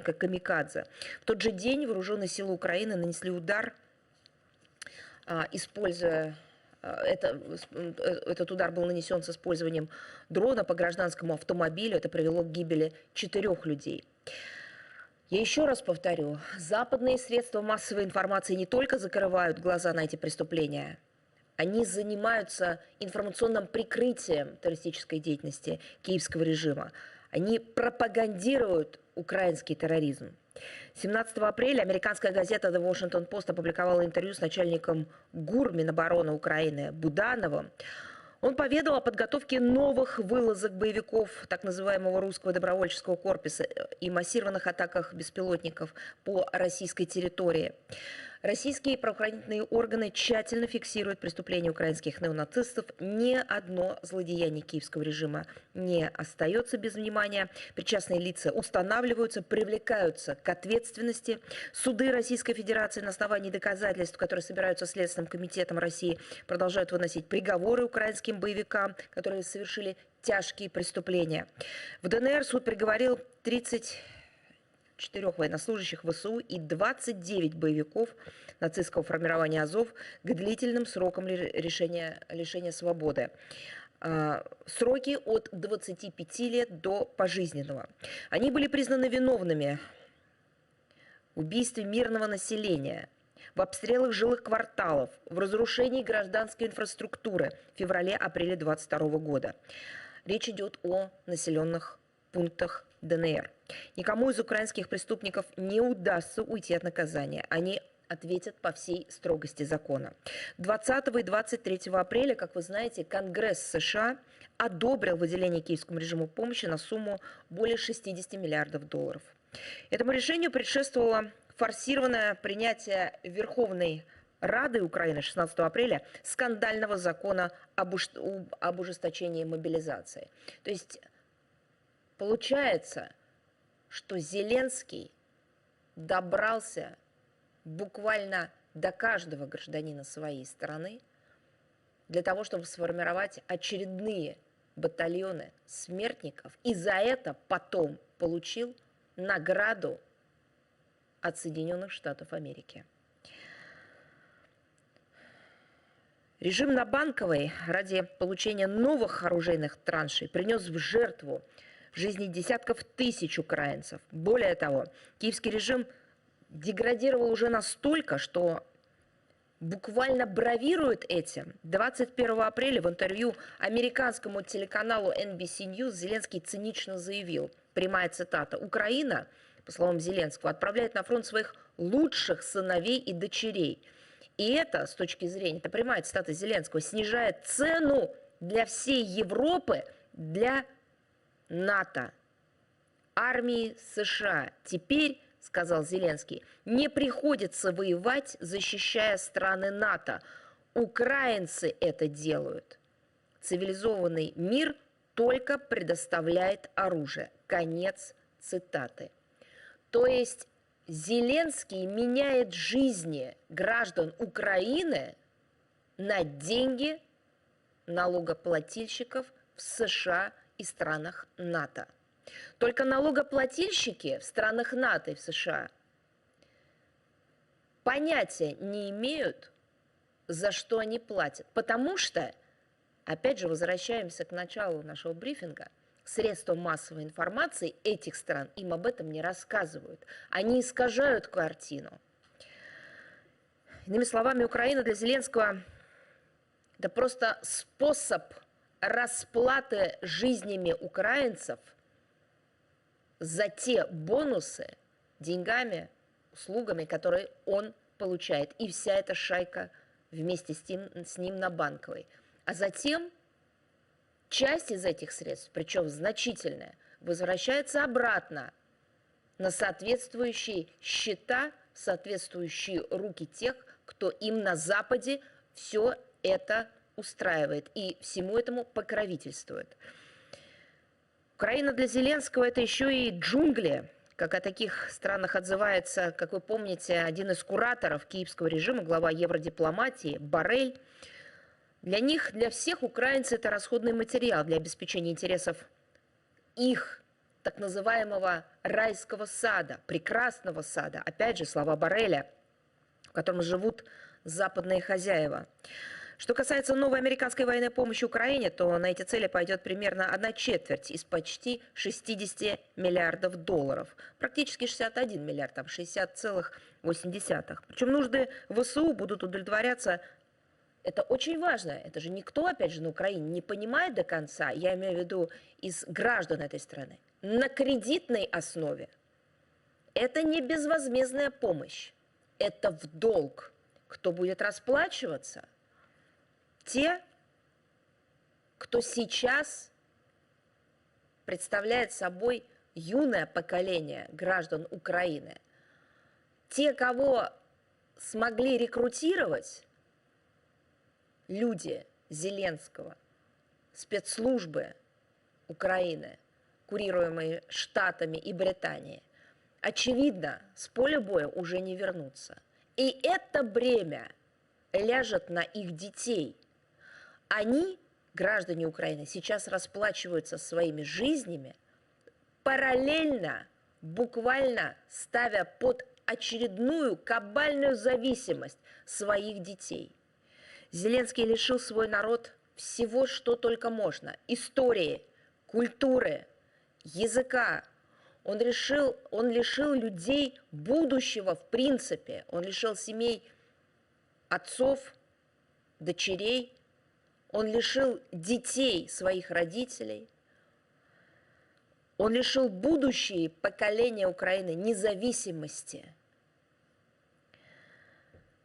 камикадзе. В тот же день вооруженные силы Украины нанесли удар, используя... Этот удар был нанесен с использованием дрона по гражданскому автомобилю. Это привело к гибели 4 людей. Я еще раз повторю, западные средства массовой информации не только закрывают глаза на эти преступления, они занимаются информационным прикрытием террористической деятельности киевского режима. Они пропагандируют украинский терроризм. 17 апреля американская газета The Washington Post опубликовала интервью с начальником ГУР Минобороны Украины Будановым. Он поведал о подготовке новых вылазок боевиков так называемого русского добровольческого корпуса и массированных атаках беспилотников по российской территории. Российские правоохранительные органы тщательно фиксируют преступления украинских неонацистов. Ни одно злодеяние киевского режима не остается без внимания. Причастные лица устанавливаются, привлекаются к ответственности. Суды Российской Федерации на основании доказательств, которые собираются Следственным комитетом России, продолжают выносить приговоры украинским боевикам, которые совершили тяжкие преступления. В ДНР суд приговорил 34 военнослужащих ВСУ и 29 боевиков нацистского формирования Азов к длительным срокам лишения свободы. Сроки от 25 лет до пожизненного. Они были признаны виновными в убийстве мирного населения, в обстрелах жилых кварталов, в разрушении гражданской инфраструктуры в феврале-апреле 2022 года. Речь идет о населенных пунктах ДНР. Никому из украинских преступников не удастся уйти от наказания. Они ответят по всей строгости закона. 20 и 23 апреля, как вы знаете, Конгресс США одобрил выделение киевскому режиму помощи на сумму более 60 миллиардов долларов. Этому решению предшествовало форсированное принятие Верховной Рады Украины 16 апреля скандального закона об ужесточении мобилизации. То есть получается, что Зеленский добрался буквально до каждого гражданина своей страны для того, чтобы сформировать очередные батальоны смертников, и за это потом получил награду от Соединенных Штатов Америки. Режим на Банковой ради получения новых оружейных траншей принес в жертву жизни десятков тысяч украинцев. Более того, киевский режим деградировал уже настолько, что буквально бравирует этим. 21 апреля в интервью американскому телеканалу NBC News Зеленский цинично заявил, прямая цитата: «Украина, по словам Зеленского, отправляет на фронт своих лучших сыновей и дочерей». И это, с точки зрения, это прямая цитата Зеленского, снижает цену для всей Европы, для НАТО, армии США. Теперь, сказал Зеленский, не приходится воевать, защищая страны НАТО. Украинцы это делают. Цивилизованный мир только предоставляет оружие. Конец цитаты. То есть Зеленский меняет жизни граждан Украины на деньги налогоплательщиков в США и странах НАТО. Только налогоплательщики в странах НАТО и в США понятия не имеют, за что они платят. Потому что, опять же, возвращаемся к началу нашего брифинга, средства массовой информации этих стран им об этом не рассказывают. Они искажают картину. Иными словами, Украина для Зеленского – это просто способ расплаты жизнями украинцев за те бонусы, деньгами, услугами, которые он получает. И вся эта шайка вместе с ним на Банковой. А затем часть из этих средств, причем значительная, возвращается обратно на соответствующие счета, соответствующие руки тех, кто им на Западе все это устраивает и всему этому покровительствует. Украина для Зеленского – это еще и джунгли, как о таких странах отзывается, как вы помните, один из кураторов киевского режима, глава евродипломатии Боррель. Для них, для всех украинцы – это расходный материал для обеспечения интересов их так называемого райского сада, прекрасного сада, опять же, слова Борреля, в котором живут западные хозяева. Что касается новой американской военной помощи Украине, то на эти цели пойдет примерно 1/4 из почти 60 миллиардов долларов. Практически 61 миллиард, там 60,8. Причем нужды ВСУ будут удовлетворяться. Это очень важно. Это же никто, опять же, на Украине не понимает до конца, я имею в виду из граждан этой страны, на кредитной основе. Это не безвозмездная помощь. Это в долг. Кто будет расплачиваться? Те, кто сейчас представляет собой юное поколение граждан Украины. Те, кого смогли рекрутировать люди Зеленского, спецслужбы Украины, курируемые Штатами и Британией, очевидно, с поля боя уже не вернутся. И это бремя ляжет на их детей. Они, граждане Украины, сейчас расплачиваются своими жизнями, параллельно, буквально ставя под очередную кабальную зависимость своих детей. Зеленский лишил свой народ всего, что только можно. Истории, культуры, языка. Он лишил людей будущего в принципе. Он лишил семей отцов, дочерей. Он лишил детей своих родителей. Он лишил будущее поколения Украины независимости.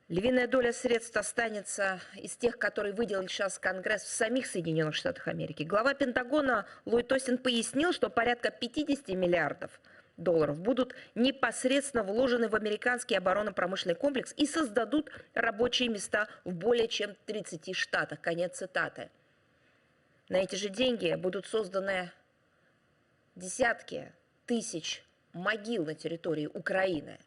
Львиная доля средств останется из тех, которые выделил сейчас Конгресс в самих Соединенных Штатах Америки. Глава Пентагона Ллойд Остин пояснил, что порядка 50 миллиардов долларов будут непосредственно вложены в американский оборонно-промышленный комплекс и создадут рабочие места в более чем 30 штатах. Конец цитаты. На эти же деньги будут созданы десятки тысяч могил на территории Украины.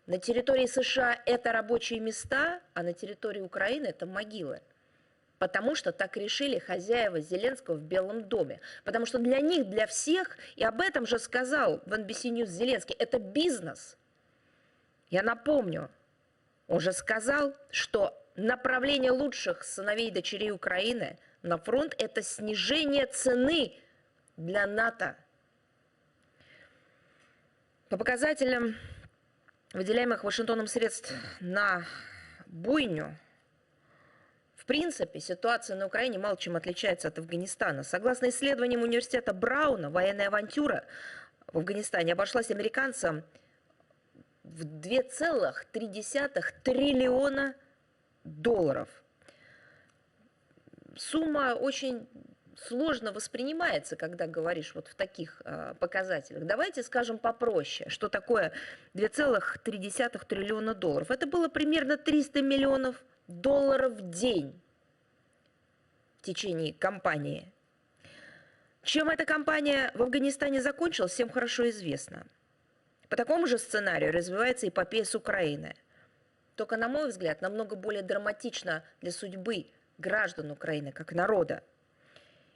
На территории США это рабочие места, а на территории Украины это могилы. Потому что так решили хозяева Зеленского в Белом доме. Потому что для них, для всех, и об этом же сказал в NBC News Зеленский, это бизнес. Я напомню, он же сказал, что направление лучших сыновей и дочерей Украины на фронт – это снижение цены для НАТО. По показателям выделяемых Вашингтоном средств на бойню, в принципе, ситуация на Украине мало чем отличается от Афганистана. Согласно исследованиям университета Брауна, военная авантюра в Афганистане обошлась американцам в 2,3 триллиона долларов. Сумма очень сложно воспринимается, когда говоришь вот в таких показателях. Давайте скажем попроще, что такое 2,3 триллиона долларов. Это было примерно 300 миллионов долларов в день в течение кампании. Чем эта кампания в Афганистане закончилась, всем хорошо известно. По такому же сценарию развивается эпопея с Украины. Только, на мой взгляд, намного более драматично для судьбы граждан Украины как народа.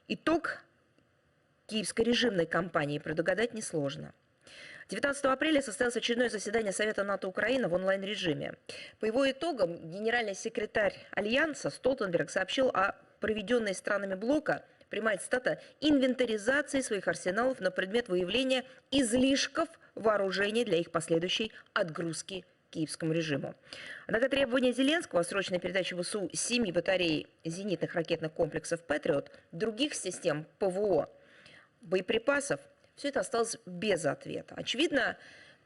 Итог киевской режимной кампании предугадать несложно. 19 апреля состоялось очередное заседание Совета НАТО Украина в онлайн-режиме. По его итогам генеральный секретарь Альянса Столтенберг сообщил о проведенной странами блока, прямая цитата, инвентаризации своих арсеналов на предмет выявления излишков вооружений для их последующей отгрузки киевскому режиму. Однако требования Зеленского о срочной передаче ВСУ 7 батарей зенитных ракетных комплексов «Патриот», других систем ПВО, боеприпасов, все это осталось без ответа. Очевидно,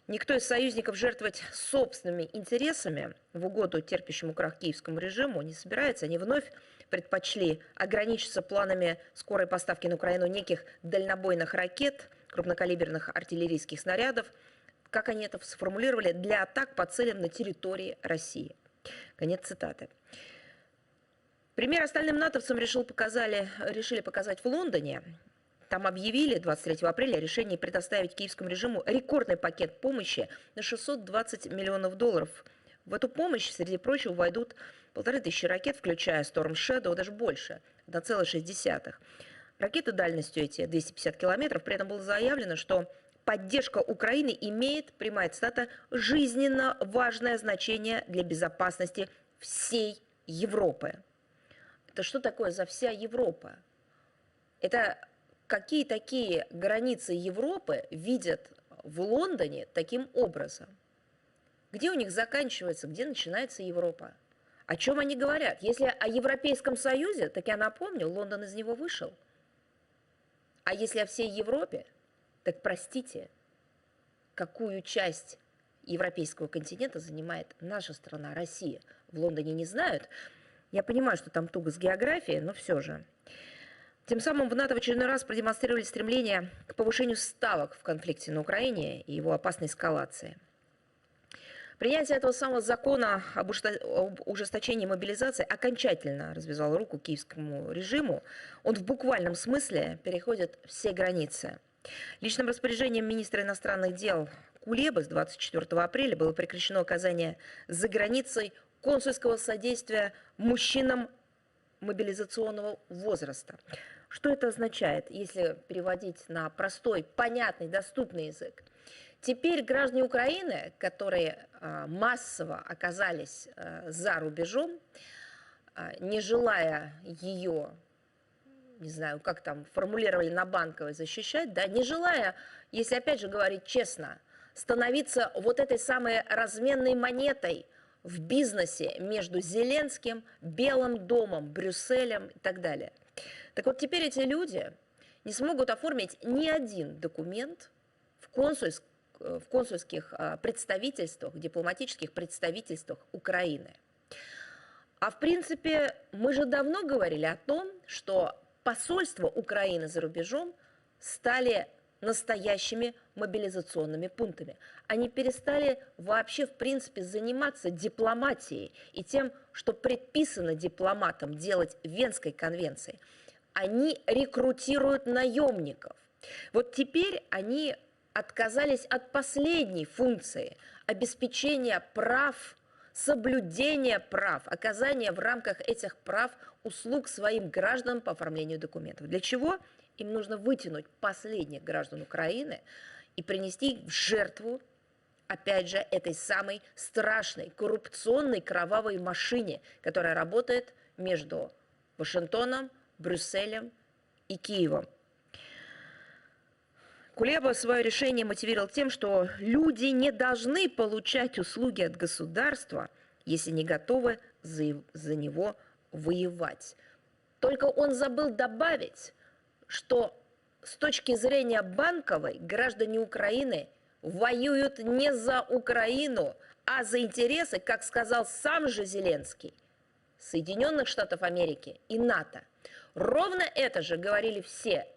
никто из союзников жертвовать собственными интересами в угоду терпящему крах киевскому режиму не собирается. Они вновь предпочли ограничиться планами скорой поставки на Украину неких дальнобойных ракет, крупнокалиберных артиллерийских снарядов, как они это сформулировали, для атак по целям на территории России. Конец цитаты. Пример остальным натовцам решили показать в Лондоне. Там объявили 23 апреля решение предоставить киевскому режиму рекордный пакет помощи на 620 миллионов долларов. В эту помощь, среди прочего, войдут 1500 ракет, включая Storm Shadow, даже больше, 1,6. Ракеты дальностью эти 250 километров. При этом было заявлено, что поддержка Украины имеет, прямая цитата, жизненно важное значение для безопасности всей Европы. Это что такое за вся Европа? Это какие такие границы Европы видят в Лондоне таким образом? Где у них заканчивается, где начинается Европа? О чем они говорят? Если о Европейском Союзе, так я напомню, Лондон из него вышел. А если о всей Европе, так простите, какую часть европейского континента занимает наша страна, Россия? В Лондоне не знают. Я понимаю, что там туго с географией, но все же. Тем самым в НАТО в очередной раз продемонстрировали стремление к повышению ставок в конфликте на Украине и его опасной эскалации. Принятие этого самого закона об ужесточении мобилизации окончательно развязало руку киевскому режиму. Он в буквальном смысле переходит все границы. Личным распоряжением министра иностранных дел Кулебы с 24 апреля было прекращено оказание за границей консульского содействия мужчинам мобилизационного возраста. Что это означает, если переводить на простой, понятный, доступный язык? Теперь граждане Украины, которые массово оказались за рубежом, не желая ее, не знаю, как там формулировали на Банковой, защищать, да, не желая, если опять же говорить честно, становиться вот этой самой разменной монетой в бизнесе между Зеленским, Белым домом, Брюсселем и так далее. Так вот, теперь эти люди не смогут оформить ни один документ в консульских представительствах, дипломатических представительствах Украины. А в принципе, мы же давно говорили о том, что посольства Украины за рубежом стали настоящими мобилизационными пунктами. Они перестали вообще, в принципе, заниматься дипломатией и тем, что предписано дипломатам делать в Венской конвенции. Они рекрутируют наемников. Вот теперь они отказались от последней функции обеспечения прав, соблюдения прав, оказания в рамках этих прав услуг своим гражданам по оформлению документов. Для чего? Им нужно вытянуть последних граждан Украины и принести их в жертву, опять же, этой самой страшной, коррупционной, кровавой машине, которая работает между Вашингтоном, Брюсселем и Киевом. Кулеба свое решение мотивировал тем, что люди не должны получать услуги от государства, если не готовы за него воевать. Только он забыл добавить, что с точки зрения Банковой граждане Украины воюют не за Украину, а за интересы, как сказал сам же Зеленский, Соединенных Штатов Америки и НАТО. Ровно это же говорили все,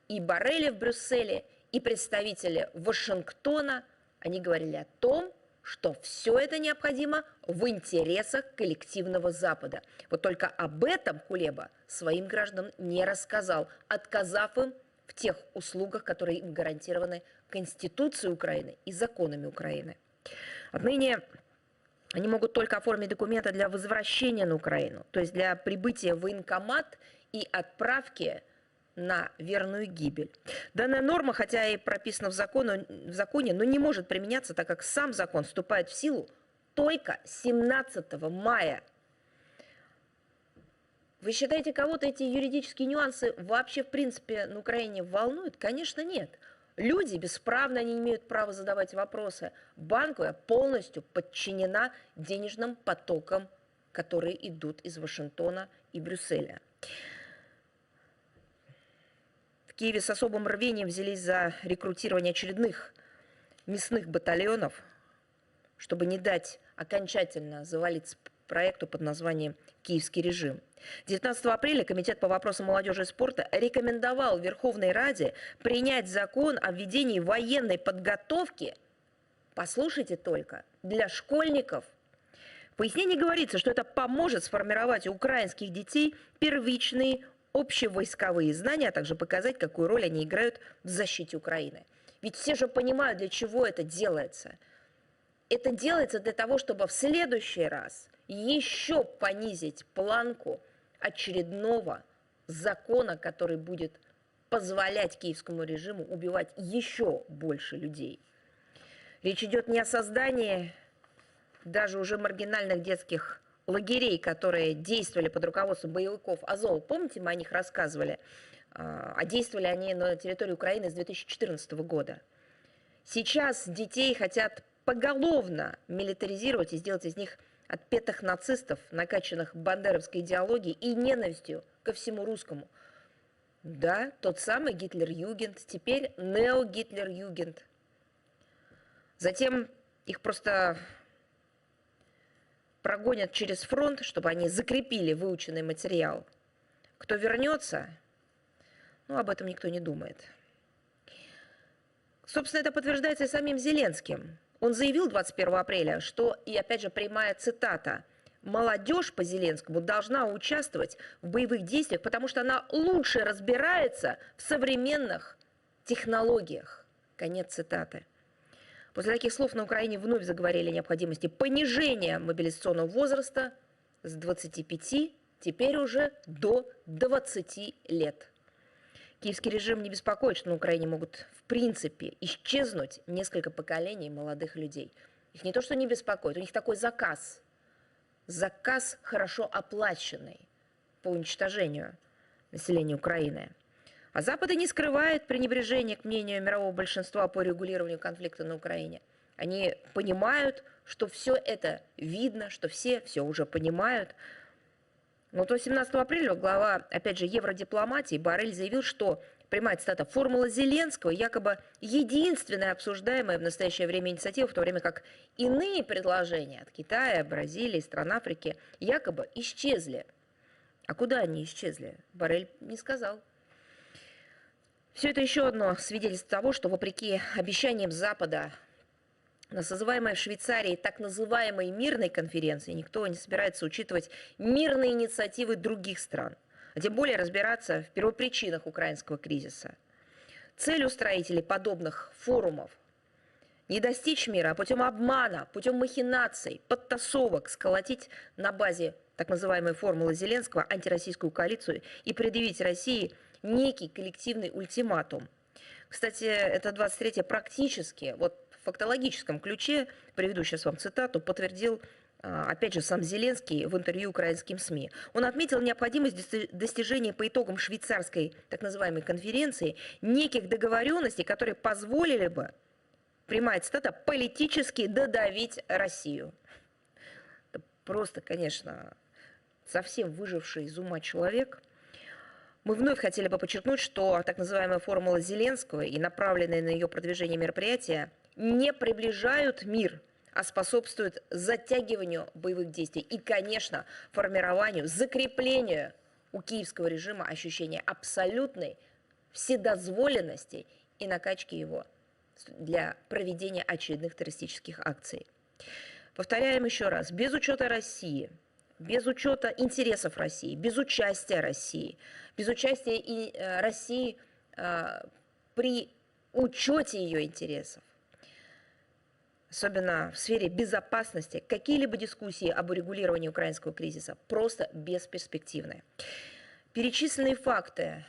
и Боррелли в Брюсселе, и представители Вашингтона. Они говорили о том, что все это необходимо в интересах коллективного Запада. Вот только об этом Кулеба своим гражданам не рассказал, отказав им в тех услугах, которые им гарантированы Конституцией Украины и законами Украины. Отныне они могут только оформить документы для возвращения на Украину, то есть для прибытия в военкомат и отправки на верную гибель. Данная норма, хотя и прописана в законе, но не может применяться, так как сам закон вступает в силу только 17 мая. Вы считаете, кого-то эти юридические нюансы вообще, в принципе, на Украине волнуют? Конечно, нет. Люди бесправно, они не имеют права задавать вопросы. Банковая полностью подчинена денежным потокам, которые идут из Вашингтона и Брюсселя. В Киеве с особым рвением взялись за рекрутирование очередных мясных батальонов, чтобы не дать окончательно завалиться проекту под названием «Киевский режим». 19 апреля Комитет по вопросам молодежи и спорта рекомендовал Верховной Раде принять закон о введении военной подготовки, послушайте только, для школьников. В пояснении говорится, что это поможет сформировать у украинских детей первичные общевойсковые знания, а также показать, какую роль они играют в защите Украины. Ведь все же понимают, для чего это делается. Это делается для того, чтобы в следующий раз еще понизить планку очередного закона, который будет позволять киевскому режиму убивать еще больше людей. Речь идет не о создании даже уже маргинальных детских лагерей, которые действовали под руководством боевиков Азова. Помните, мы о них рассказывали? А действовали они на территории Украины с 2014 года. Сейчас детей хотят поголовно милитаризировать и сделать из них отпетых нацистов, накачанных бандеровской идеологией и ненавистью ко всему русскому. Да, тот самый Гитлер-Югент, теперь нео-Гитлер-Югент. Затем их просто прогонят через фронт, чтобы они закрепили выученный материал. Кто вернется, ну, об этом никто не думает. Собственно, это подтверждается и самим Зеленским. Он заявил 21 апреля, что, и опять же прямая цитата, «молодежь по Зеленскому должна участвовать в боевых действиях, потому что она лучше разбирается в современных технологиях». Конец цитаты. После таких слов на Украине вновь заговорили о необходимости понижения мобилизационного возраста с 25 теперь уже до 20 лет. Киевский режим не беспокоит, что на Украине могут в принципе исчезнуть несколько поколений молодых людей. Их не то, что не беспокоит, у них такой заказ. Заказ хорошо оплаченный по уничтожению населения Украины. А Запад и не скрывает пренебрежение к мнению мирового большинства по регулированию конфликта на Украине. Они понимают, что все это видно, что все уже понимают. Но то 17 апреля глава, опять же, евродипломатии Боррель заявил, что, прямая цитата, «формула Зеленского якобы единственная обсуждаемая в настоящее время инициатива, в то время как иные предложения от Китая, Бразилии, стран Африки якобы исчезли». А куда они исчезли? Боррель не сказал. Все это еще одно свидетельство того, что вопреки обещаниям Запада на созываемой в Швейцарии так называемой мирной конференции никто не собирается учитывать мирные инициативы других стран, а тем более разбираться в первопричинах украинского кризиса. Цель устроителей подобных форумов не достичь мира, а путем обмана, путем махинаций, подтасовок сколотить на базе так называемой формулы Зеленского антироссийскую коалицию и предъявить России некий коллективный ультиматум. Кстати, это 23-е практически, вот в фактологическом ключе, приведу сейчас вам цитату, подтвердил, опять же, сам Зеленский в интервью украинским СМИ. Он отметил необходимость достижения по итогам швейцарской так называемой конференции неких договоренностей, которые позволили бы, прямая цитата, политически додавить Россию. Это просто, конечно, совсем выживший из ума человек. Мы вновь хотели бы подчеркнуть, что так называемая формула Зеленского и направленные на ее продвижение мероприятия не приближают мир, а способствуют затягиванию боевых действий и, конечно, формированию, закреплению у киевского режима ощущения абсолютной вседозволенности и накачки его для проведения очередных террористических акций. Повторяем еще раз, без учета России, без учета интересов России, без участия России и России при учете ее интересов, особенно в сфере безопасности, какие-либо дискуссии об урегулировании украинского кризиса просто бесперспективны. Перечисленные факты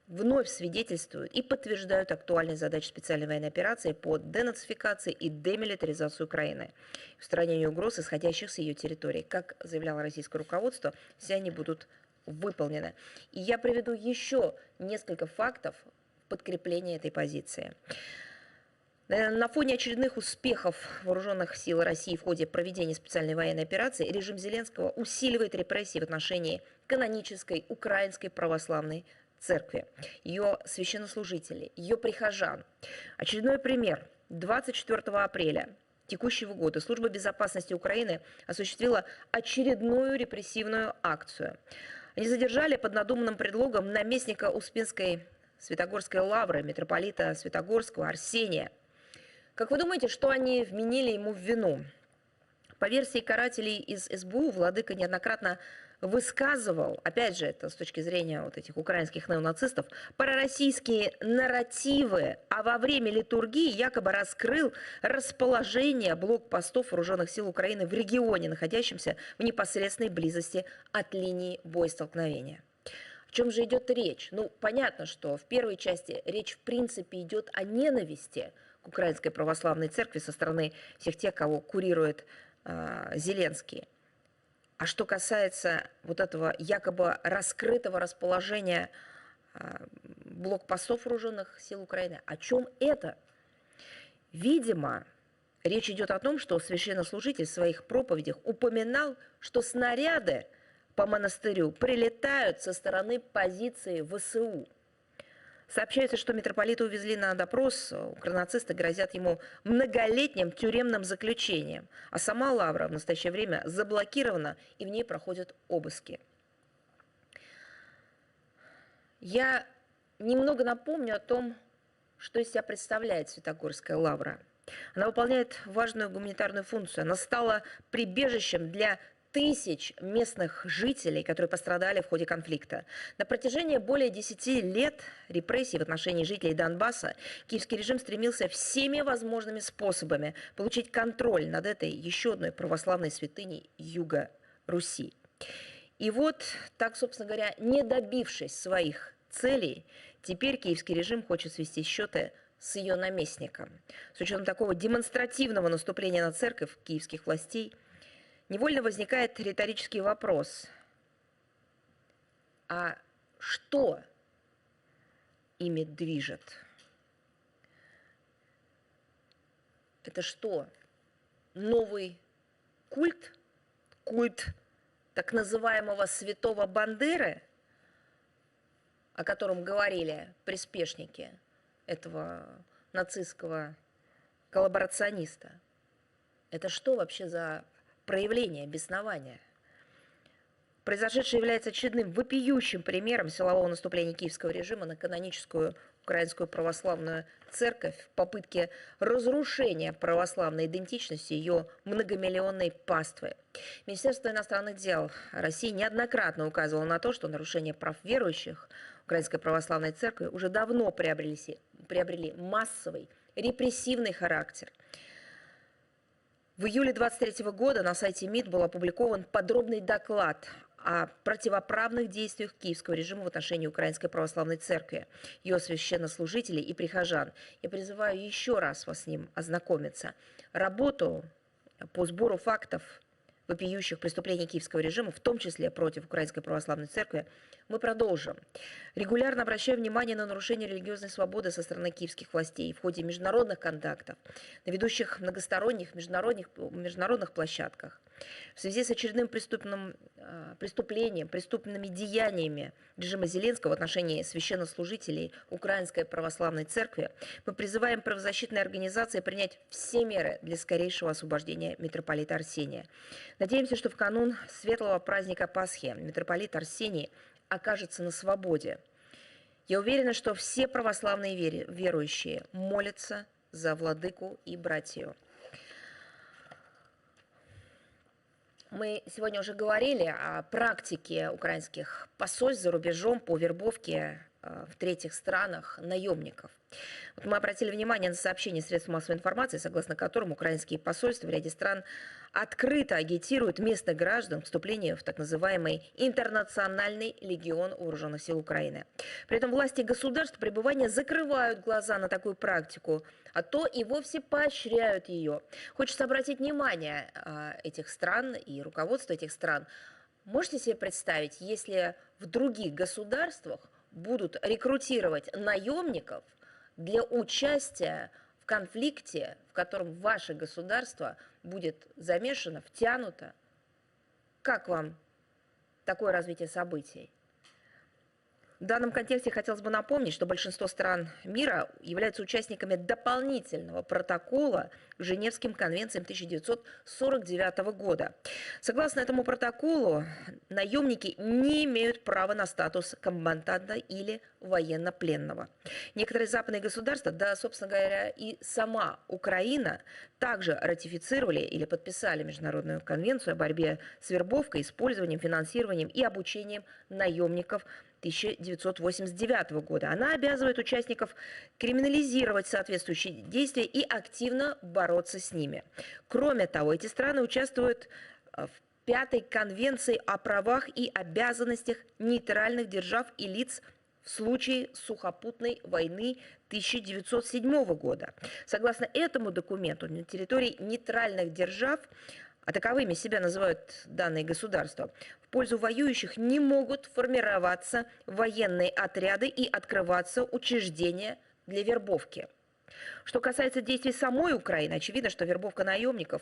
вновь свидетельствуют и подтверждают актуальность задач специальной военной операции по денацификации и демилитаризации Украины, устранению угроз, исходящих с ее территории. Как заявляло российское руководство, все они будут выполнены. И я приведу еще несколько фактов подкрепления этой позиции. На фоне очередных успехов вооруженных сил России в ходе проведения специальной военной операции режим Зеленского усиливает репрессии в отношении канонической украинской православной церкви, ее священнослужителей, ее прихожан. Очередной пример. 24 апреля текущего года Служба безопасности Украины осуществила очередную репрессивную акцию. Они задержали под надуманным предлогом наместника Успенской Святогорской лавры, митрополита Святогорского Арсения. Как вы думаете, что они вменили ему в вину? По версии карателей из СБУ, владыка неоднократно высказывал, опять же, это с точки зрения вот этих украинских неонацистов, пророссийские нарративы, а во время литургии якобы раскрыл расположение блокпостов вооруженных сил Украины в регионе, находящемся в непосредственной близости от линии боестолкновения. чем же идет речь? Ну, понятно, что в первой части речь в принципе идет о ненависти к Украинской Православной Церкви со стороны всех тех, кого курирует Зеленский. А что касается вот этого якобы раскрытого расположения блокпостов вооруженных сил Украины, о чем это? Видимо, речь идет о том, что священнослужитель в своих проповедях упоминал, что снаряды по монастырю прилетают со стороны позиции ВСУ. Сообщается, что митрополита увезли на допрос, укронацисты грозят ему многолетним тюремным заключением, а сама лавра в настоящее время заблокирована и в ней проходят обыски. Я немного напомню о том, что из себя представляет Святогорская лавра. Она выполняет важную гуманитарную функцию. Она стала прибежищем для тысяч местных жителей, которые пострадали в ходе конфликта. На протяжении более 10 лет репрессий в отношении жителей Донбасса киевский режим стремился всеми возможными способами получить контроль над этой еще одной православной святыней Юга Руси. И вот, так, собственно говоря, не добившись своих целей, теперь киевский режим хочет свести счеты с ее наместником. С учетом такого демонстративного наступления на церковь киевских властей, невольно возникает риторический вопрос: а что ими движет? Это что, новый культ? Культ так называемого святого Бандеры, о котором говорили приспешники этого нацистского коллаборациониста? Это что вообще за проявление беснования? Произошедшее является очередным вопиющим примером силового наступления киевского режима на каноническую Украинскую Православную Церковь в попытке разрушения православной идентичности ее многомиллионной паствы. Министерство иностранных дел России неоднократно указывало на то, что нарушения прав верующих Украинской Православной Церкви уже давно приобрели массовый репрессивный характер. В июле 2023 года на сайте МИД был опубликован подробный доклад о противоправных действиях киевского режима в отношении Украинской Православной Церкви, ее священнослужителей и прихожан. Я призываю еще раз вас с ним ознакомиться. Работу по сбору фактов вопиющих преступлений киевского режима, в том числе против Украинской Православной Церкви, мы продолжим. Регулярно обращая внимание на нарушение религиозной свободы со стороны киевских властей в ходе международных контактов, на ведущих многосторонних международных площадках. В связи с очередным преступными деяниями режима Зеленского в отношении священнослужителей Украинской Православной Церкви, мы призываем правозащитные организации принять все меры для скорейшего освобождения митрополита Арсения. Надеемся, что в канун светлого праздника Пасхи митрополит Арсений окажется на свободе. Я уверена, что все православные верующие молятся за владыку и братью. Мы сегодня уже говорили о практике украинских посольств за рубежом по вербовке в третьих странах наемников. Вот мы обратили внимание на сообщение средств массовой информации, согласно которым украинские посольства в ряде стран открыто агитируют местных граждан к вступлению в так называемый Интернациональный легион вооруженных сил Украины. При этом власти государств пребывания закрывают глаза на такую практику, а то и вовсе поощряют ее. Хочется обратить внимание этих стран и руководства этих стран. Можете себе представить, если в других государствах будут рекрутировать наемников для участия в конфликте, в котором ваше государство будет замешано, втянуто? Как вам такое развитие событий? В данном контексте хотелось бы напомнить, что большинство стран мира являются участниками дополнительного протокола к Женевским конвенциям 1949 года. Согласно этому протоколу, наемники не имеют права на статус комбатанта или военнопленного. Некоторые западные государства, да, собственно говоря, и сама Украина, также ратифицировали или подписали Международную конвенцию о борьбе с вербовкой, использованием, финансированием и обучением наемников 1989 года. Она обязывает участников криминализировать соответствующие действия и активно бороться с ними. Кроме того, эти страны участвуют в 5-й Конвенции о правах и обязанностях нейтральных держав и лиц в случае сухопутной войны 1907 года. Согласно этому документу, на территории нейтральных держав, а таковыми себя называют данные государства, в пользу воюющих не могут формироваться военные отряды и открываться учреждения для вербовки. Что касается действий самой Украины, очевидно, что вербовка наемников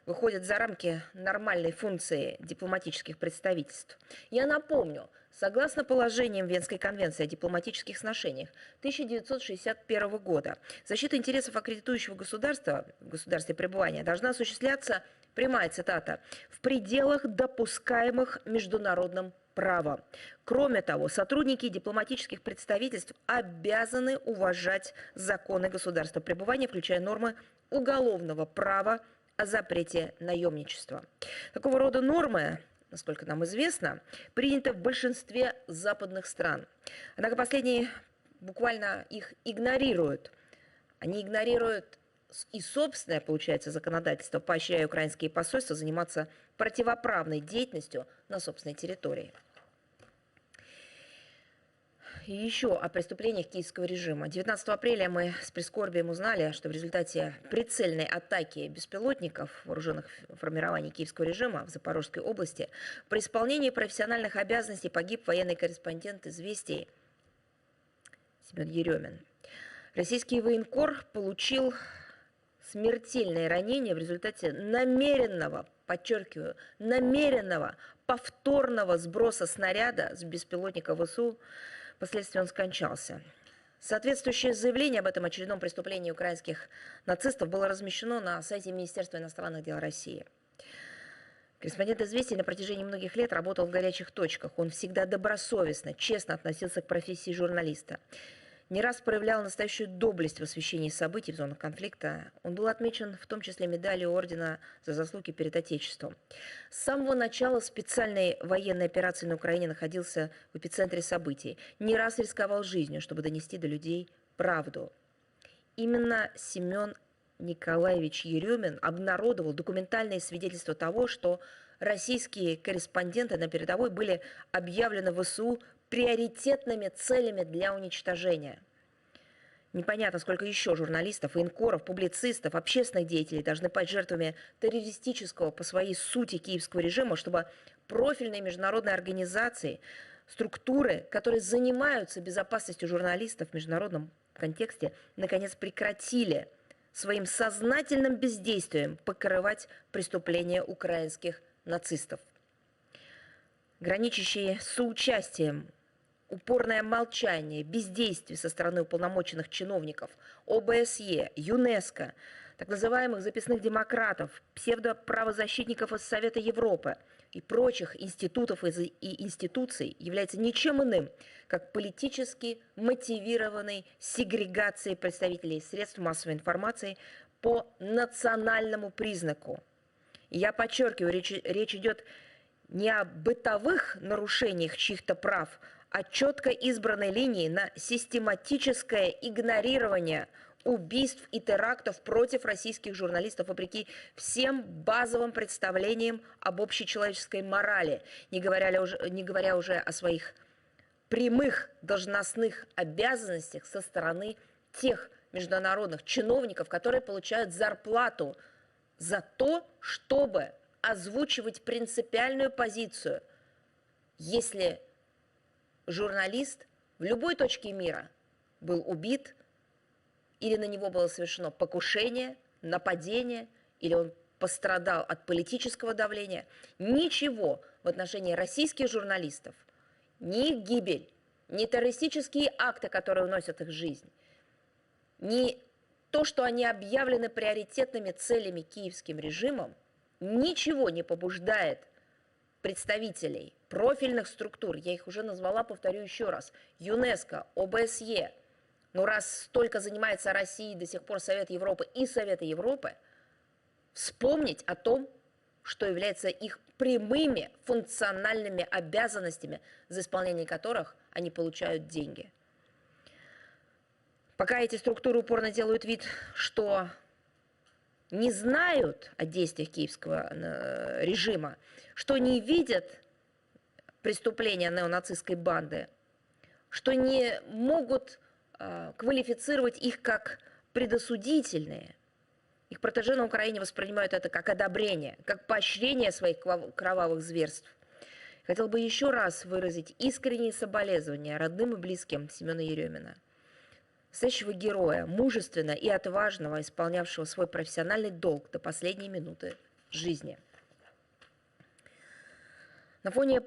выходит за рамки нормальной функции дипломатических представительств. Я напомню, согласно положениям Венской конвенции о дипломатических сношениях 1961 года, защита интересов аккредитующего государства в государстве пребывания должна осуществляться, прямая цитата, в пределах допускаемых международным правом. Кроме того, сотрудники дипломатических представительств обязаны уважать законы государства пребывания, включая нормы уголовного права о запрете наемничества. Такого рода нормы, насколько нам известно, приняты в большинстве западных стран. Однако последние буквально их игнорируют. Они игнорируют и собственное, получается, законодательство, поощряя украинские посольства заниматься противоправной деятельностью на собственной территории. И еще о преступлениях киевского режима. 19 апреля мы с прискорбием узнали, что в результате прицельной атаки беспилотников вооруженных формирований киевского режима в Запорожской области при исполнении профессиональных обязанностей погиб военный корреспондент «Известий» Семен Еремин. Российский военкор получил смертельное ранение в результате намеренного, подчеркиваю, намеренного повторного сброса снаряда с беспилотника ВСУ. Впоследствии он скончался. Соответствующее заявление об этом очередном преступлении украинских нацистов было размещено на сайте Министерства иностранных дел России. Корреспондент «Известий» на протяжении многих лет работал в горячих точках. Он всегда добросовестно, честно относился к профессии журналиста. Не раз проявлял настоящую доблесть в освещении событий в зонах конфликта. Он был отмечен в том числе медалью ордена за заслуги перед Отечеством. С самого начала специальной военной операции на Украине находился в эпицентре событий. Не раз рисковал жизнью, чтобы донести до людей правду. Именно Семен Николаевич Еремин обнародовал документальные свидетельства того, что российские корреспонденты на передовой были объявлены ВСУ приоритетными целями для уничтожения. Непонятно, сколько еще журналистов, военкоров, публицистов, общественных деятелей должны пасть жертвами террористического по своей сути киевского режима, чтобы профильные международные организации, структуры, которые занимаются безопасностью журналистов в международном контексте, наконец прекратили своим сознательным бездействием покрывать преступления украинских нацистов. Граничащие с соучастием, упорное молчание, бездействие со стороны уполномоченных чиновников ОБСЕ, ЮНЕСКО, так называемых записных демократов, псевдоправозащитников из Совета Европы и прочих институтов и институций является ничем иным, как политически мотивированной сегрегацией представителей средств массовой информации по национальному признаку. И я подчеркиваю, речь идет не о бытовых нарушениях чьих-то прав, а четко избранной линии на систематическое игнорирование убийств и терактов против российских журналистов вопреки всем базовым представлениям об общечеловеческой морали, не говоря уже о своих прямых должностных обязанностях со стороны тех международных чиновников, которые получают зарплату за то, чтобы озвучивать принципиальную позицию, если журналист в любой точке мира был убит, или на него было совершено покушение, нападение, или он пострадал от политического давления. Ничего в отношении российских журналистов, ни их гибель, ни террористические акты, которые уносят их жизнь, ни то, что они объявлены приоритетными целями киевским режимом, ничего не побуждает представителей профильных структур, я их уже назвала, повторю еще раз, ЮНЕСКО, ОБСЕ, но раз столько занимается Россией до сих пор Совет Европы и Совета Европы, вспомнить о том, что является их прямыми функциональными обязанностями, за исполнение которых они получают деньги. Пока эти структуры упорно делают вид, что не знают о действиях киевского режима, что не видят преступления неонацистской банды, что не могут квалифицировать их как предосудительные. Их протеже на Украине воспринимают это как одобрение, как поощрение своих кровавых зверств. Хотел бы еще раз выразить искренние соболезнования родным и близким Семена Еремина, настоящего героя, мужественно и отважного, исполнявшего свой профессиональный долг до последней минуты жизни. На фоне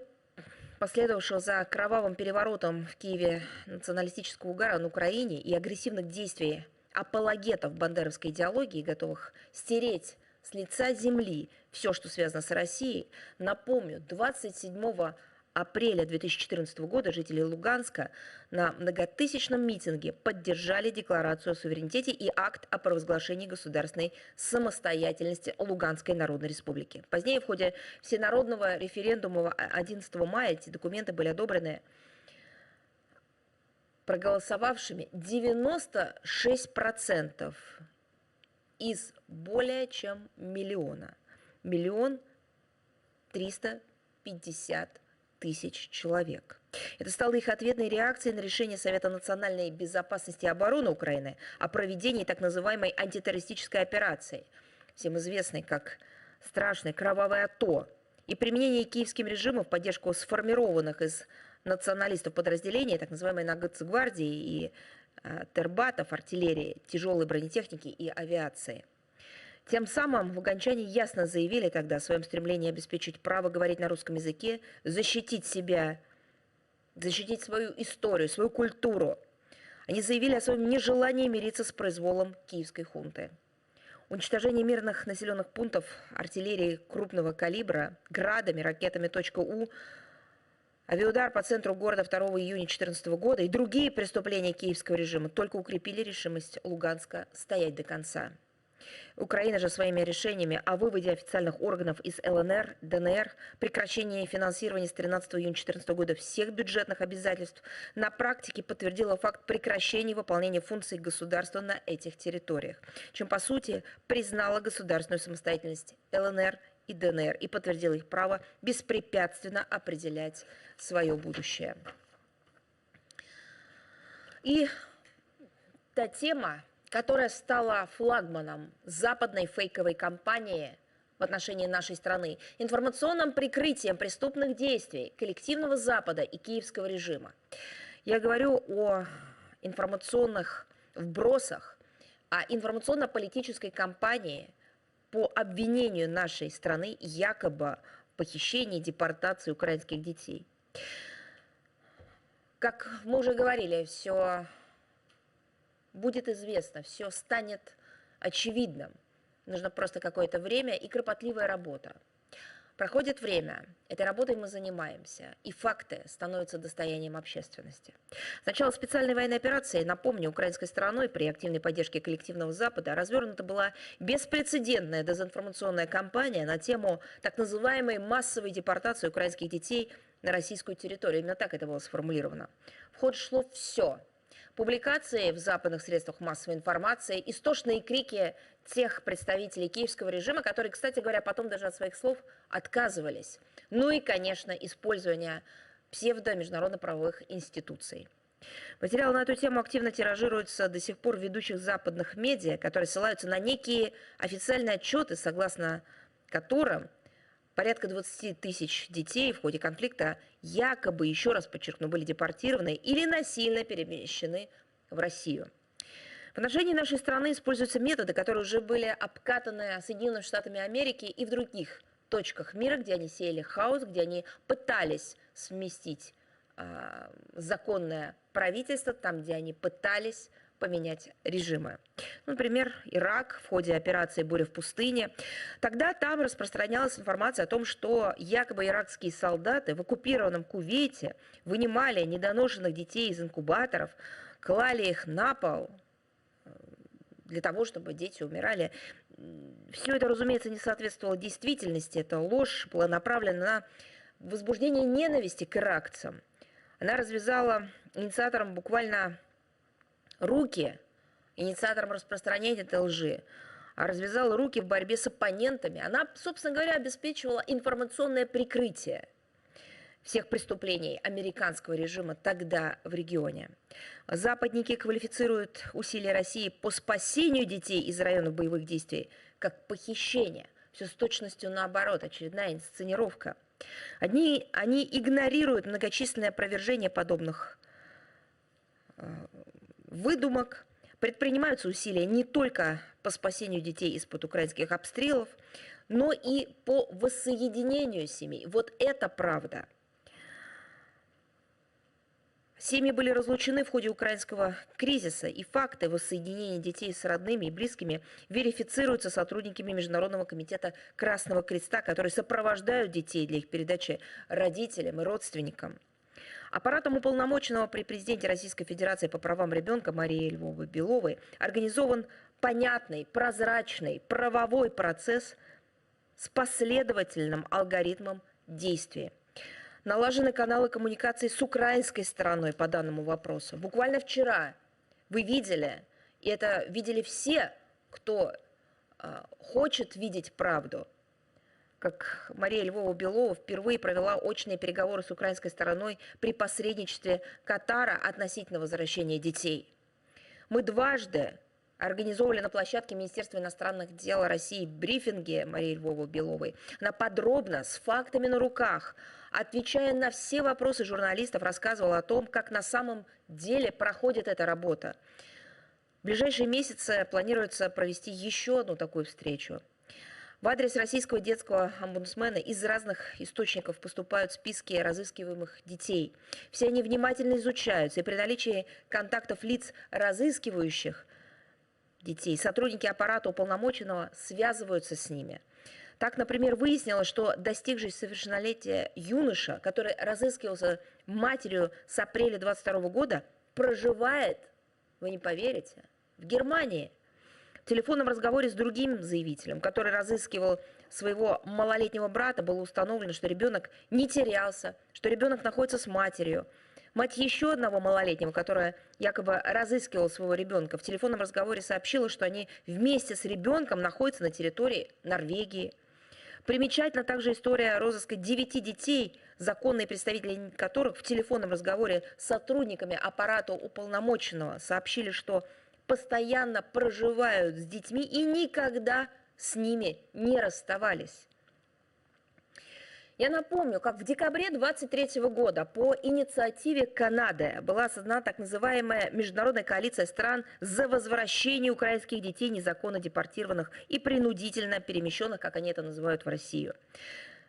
последовавшего за кровавым переворотом в Киеве националистического угара на Украине и агрессивных действий апологетов бандеровской идеологии, готовых стереть с лица земли все, что связано с Россией, напомню, 27 апреля 2014 года жители Луганска на многотысячном митинге поддержали декларацию о суверенитете и акт о провозглашении государственной самостоятельности Луганской Народной Республики. Позднее, в ходе всенародного референдума 11 мая, эти документы были одобрены проголосовавшими 96% из более чем миллиона. 1 350 000 человек. Это стало их ответной реакцией на решение Совета национальной безопасности и обороны Украины о проведении так называемой антитеррористической операции, всем известной как страшное кровавое АТО, и применение киевским режимом в поддержку сформированных из националистов подразделений, так называемой Нацгвардии и тербатов, артиллерии, тяжелой бронетехники и авиации. Тем самым луганчане ясно заявили тогда о своем стремлении обеспечить право говорить на русском языке, защитить себя, защитить свою историю, свою культуру. Они заявили о своем нежелании мириться с произволом киевской хунты. Уничтожение мирных населенных пунктов артиллерии крупного калибра градами, ракетами .У, авиаудар по центру города 2 июня 2014 года и другие преступления киевского режима только укрепили решимость Луганска стоять до конца. Украина же своими решениями о выводе официальных органов из ЛНР, ДНР, прекращении финансирования с 13 июня 2014 года всех бюджетных обязательств на практике подтвердила факт прекращения выполнения функций государства на этих территориях, чем по сути признала государственную самостоятельность ЛНР и ДНР и подтвердила их право беспрепятственно определять свое будущее. И та тема, которая стала флагманом западной фейковой кампании в отношении нашей страны, информационным прикрытием преступных действий коллективного Запада и киевского режима. Я говорю о информационных вбросах, о информационно-политической кампании по обвинению нашей страны якобы в похищении и депортации украинских детей. Как мы уже говорили, все будет известно, все станет очевидным. Нужно просто какое-то время и кропотливая работа. Проходит время, этой работой мы занимаемся, и факты становятся достоянием общественности. С начала специальной военной операции, напомню, украинской стороной при активной поддержке коллективного Запада развернута была беспрецедентная дезинформационная кампания на тему так называемой массовой депортации украинских детей на российскую территорию. Именно так это было сформулировано. В ход шло все. Публикации в западных средствах массовой информации, истошные крики тех представителей киевского режима, которые, кстати говоря, потом даже от своих слов отказывались. Ну и, конечно, использование псевдо-международно-правовых институций. Материалы на эту тему активно тиражируются до сих пор в ведущих западных медиа, которые ссылаются на некие официальные отчеты, согласно которым порядка 20 000 детей в ходе конфликта якобы, еще раз подчеркну, были депортированы или насильно перемещены в Россию. В отношении нашей страны используются методы, которые уже были обкатаны Соединенными Штатами Америки и в других точках мира, где они сеяли хаос, где они пытались сместить законное правительство, там, где они пытались поменять режимы. Например, Ирак в ходе операции «Буря в пустыне». Тогда там распространялась информация о том, что якобы иракские солдаты в оккупированном Кувейте вынимали недоношенных детей из инкубаторов, клали их на пол для того, чтобы дети умирали. Все это, разумеется, не соответствовало действительности. Это ложь была направлена на возбуждение ненависти к иракцам. Она развязала инициаторам буквально руки, инициатором распространения этой лжи. развязала руки в борьбе с оппонентами. Она, собственно говоря, обеспечивала информационное прикрытие всех преступлений американского режима тогда в регионе. Западники квалифицируют усилия России по спасению детей из районов боевых действий как похищение. Все с точностью наоборот, очередная инсценировка. Они игнорируют многочисленные опровержения подобных выдумок. Предпринимаются усилия не только по спасению детей из-под украинских обстрелов, но и по воссоединению семей. Вот это правда. Семьи были разлучены в ходе украинского кризиса, и факты воссоединения детей с родными и близкими верифицируются сотрудниками Международного комитета Красного Креста, которые сопровождают детей для их передачи родителям и родственникам. Аппаратом уполномоченного при президенте Российской Федерации по правам ребенка Марии Львовой-Беловой организован понятный, прозрачный правовой процесс с последовательным алгоритмом действий. Налажены каналы коммуникации с украинской стороной по данному вопросу. Буквально вчера вы видели, и это видели все, кто хочет видеть правду, как Мария Львова-Белова впервые провела очные переговоры с украинской стороной при посредничестве Катара относительно возвращения детей. Мы дважды организовывали на площадке Министерства иностранных дел России брифинги Марии Львовой-Беловой. Она подробно, с фактами на руках, отвечая на все вопросы журналистов, рассказывала о том, как на самом деле проходит эта работа. В ближайшие месяцы планируется провести еще одну такую встречу. В адрес российского детского омбудсмена из разных источников поступают списки разыскиваемых детей. Все они внимательно изучаются, и при наличии контактов лиц, разыскивающих детей, сотрудники аппарата уполномоченного связываются с ними. Так, например, выяснилось, что достигший совершеннолетия юноша, который разыскивался матерью с апреля 22 года, проживает, вы не поверите, в Германии. В телефонном разговоре с другим заявителем, который разыскивал своего малолетнего брата, было установлено, что ребенок не терялся, что ребенок находится с матерью. Мать еще одного малолетнего, которая якобы разыскивала своего ребенка, в телефонном разговоре сообщила, что они вместе с ребенком находятся на территории Норвегии. Примечательна также история розыска 9 детей, законные представители которых в телефонном разговоре с сотрудниками аппарата уполномоченного сообщили, что постоянно проживают с детьми и никогда с ними не расставались. Я напомню, как в декабре 2023 года по инициативе Канады была создана так называемая Международная коалиция стран за возвращение украинских детей, незаконно депортированных и принудительно перемещенных, как они это называют, в Россию.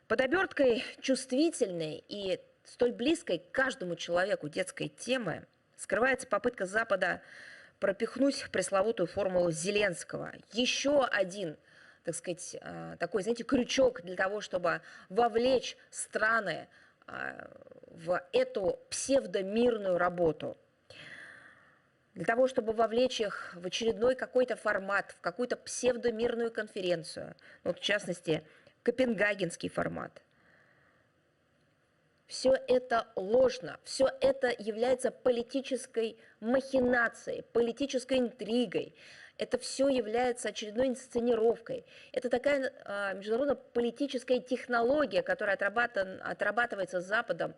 Под оберткой чувствительной и столь близкой к каждому человеку детской темы скрывается попытка Запада пропихнуть пресловутую формулу Зеленского. Еще один, так сказать, такой, знаете, крючок для того, чтобы вовлечь страны в эту псевдомирную работу. Для того, чтобы вовлечь их в очередной какой-то формат, в какую-то псевдомирную конференцию. Вот, в частности, Копенгагенский формат. Все это ложно, все это является политической махинацией, политической интригой. Это все является очередной инсценировкой. Это такая международно-политическая технология, которая отрабатывается Западом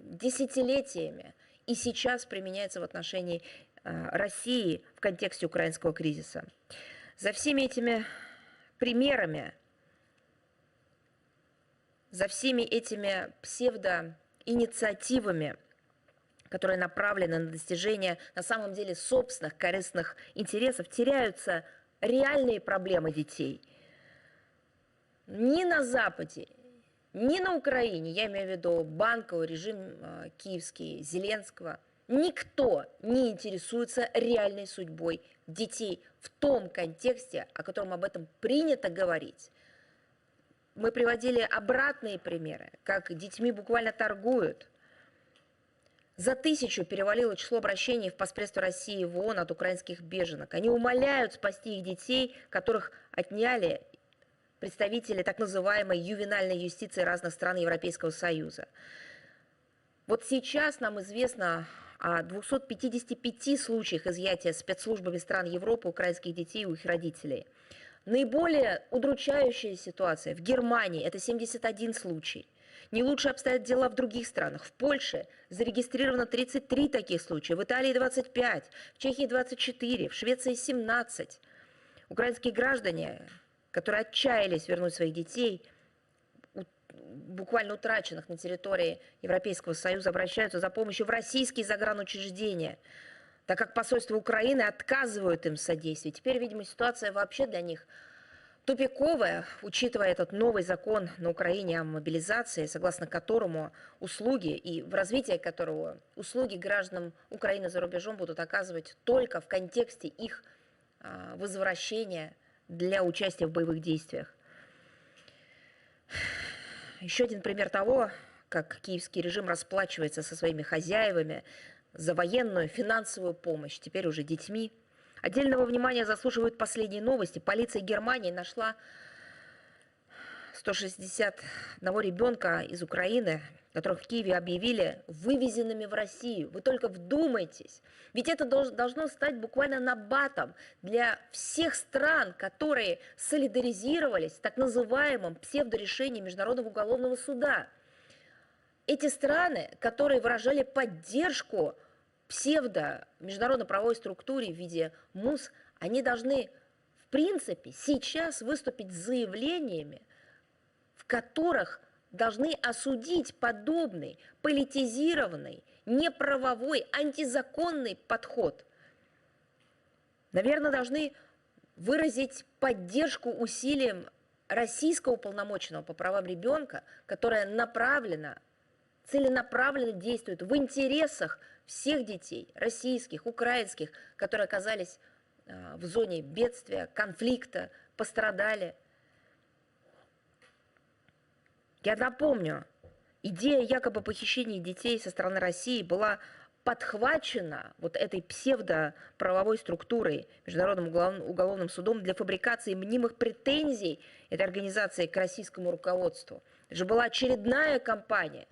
десятилетиями и сейчас применяется в отношении России в контексте украинского кризиса. За всеми этими примерами, за всеми этими псевдоинициативами, которые направлены на достижение на самом деле собственных корыстных интересов, теряются реальные проблемы детей. Ни на Западе, ни на Украине, я имею в виду Банковый режим киевский, Зеленского, никто не интересуется реальной судьбой детей в том контексте, о котором об этом принято говорить. Мы приводили обратные примеры, как детьми буквально торгуют. За 1000 перевалило число обращений в посредство России в ООН от украинских беженок. Они умоляют спасти их детей, которых отняли представители так называемой ювенальной юстиции разных стран Европейского Союза. Вот сейчас нам известно о 255 случаях изъятия спецслужбами стран Европы украинских детей у их родителей. Наиболее удручающая ситуация в Германии – это 71 случай. Не лучше обстоят дела в других странах. В Польше зарегистрировано 33 таких случая, в Италии 25, в Чехии 24, в Швеции 17. Украинские граждане, которые отчаялись вернуть своих детей, буквально утраченных на территории Европейского Союза, обращаются за помощью в российские загранучреждения, так как посольство Украины отказывают им в содействии. Теперь, видимо, ситуация вообще для них тупиковая, учитывая этот новый закон на Украине о мобилизации, согласно которому услуги и в развитии которого услуги гражданам Украины за рубежом будут оказывать только в контексте их возвращения для участия в боевых действиях. Еще один пример того, как киевский режим расплачивается со своими хозяевами за военную, финансовую помощь, теперь уже детьми. Отдельного внимания заслуживают последние новости. Полиция Германии нашла 161 ребенка из Украины, которых в Киеве объявили вывезенными в Россию. Вы только вдумайтесь. Ведь это должно стать буквально набатом для всех стран, которые солидаризировались с так называемым псевдорешением Международного уголовного суда. Эти страны, которые выражали поддержку псевдо-международно-правовой структуре в виде МУС, они должны, в принципе, сейчас выступить с заявлениями, в которых должны осудить подобный политизированный, неправовой, антизаконный подход. Наверное, должны выразить поддержку усилиям российского уполномоченного по правам ребенка, которое целенаправленно действует в интересах всех детей, российских, украинских, которые оказались в зоне бедствия, конфликта, пострадали. Я напомню, идея якобы похищения детей со стороны России была подхвачена вот этой псевдоправовой структурой, Международным уголовным судом, для фабрикации мнимых претензий этой организации к российскому руководству. Это же была очередная кампания,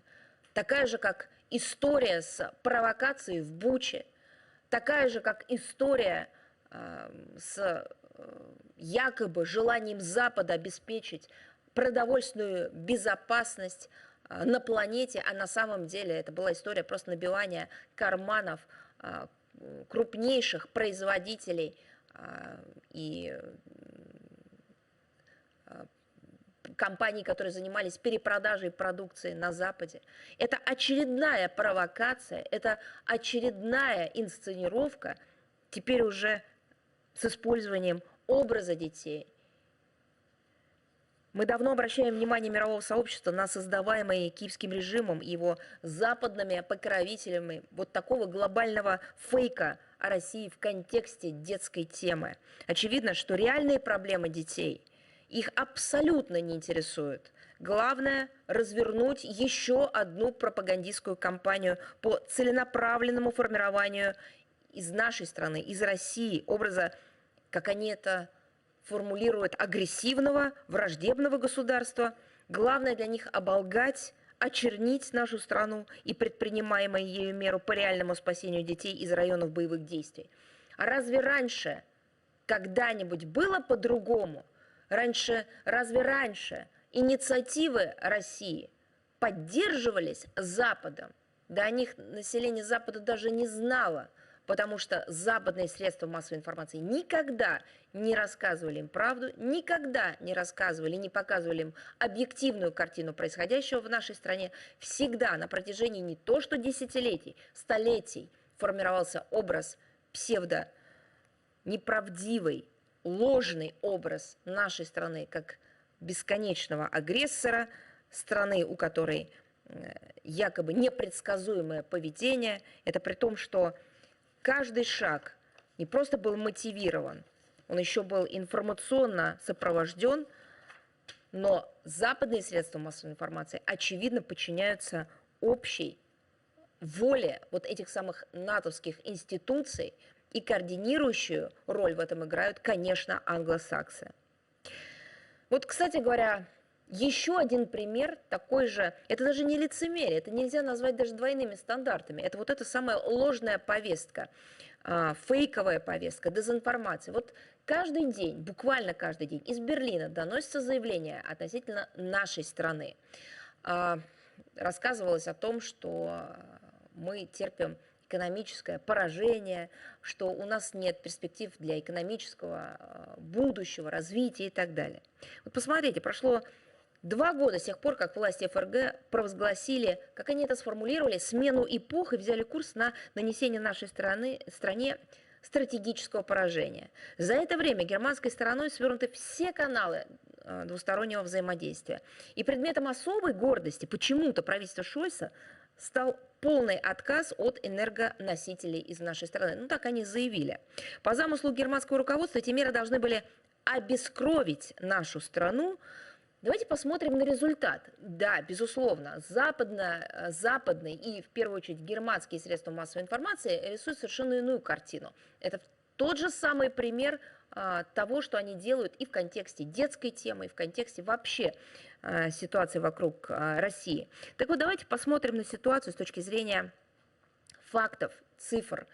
такая же, как история с провокацией в Буче, такая же, как история с якобы желанием Запада обеспечить продовольственную безопасность на планете, а на самом деле это была история просто набивания карманов крупнейших производителей и компаний, которые занимались перепродажей продукции на Западе. Это очередная провокация, это очередная инсценировка, теперь уже с использованием образа детей. Мы давно обращаем внимание мирового сообщества на создаваемые киевским режимом и его западными покровителями вот такого глобального фейка о России в контексте детской темы. Очевидно, что реальные проблемы детей их абсолютно не интересуют. Главное – развернуть еще одну пропагандистскую кампанию по целенаправленному формированию из нашей страны, из России, образа, как они это формулируют, агрессивного, враждебного государства. Главное для них – оболгать, очернить нашу страну и предпринимаемые ею меру по реальному спасению детей из районов боевых действий. А разве раньше когда-нибудь было по-другому? Разве раньше инициативы России поддерживались Западом? Да о них население Запада даже не знало, потому что западные средства массовой информации никогда не рассказывали им правду, никогда не рассказывали, не показывали им объективную картину происходящего в нашей стране. Всегда на протяжении не то что десятилетий, столетий формировался образ неправдивый, ложный образ нашей страны как бесконечного агрессора, страны, у которой якобы непредсказуемое поведение. Это при том, что каждый шаг не просто был мотивирован, он еще был информационно сопровожден, но западные средства массовой информации очевидно подчиняются общей воле вот этих самых натовских институций, и координирующую роль в этом играют, конечно, англосаксы. Вот, кстати говоря, Еще один пример такой же, это даже не лицемерие, это нельзя назвать даже двойными стандартами, это вот эта самая ложная повестка, фейковая повестка, дезинформация. Вот каждый день, буквально каждый день из Берлина доносится заявление относительно нашей страны. Рассказывалось о том, что мы терпим экономическое поражение, что у нас нет перспектив для экономического будущего, развития и так далее. Вот посмотрите, прошло 2 года с тех пор, как власти ФРГ провозгласили, как они это сформулировали, смену эпох и взяли курс на нанесение нашей стране стратегического поражения. За это время германской стороной свернуты все каналы двустороннего взаимодействия. И предметом особой гордости почему-то правительство Шольца стал полный отказ от энергоносителей из нашей страны. Ну, так они заявили. По замыслу германского руководства эти меры должны были обескровить нашу страну. Давайте посмотрим на результат. Да, безусловно, западные и, в первую очередь, германские средства массовой информации рисуют совершенно иную картину. Это тот же самый пример того, что они делают и в контексте детской темы, и в контексте вообще ситуации вокруг России. Так вот, давайте посмотрим на ситуацию с точки зрения фактов, цифр,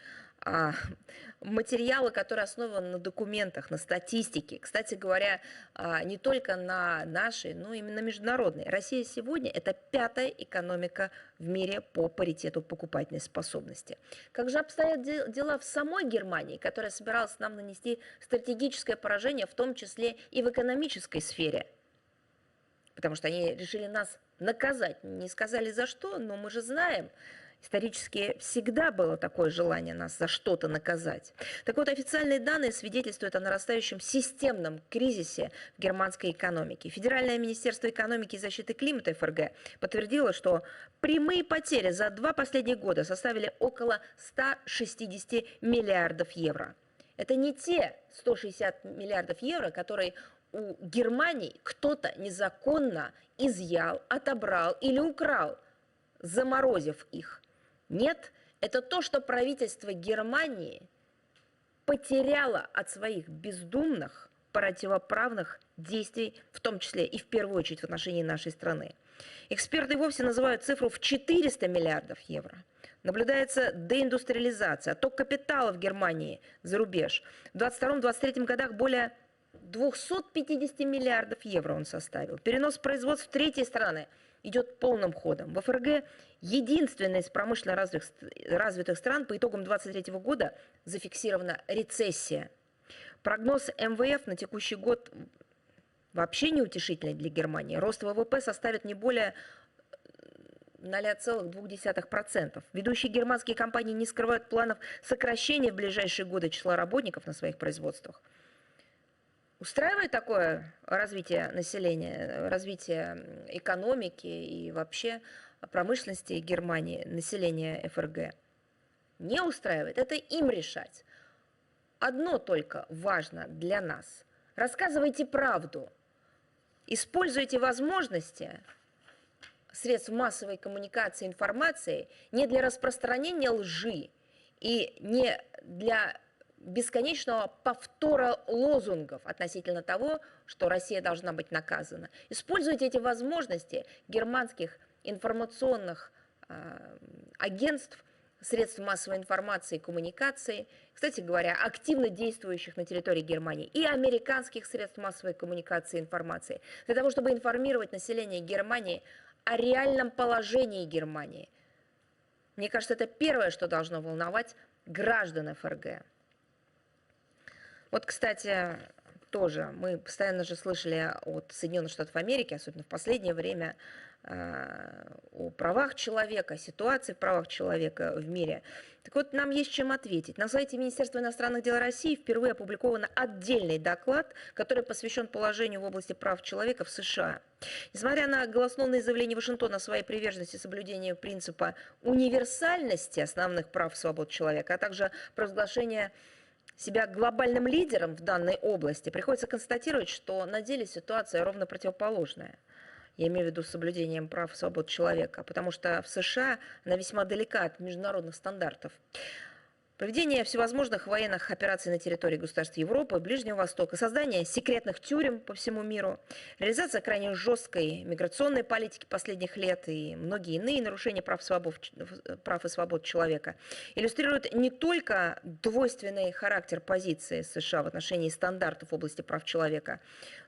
материала, который основан на документах, на статистике. Кстати говоря, не только на нашей, но и на международной. Россия сегодня – это 5-я экономика в мире по паритету покупательной способности. Как же обстоят дела в самой Германии, которая собиралась нам нанести стратегическое поражение, в том числе и в экономической сфере? Потому что они решили нас наказать. Не сказали за что, но мы же знаем, исторически всегда было такое желание нас за что-то наказать. Так вот, официальные данные свидетельствуют о нарастающем системном кризисе в германской экономике. Федеральное министерство экономики и защиты климата ФРГ подтвердило, что прямые потери за 2 последних года составили около 160 миллиардов евро. Это не те 160 миллиардов евро, которые у Германии кто-то незаконно изъял, отобрал или украл, заморозив их. Нет, это то, что правительство Германии потеряло от своих бездумных, противоправных действий, в том числе и в первую очередь в отношении нашей страны. Эксперты вовсе называют цифру в 400 миллиардов евро. Наблюдается деиндустриализация, отток капитала в Германии за рубеж. В 2022-2023 годах более 250 миллиардов евро он составил. Перенос производств в третьи страны идет полным ходом. В ФРГ, единственной из промышленно развитых стран, по итогам 2023 года зафиксирована рецессия. Прогноз МВФ на текущий год вообще неутешительный для Германии. Рост ВВП составит не более 0,2%. Ведущие германские компании не скрывают планов сокращения в ближайшие годы числа работников на своих производствах. Устраивает такое развитие населения, развитие экономики и вообще промышленности Германии, населения ФРГ? Не устраивает. Это им решать. Одно только важно для нас. Рассказывайте правду. Используйте возможности средств массовой коммуникации, информации не для распространения лжи и не для бесконечного повтора лозунгов относительно того, что Россия должна быть наказана. Используйте эти возможности германских информационных агентств, средств массовой информации и коммуникации, кстати говоря, активно действующих на территории Германии, и американских средств массовой коммуникации и информации, для того, чтобы информировать население Германии о реальном положении Германии. Мне кажется, это первое, что должно волновать граждан ФРГ. Вот, кстати, тоже мы постоянно же слышали от Соединенных Штатов Америки, особенно в последнее время, о правах человека, ситуации в правах человека в мире. Так вот, нам есть чем ответить. На сайте Министерства иностранных дел России впервые опубликован отдельный доклад, который посвящен положению в области прав человека в США. Несмотря на голословные заявления Вашингтона о своей приверженности соблюдению принципа универсальности основных прав и свобод человека, а также провозглашение себя глобальным лидером в данной области, приходится констатировать, что на деле ситуация ровно противоположная. Я имею в виду соблюдением прав и свобод человека, потому что в США она весьма далека от международных стандартов. Проведение всевозможных военных операций на территории государств Европы, Ближнего Востока, создание секретных тюрем по всему миру, реализация крайне жесткой миграционной политики последних лет и многие иные нарушения прав и свобод человека иллюстрируют не только двойственный характер позиции США в отношении стандартов в области прав человека,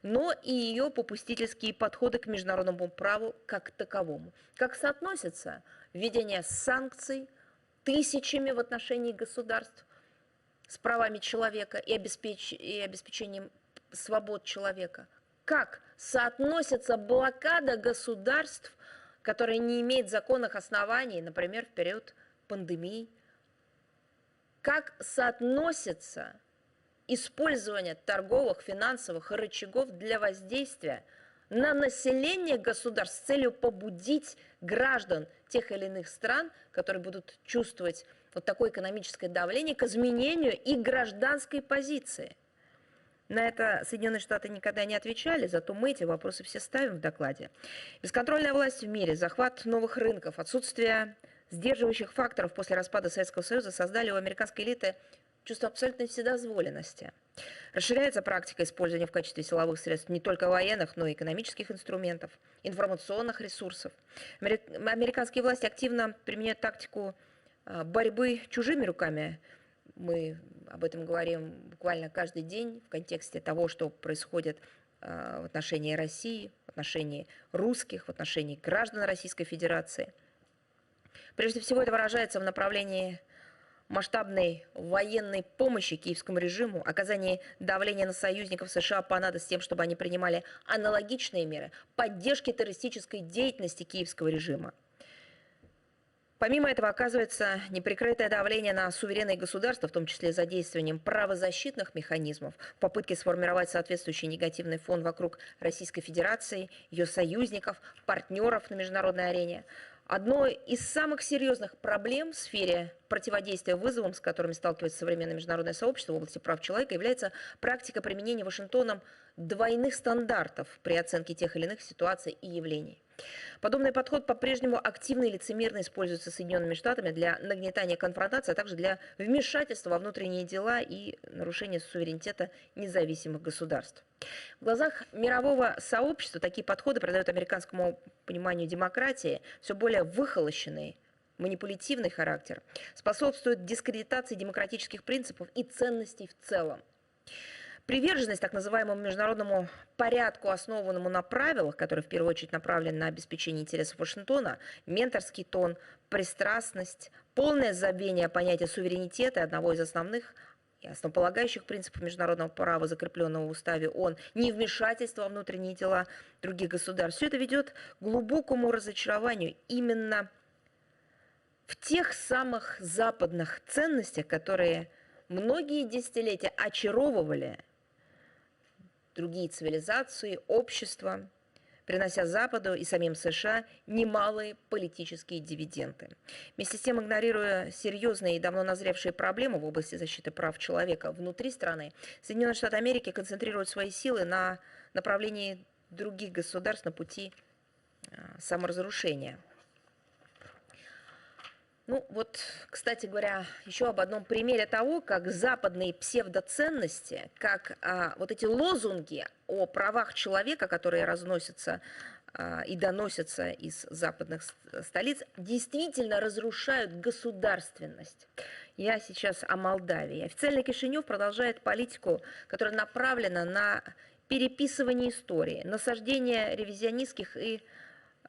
но и ее попустительские подходы к международному праву как таковому. Как соотносится введение санкций тысячами в отношении государств с правами человека и обеспечением свобод человека? Как соотносится блокада государств, которые не имеют законных оснований, например, в период пандемии? Как соотносится использование торговых, финансовых рычагов для воздействия на население государств с целью побудить граждан тех или иных стран, которые будут чувствовать вот такое экономическое давление, к изменению их гражданской позиции? На это Соединенные Штаты никогда не отвечали, зато мы эти вопросы все ставим в докладе. Бесконтрольная власть в мире, захват новых рынков, отсутствие сдерживающих факторов после распада Советского Союза создали у американской элиты чувство абсолютной вседозволенности. Расширяется практика использования в качестве силовых средств не только военных, но и экономических инструментов, информационных ресурсов. Американские власти активно применяют тактику борьбы чужими руками. Мы об этом говорим буквально каждый день в контексте того, что происходит в отношении России, в отношении русских, в отношении граждан Российской Федерации. Прежде всего это выражается в направлении масштабной военной помощи киевскому режиму, оказание давления на союзников США по НАТО с тем, чтобы они принимали аналогичные меры поддержки террористической деятельности киевского режима. Помимо этого, оказывается неприкрытое давление на суверенные государства, в том числе задействованием правозащитных механизмов, в попытке сформировать соответствующий негативный фон вокруг Российской Федерации, ее союзников, партнеров на международной арене. Одной из самых серьезных проблем в сфере противодействия вызовам, с которыми сталкивается современное международное сообщество в области прав человека, является практика применения Вашингтоном двойных стандартов при оценке тех или иных ситуаций и явлений. Подобный подход по-прежнему активно и лицемерно используется Соединенными Штатами для нагнетания конфронтации, а также для вмешательства во внутренние дела и нарушения суверенитета независимых государств. В глазах мирового сообщества такие подходы придают американскому пониманию демократии все более выхолощенный, манипулятивный характер, способствуют дискредитации демократических принципов и ценностей в целом. Приверженность так называемому международному порядку, основанному на правилах, который в первую очередь направлен на обеспечение интересов Вашингтона, менторский тон, пристрастность, полное забвение понятия суверенитета, одного из основных и основополагающих принципов международного права, закрепленного в уставе ООН, невмешательство во внутренние дела других государств. Все это ведет к глубокому разочарованию именно в тех самых западных ценностях, которые многие десятилетия очаровывали другие цивилизации, общества, принося Западу и самим США немалые политические дивиденды. Вместе с тем, игнорируя серьезные и давно назревшие проблемы в области защиты прав человека внутри страны, Соединенные Штаты Америки концентрируют свои силы на направлении других государств на пути саморазрушения. Ну вот, кстати говоря, еще об одном примере того, как западные псевдоценности, как вот эти лозунги о правах человека, которые разносятся и доносятся из западных столиц, действительно разрушают государственность. Я сейчас о Молдавии. Официальный Кишинев продолжает политику, которая направлена на переписывание истории, насаждение ревизионистских и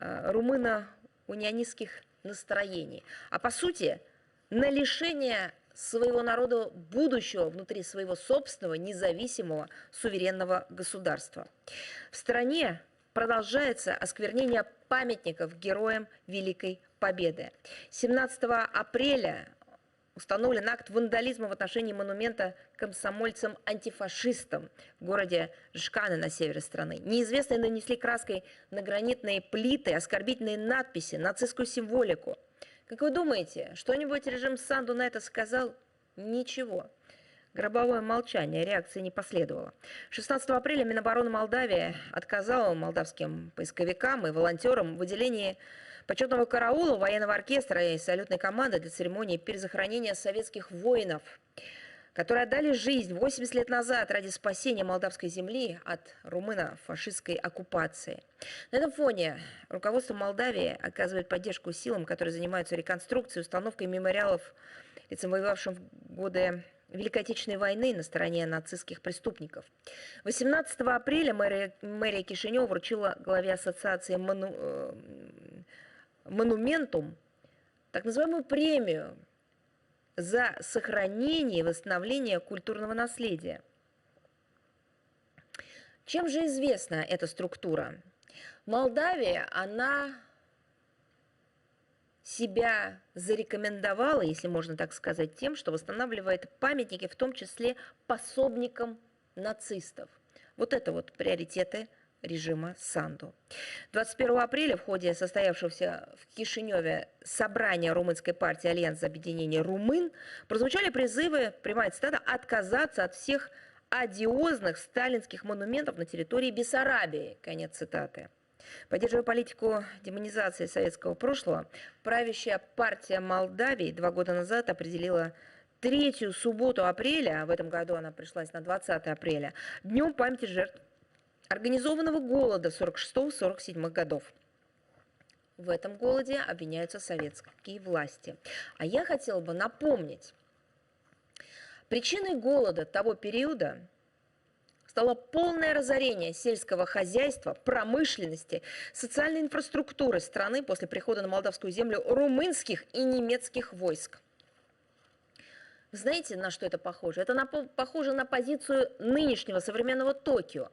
румыно-унионистских настроений, а по сути на лишение своего народа будущего внутри своего собственного независимого суверенного государства. В стране продолжается осквернение памятников героям Великой Победы. 17 апреля установлен акт вандализма в отношении монумента комсомольцам-антифашистам в городе Жканы на севере страны. Неизвестные нанесли краской на гранитные плиты оскорбительные надписи, нацистскую символику. Как вы думаете, что-нибудь режим Санду на это сказал? Ничего. Гробовое молчание, реакции не последовало. 16 апреля Минобороны Молдавии отказала молдавским поисковикам и волонтерам в выделении почетного караула, военного оркестра и салютной команды для церемонии перезахоронения советских воинов, которые отдали жизнь 80 лет назад ради спасения молдавской земли от румыно-фашистской оккупации. На этом фоне руководство Молдавии оказывает поддержку силам, которые занимаются реконструкцией, установкой мемориалов лицам, воевавшим в годы Великой Отечественной войны на стороне нацистских преступников. 18 апреля мэрия Кишинева вручила главе ассоциации «Монументум» так называемую премию за сохранение и восстановление культурного наследия. Чем же известна эта структура? Молдавия, она себя зарекомендовала, если можно так сказать, тем, что восстанавливает памятники, в том числе пособникам нацистов. Вот это вот приоритеты режима Санду. 21 апреля в ходе состоявшегося в Кишиневе собрания румынской партии «Альянс за объединение румын» прозвучали призывы, прямая цитата, отказаться от всех одиозных сталинских монументов на территории Бессарабии. Конец цитаты. Поддерживая политику демонизации советского прошлого, правящая партия Молдавии 2 года назад определила третью субботу апреля, в этом году она пришлась на 20 апреля, днем памяти жертв организованного голода 46-47 годов. В этом голоде обвиняются советские власти. А я хотела бы напомнить, причиной голода того периода стало полное разорение сельского хозяйства, промышленности, социальной инфраструктуры страны после прихода на молдавскую землю румынских и немецких войск. Знаете, на что это похоже? Это похоже на позицию нынешнего современного Токио.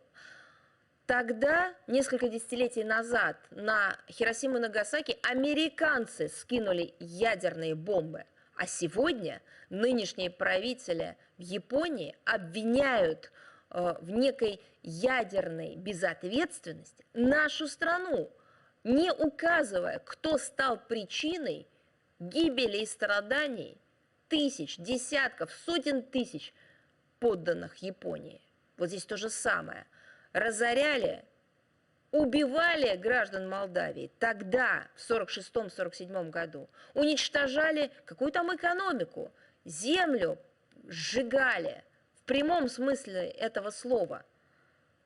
Тогда, несколько десятилетий назад, на Хиросиму и Нагасаки американцы скинули ядерные бомбы, а сегодня нынешние правители в Японии обвиняют в некой ядерной безответственности нашу страну, не указывая, кто стал причиной гибели и страданий тысяч, десятков, сотен тысяч подданных Японии. Вот здесь то же самое. Разоряли, убивали граждан Молдавии тогда, в 1946-1947 году, уничтожали какую там экономику, землю сжигали, в прямом смысле этого слова,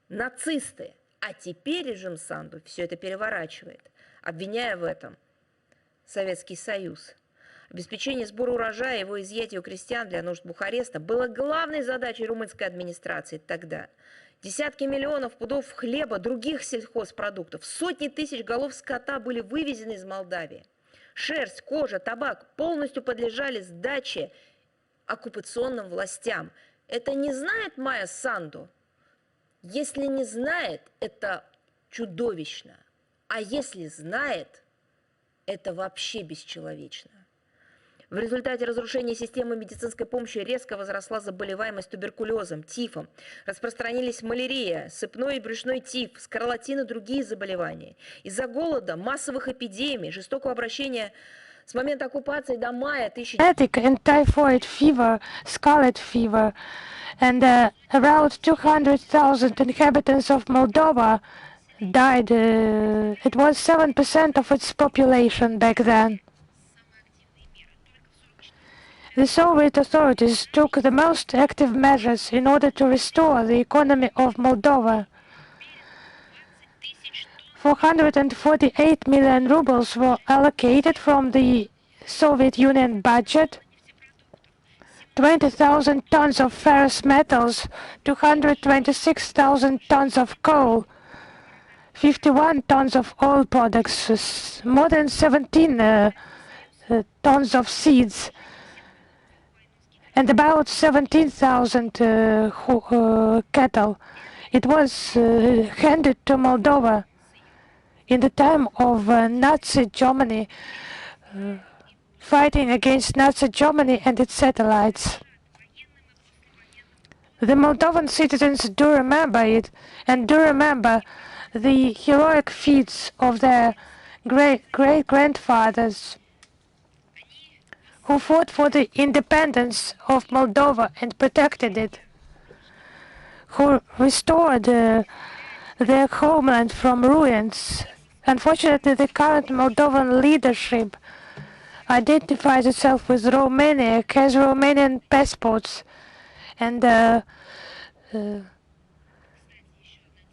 нацисты. А теперь режим Санду все это переворачивает, обвиняя в этом Советский Союз. Обеспечение сбора урожая и его изъятие у крестьян для нужд Бухареста было главной задачей румынской администрации тогда. Десятки миллионов пудов хлеба, других сельхозпродуктов, сотни тысяч голов скота были вывезены из Молдавии. Шерсть, кожа, табак полностью подлежали сдаче оккупационным властям. Это не знает Майя Санду? Если не знает, это чудовищно. А если знает, это вообще бесчеловечно. В результате разрушения системы медицинской помощи резко возросла заболеваемость туберкулезом, тифом. Распространились малярия, сыпной и брюшной тиф, скарлатин и другие заболевания. Из-за голода, массовых эпидемий, жестокого обращения с момента оккупации до мая 1900... and typhoid fever, scarlet fever, and around 200,000 inhabitants of Moldova died. It was 7% of its population back then. The Soviet authorities took the most active measures in order to restore the economy of Moldova. 448 million rubles were allocated from the Soviet Union budget, 20,000 tons of ferrous metals, 226,000 tons of coal, 51 tons of oil products, more than 17 tons of seeds, and about 17,000 cattle. It was handed to Moldova in the time of Nazi Germany, fighting against Nazi Germany and its satellites. The Moldovan citizens do remember it, and do remember the heroic feats of their great-grandfathers who fought for the independence of Moldova and protected it, who restored their homeland from ruins Unfortunately, the current Moldovan leadership identifies itself with Romania, has Romanian passports, and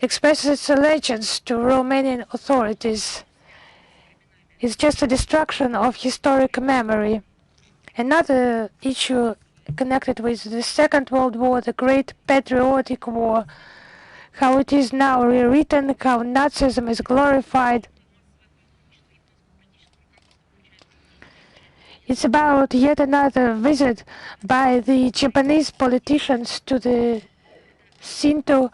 expresses its allegiance to Romanian authorities. It's just a destruction of historic memory. Another issue connected with the Second World War, the Great Patriotic War, how it is now rewritten, how Nazism is glorified. It's about yet another visit by the Japanese politicians to the Shintoist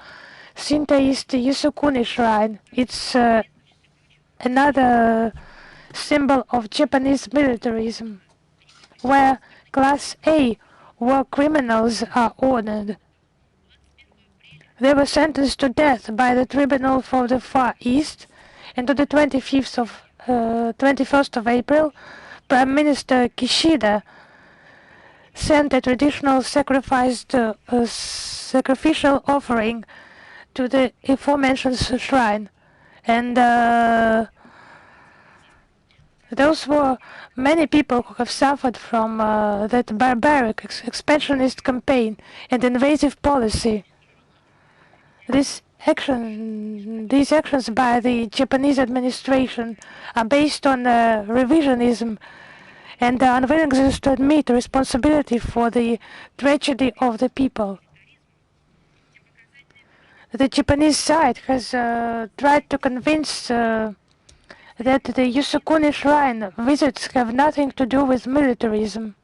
Yasukuni Shrine. It's another symbol of Japanese militarism, where Class A war criminals are honored. They were sentenced to death by the Tribunal for the Far East, and on the 21st of April, Prime Minister Kishida sent a traditional sacrificial offering to the aforementioned shrine. And those were many people who have suffered from that barbaric expansionist campaign and invasive policy. These actions by the Japanese administration are based on revisionism and the unwillingness to admit responsibility for the tragedy of the people. The Japanese side has tried to convince that the Yasukuni Shrine visits have nothing to do with militarism.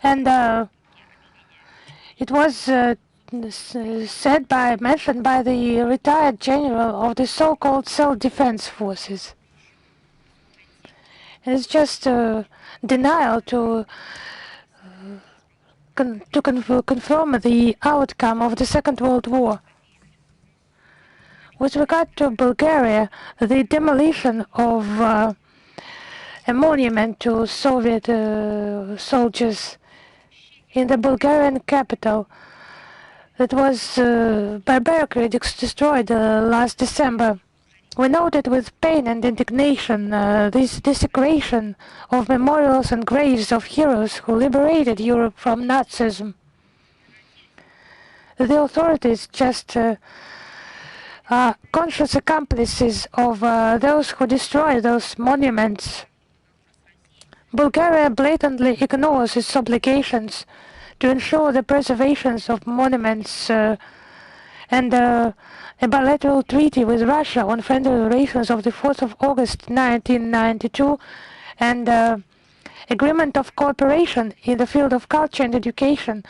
And it was mentioned by the retired general of the so-called self-defense forces. And it's just denial to confirm the outcome of the Second World War. With regard to Bulgaria, the demolition of a monument to Soviet soldiers in the Bulgarian capital that was barbarically destroyed last December. We noted with pain and indignation this desecration of memorials and graves of heroes who liberated Europe from Nazism. The authorities just are conscious accomplices of those who destroy those monuments. Bulgaria blatantly ignores its obligations to ensure the preservation of monuments and a bilateral treaty with Russia on friendly relations of the 4th of August 1992 and agreement of cooperation in the field of culture and education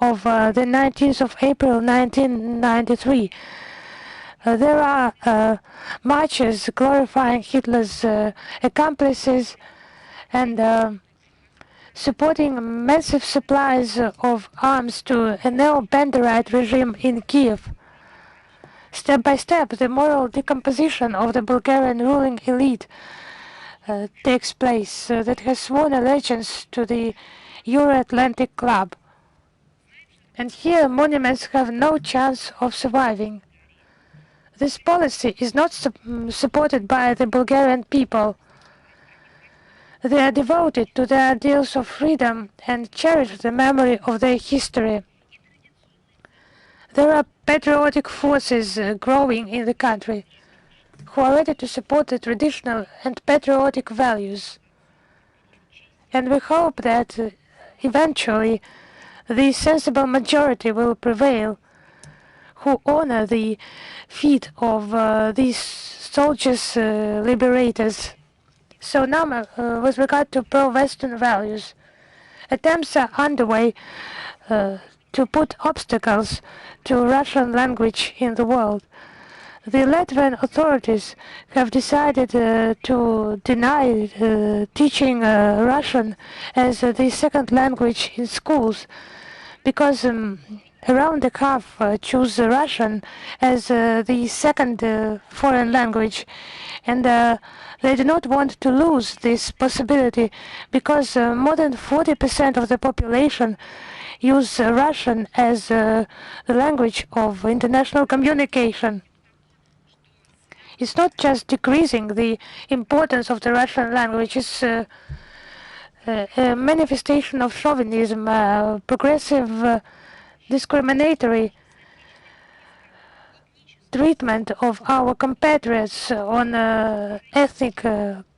of the 19th of April 1993. There are marches glorifying Hitler's accomplices and supporting massive supplies of arms to a neo-Banderite regime in Kiev. Step by step, the moral decomposition of the Bulgarian ruling elite takes place that has sworn allegiance to the Euro-Atlantic Club. And here monuments have no chance of surviving. This policy is not supported by the Bulgarian people. They are devoted to their ideals of freedom and cherish the memory of their history. There are patriotic forces growing in the country who are ready to support the traditional and patriotic values. And we hope that eventually the sensible majority will prevail who honor the feat of these soldiers liberators. So now, with regard to pro-Western values, attempts are underway to put obstacles to Russian language in the world. The Latvian authorities have decided to deny teaching Russian as the second language in schools because around the half choose Russian as the second foreign language, and they do not want to lose this possibility because more than 40% of the population use Russian as the language of international communication. It's not just decreasing the importance of the Russian language, it's a manifestation of chauvinism, progressive discriminatory treatment of our compatriots on ethnic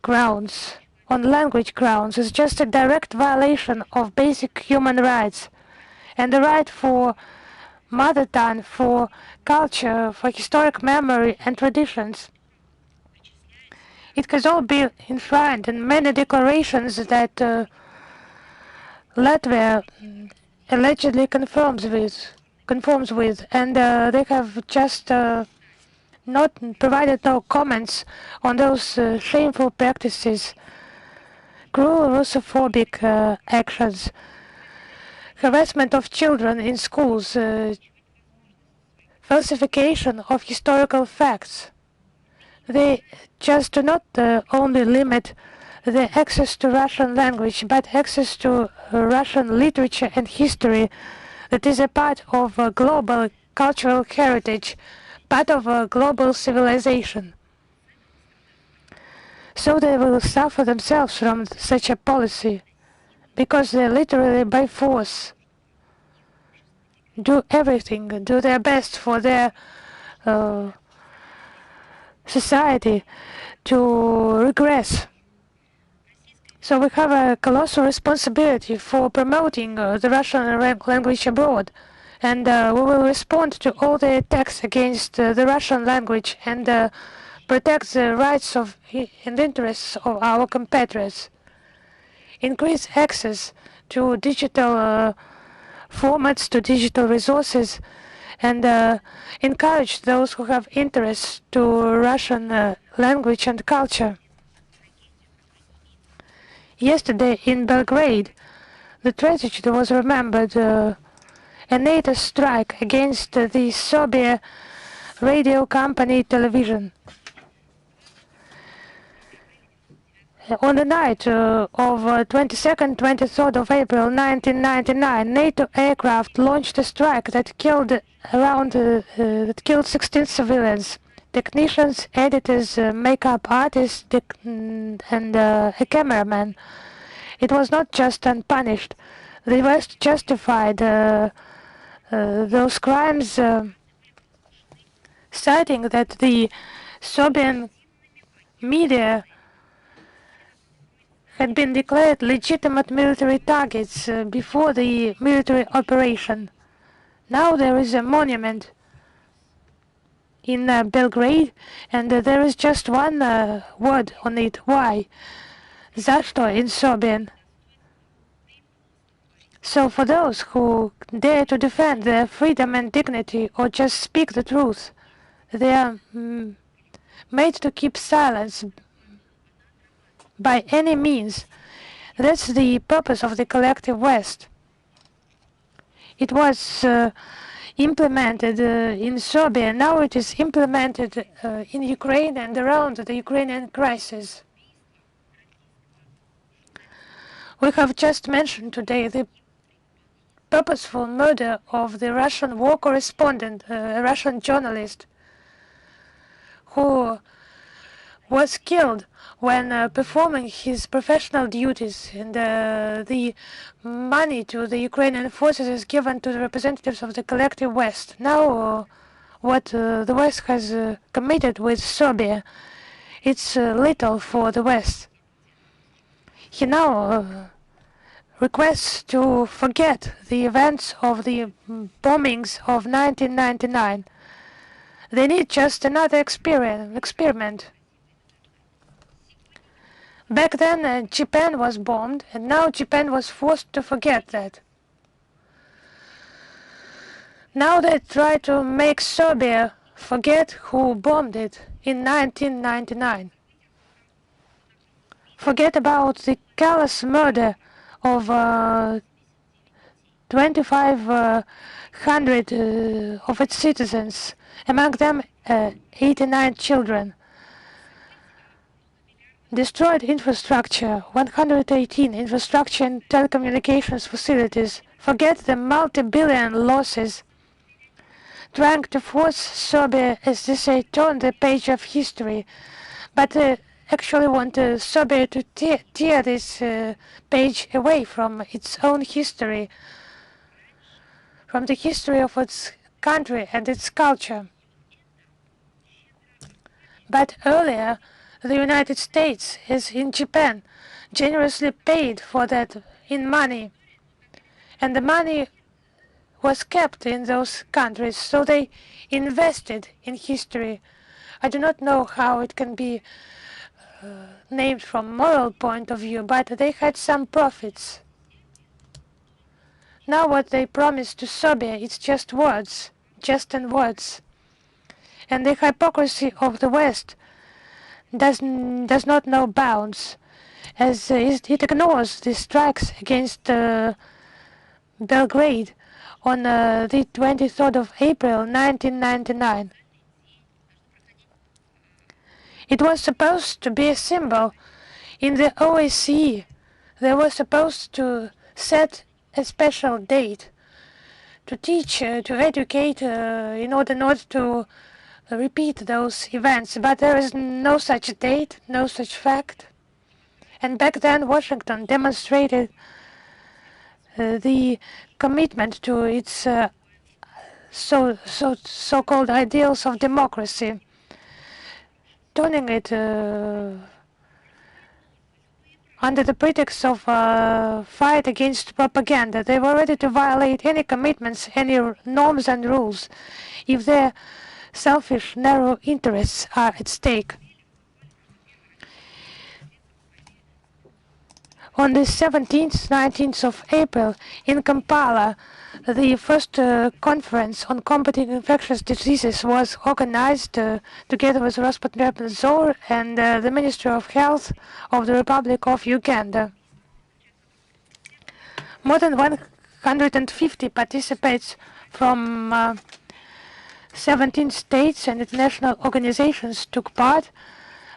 grounds, on language grounds, is just a direct violation of basic human rights. And the right for mother tongue, for culture, for historic memory and traditions. It has all been enshrined in many declarations that Latvia allegedly conforms with, and they have just not provided no comments on those shameful practices, cruel Russophobic actions, harassment of children in schools, falsification of historical facts. They just do not only limit the access to Russian language, but access to Russian literature and history that is a part of a global cultural heritage, part of a global civilization. So they will suffer themselves from such a policy, because they literally by force do everything, do their best for their society to regress. So we have a colossal responsibility for promoting the Russian language abroad, and we will respond to all the attacks against the Russian language and protect the rights of and interests of our compatriots. Increase access to digital formats, to digital resources, and encourage those who have interest to Russian language and culture. Yesterday in Belgrade, the tragedy was remembered, a NATO strike against the Soviet radio company television. On the night of 22nd, 23rd of April 1999, NATO aircraft launched a strike that killed 16 civilians, technicians, editors, makeup artists, and a cameraman. It was not just unpunished. The West justified those crimes, citing that the Serbian media had been declared legitimate military targets before the military operation. Now there is a monument in Belgrade, and there is just one word on it. Why? Zašto in Serbian. So for those who dare to defend their freedom and dignity or just speak the truth, they are made to keep silence by any means. That's the purpose of the collective West. It was implemented in Serbia. Now it is implemented in Ukraine and around the Ukrainian crisis. We have just mentioned today the purposeful murder of the Russian war correspondent, a Russian journalist, who was killed when performing his professional duties, and the money to the Ukrainian forces is given to the representatives of the collective West. Now what the West has committed with Serbia, it's little for the West. He now requests to forget the events of the bombings of 1999. They need just another experiment. Back then, Japan was bombed, and now Japan was forced to forget that. Now they try to make Serbia forget who bombed it in 1999. Forget about the callous murder of 2,500 of its citizens, among them 89 children. Destroyed infrastructure, 118 infrastructure and telecommunications facilities. Forget the multi-billion losses trying to force Serbia, as they say, turn the page of history, but actually want Serbia to tear this page away from its own history, from the history of its country and its culture. But earlier, the United States, as in Japan, generously paid for that in money, and the money was kept in those countries, so they invested in history. I do not know how it can be named from moral point of view, but they had some profits. Now what they promised to Serbia is just words, just in words. And the hypocrisy of the West does not know bounds, as it ignores the strikes against Belgrade on the 23rd of April 1999. It was supposed to be a symbol. In the OSCE, they were supposed to set a special date to teach, to educate, in order not to repeat those events. But there is no such date, no such fact. And back then, Washington demonstrated the commitment to its so-called ideals of democracy, turning it under the pretext of fight against propaganda. They were ready to violate any commitments, any norms and rules, if their selfish, narrow interests are at stake. On the 17th, 19th of April in Kampala, the first conference on combating infectious diseases was organized together with Rospotrebnadzor and the Ministry of Health of the Republic of Uganda. More than 150 participants from 17 states and international organizations took part.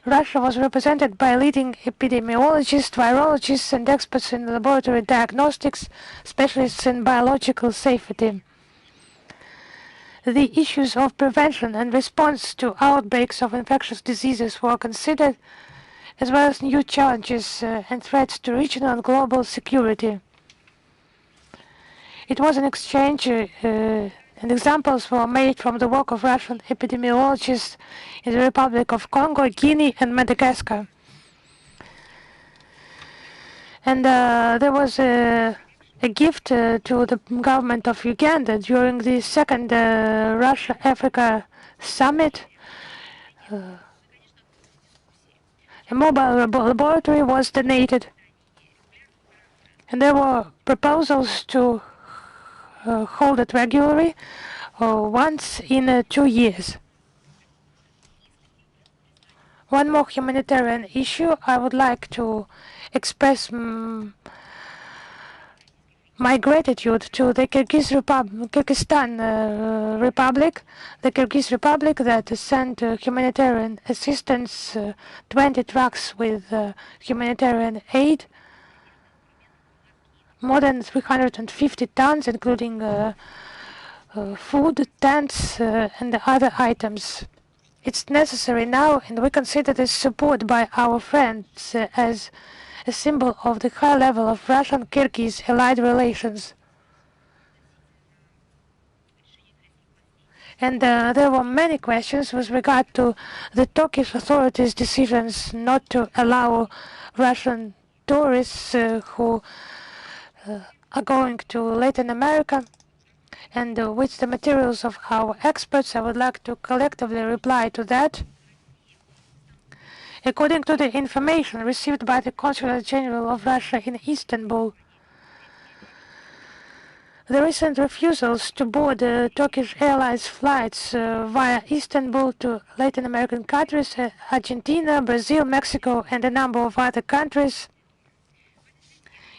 Russia was represented by leading epidemiologists, virologists, and experts in laboratory diagnostics, specialists in biological safety. The issues of prevention and response to outbreaks of infectious diseases were considered, as well as new challenges and threats to regional and global security. It was an exchange and examples were made from the work of Russian epidemiologists in the Republic of Congo, Guinea, and Madagascar. And there was a gift to the government of Uganda during the second Russia-Africa summit. A mobile laboratory was donated, and there were proposals to hold it regularly once in 2 years. One more humanitarian issue. I would like to express my gratitude to the Kyrgyzstan Republic, the Kyrgyz Republic that sent humanitarian assistance, 20 trucks with humanitarian aid, more than 350 tons, including food, tents, and other items. It's necessary now, and we consider this support by our friends as a symbol of the high level of Russian-Kyrgyz allied relations. And there were many questions with regard to the Turkish authorities' decisions not to allow Russian tourists who are going to Latin America. And with the materials of our experts, I would like to collectively reply to that. According to the information received by the Consulate General of Russia in Istanbul, the recent refusals to board Turkish Airlines flights via Istanbul to Latin American countries, Argentina, Brazil, Mexico, and a number of other countries,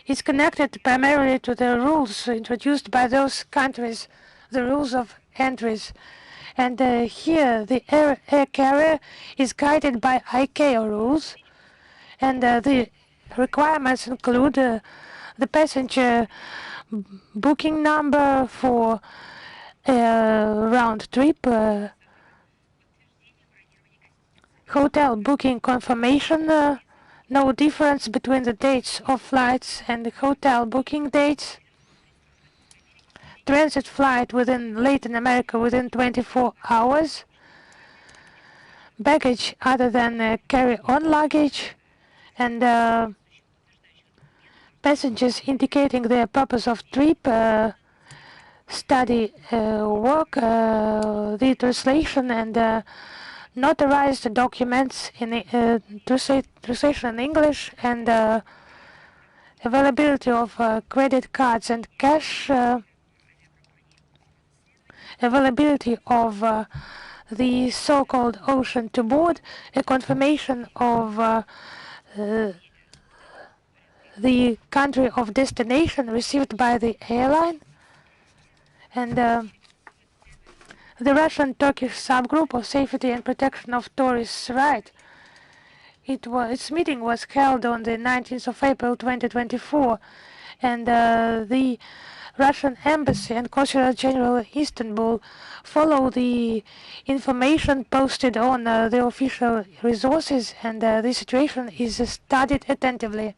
is connected primarily to the rules introduced by those countries, the rules of entries. And here the air carrier is guided by ICAO rules, and the requirements include the passenger booking number for round trip hotel booking confirmation, no difference between the dates of flights and the hotel booking dates. Transit flight within Latin America within 24 hours. Baggage other than carry-on luggage, and passengers indicating their purpose of trip, study, work, the translation and notarized documents in translation in English, and availability of credit cards and cash, availability of the so-called ocean to board, a confirmation of the country of destination received by the airline, and the Russian-Turkish subgroup of safety and protection of tourists' rights. Its meeting was held on the 19th of April 2024, and the Russian Embassy and Consulate General in Istanbul follow the information posted on the official resources, and the situation is studied attentively.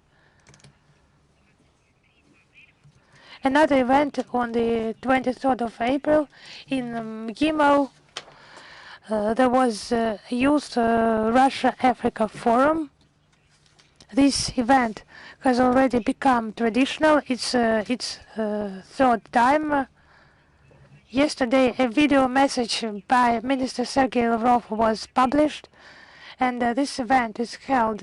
Another event on the 23rd of April in Gimo, there was a Youth Russia-Africa Forum. This event has already become traditional. It's third time. Yesterday, a video message by Minister Sergei Lavrov was published, and this event is held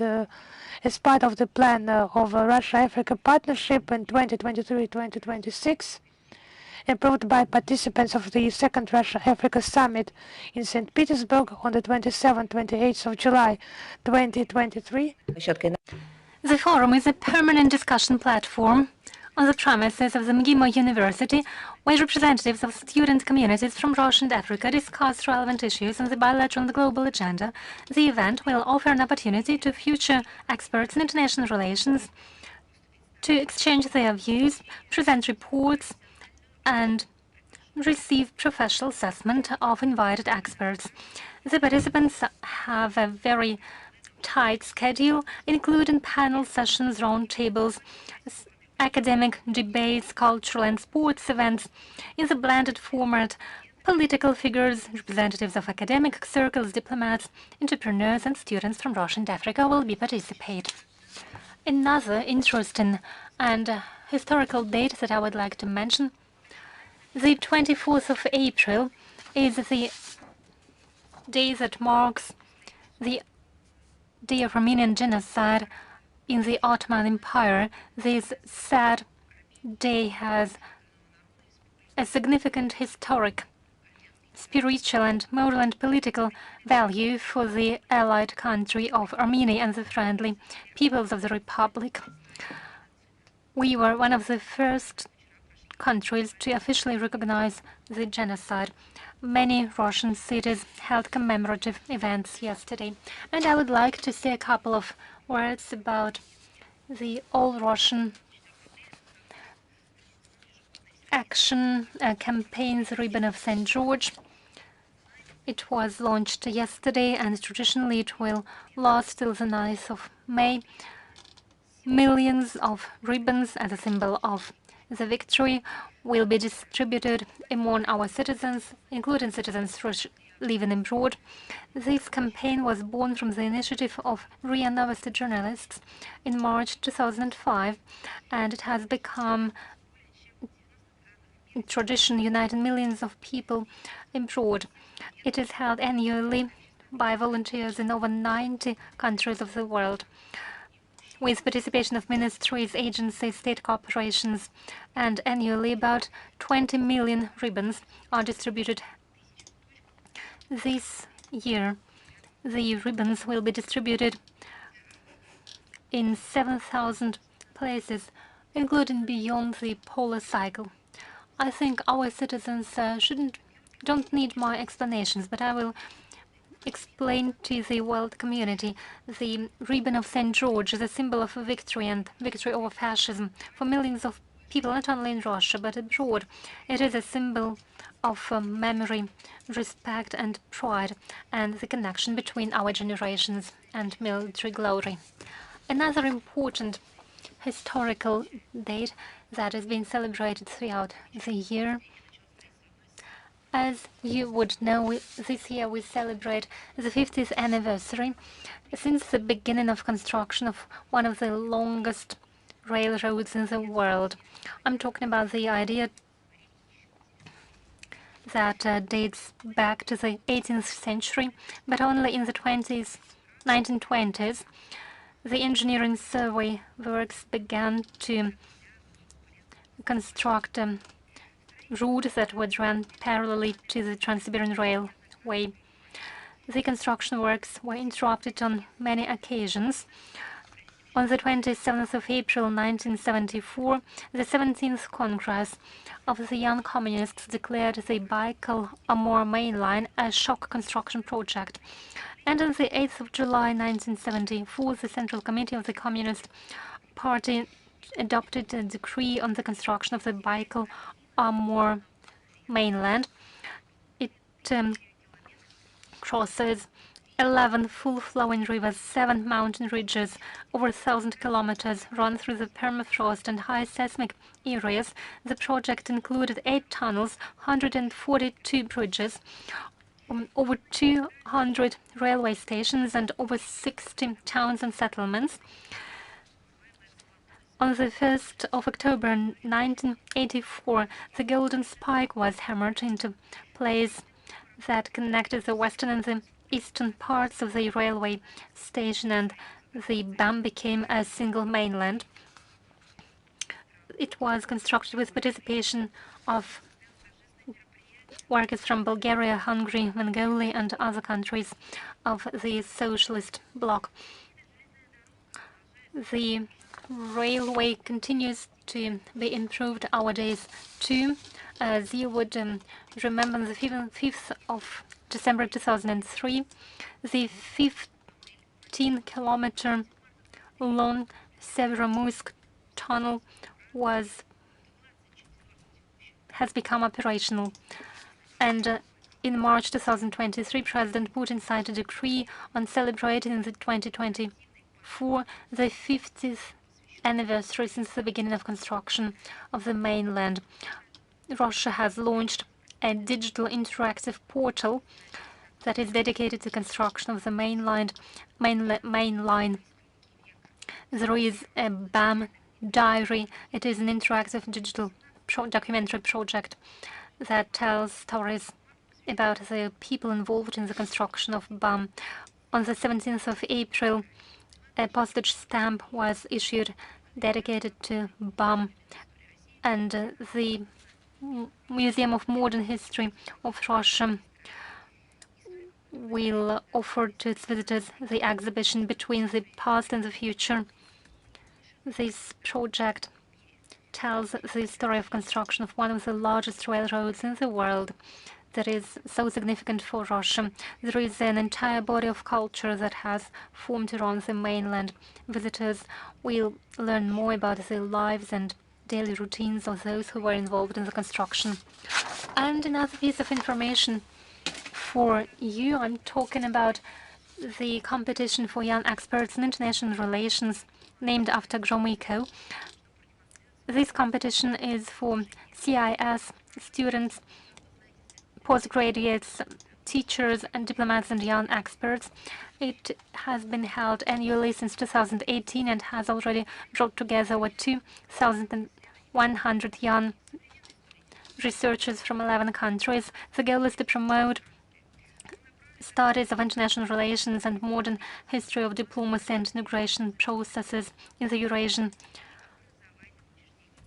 as part of the plan of Russia-Africa Partnership in 2023-2026, approved by participants of the second Russia-Africa Summit in St. Petersburg on the 27th-28th of July 2023. The forum is a permanent discussion platform on the premises of the MGIMO University, where representatives of student communities from Russia and Africa discuss relevant issues on the bilateral and global agenda. The event will offer an opportunity to future experts in international relations to exchange their views, present reports, and receive professional assessment of invited experts. The participants have a very tight schedule, including panel sessions, roundtables, academic debates, cultural and sports events in the blended format. Political figures, representatives of academic circles, diplomats, entrepreneurs, and students from Russia and Africa will be participate. Another interesting and historical date that I would like to mention: the 24th of April is the day that marks the Day of Armenian Genocide in the Ottoman Empire. This sad day has a significant historic, spiritual, and moral and political value for the allied country of Armenia and the friendly peoples of the Republic. We were one of the first countries to officially recognize the genocide. Many Russian cities held commemorative events yesterday, and I would like to say a couple of words about the all-Russian action campaign, the Ribbon of St. George. It was launched yesterday, and traditionally it will last till the 9th of May. Millions of ribbons as a symbol of the victory will be distributed among our citizens, including citizens living abroad. This campaign was born from the initiative of RIA Novosti journalists in March 2005, and it has become a tradition uniting millions of people abroad. It is held annually by volunteers in over 90 countries of the world, with participation of ministries, agencies, state corporations, and annually about 20 million ribbons are distributed. This year, the ribbons will be distributed in 7,000 places, including beyond the polar cycle. I think our citizens don't need my explanations, but I will explain to the world community. The Ribbon of St. George is a symbol of victory and victory over fascism for millions of people, not only in Russia but abroad. It is a symbol of memory, respect and pride, and the connection between our generations and military glory. Another important historical date that is being celebrated throughout the year. As you would know, this year we celebrate the 50th anniversary since the beginning of construction of one of the longest railroads in the world. I'm talking about the idea that dates back to the 18th century, but only in the 1920s, the engineering survey works began to construct routes that would run parallelly to the Trans-Siberian Railway. The construction works were interrupted on many occasions. On the 27th of April 1974, the 17th Congress of the Young Communists declared the Baikal-Amur main line a shock construction project. And on the 8th of July 1974, the Central Committee of the Communist Party adopted a decree on the construction of the Baikal-Amur mainland. It crosses 11 full-flowing rivers, 7 mountain ridges, over 1,000 kilometers, run through the permafrost and high seismic areas. The project included 8 tunnels, 142 bridges, over 200 railway stations, and over 60 towns and settlements. On the 1st of October 1984, the golden spike was hammered into place that connected the western and the eastern parts of the railway station, and the BAM became a single mainland. It was constructed with participation of workers from Bulgaria, Hungary, Mongolia, and other countries of the socialist bloc. The railway continues to be improved nowadays too. As you would remember, on the 5th of December 2003, the 15-kilometer long Severomursk tunnel has become operational. And in March 2023, President Putin signed a decree on celebrating the 2024 the 50th anniversary since the beginning of construction of the mainland. Russia has launched a digital interactive portal that is dedicated to construction of the main line. There is a BAM diary. It is an interactive digital documentary project that tells stories about the people involved in the construction of BAM. On the 17th of April, a postage stamp was issued dedicated to BAM, and the Museum of Modern History of Russia will offer to its visitors the exhibition Between the Past and the Future. This project tells the story of construction of one of the largest railroads in the world that is so significant for Russia. There is an entire body of culture that has formed around the mainland. Visitors will learn more about the lives and daily routines of those who were involved in the construction. And another piece of information for you, I'm talking about the competition for young experts in international relations named after Gromyko. This competition is for CIS students, postgraduates, teachers and diplomats and young experts. It has been held annually since 2018 and has already brought together over 2,100 young researchers from 11 countries. The goal is to promote studies of international relations and modern history of diplomacy and integration processes in the Eurasian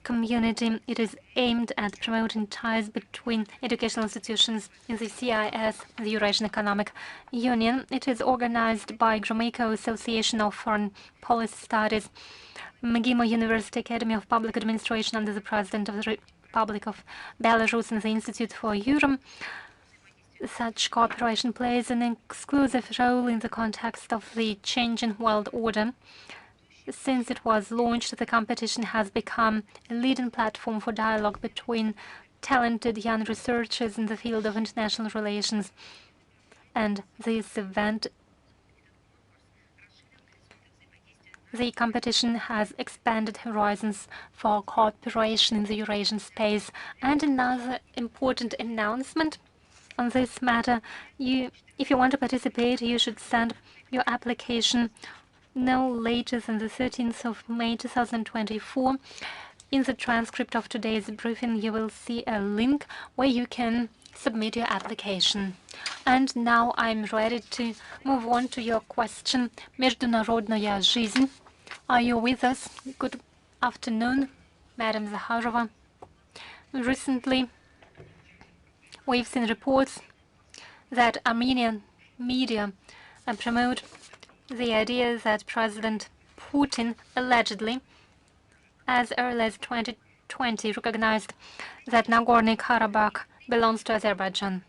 community. It is aimed at promoting ties between educational institutions in the CIS, the Eurasian Economic Union. It is organized by Gromyko Association of Foreign Policy Studies, MGIMO University Academy of Public Administration under the President of the Republic of Belarus, and the Institute for Europe. Such cooperation plays an exclusive role in the context of the changing world order. Since it was launched, the competition has become a leading platform for dialogue between talented young researchers in the field of international relations. And this event, the competition has expanded horizons for cooperation in the Eurasian space. And another important announcement on this matter, if you want to participate, you should send your application no later than the 13th of May 2024. In the transcript of today's briefing, you will see a link where you can submit your application. And now I'm ready to move on to your question. Международная жизнь. Are you with us? Good afternoon, Madam Zakharova. Recently, we've seen reports that Armenian media promote the idea that President Putin allegedly, as early as 2020, recognized that Nagorno-Karabakh belongs to Azerbaijan.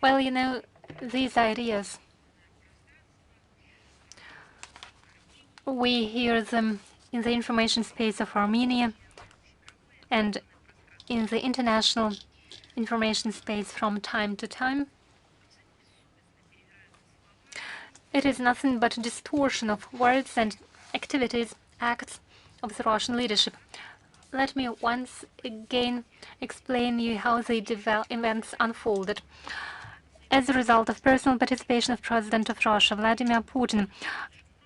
Well, you know, these ideas, we hear them in the information space of Armenia and in the international information space from time to time. It is nothing but a distortion of words and activities, acts of the Russian leadership. Let me once again explain you how the events unfolded. As a result of personal participation of President of Russia, Vladimir Putin,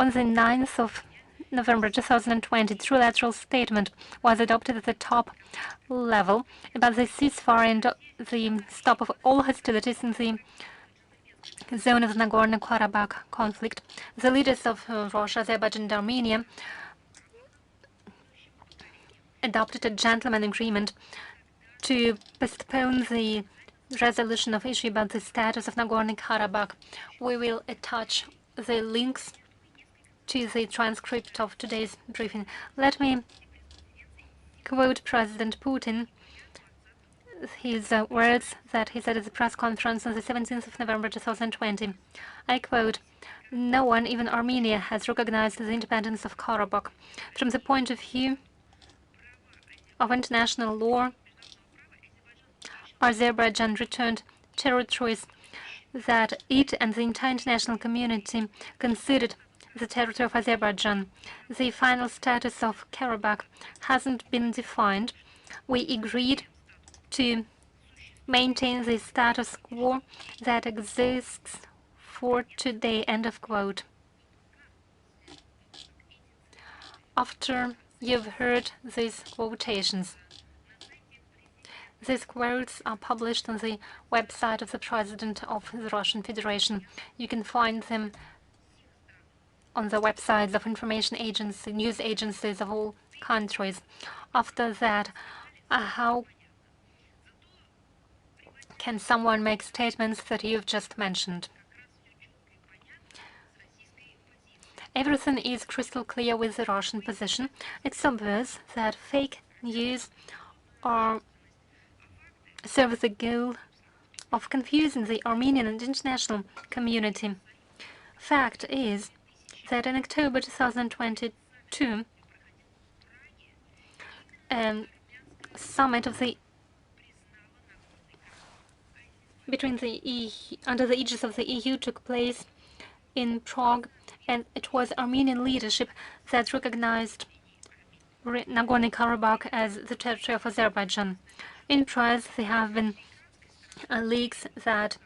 on the 9th of November 2020, trilateral statement was adopted at the top level about the ceasefire and the stop of all hostilities in the zone of the Nagorno-Karabakh conflict. The leaders of Russia, Azerbaijan, and Armenia adopted a gentleman agreement to postpone the resolution of issue about the status of Nagorno-Karabakh. We will attach the links to the transcript of today's briefing. Let me quote President Putin, his words that he said at the press conference on the 17th of November 2020. I quote, "No one, even Armenia, has recognized the independence of Karabakh. From the point of view of international law, Azerbaijan returned territories that it and the entire international community considered the territory of Azerbaijan. The final status of Karabakh hasn't been defined. We agreed to maintain the status quo that exists for today," end of quote. After you've heard these quotations, these quotes are published on the website of the President of the Russian Federation. You can find them on the websites of information agencies, news agencies of all countries. After that, how can someone make statements that you've just mentioned? Everything is crystal clear with the Russian position. It's obvious that fake news serve the goal of confusing the Armenian and international community. Fact is that in October 2022, summit of the under the aegis of the EU took place in Prague, and it was Armenian leadership that recognized Nagorno-Karabakh as the territory of Azerbaijan. In press, there have been leaks that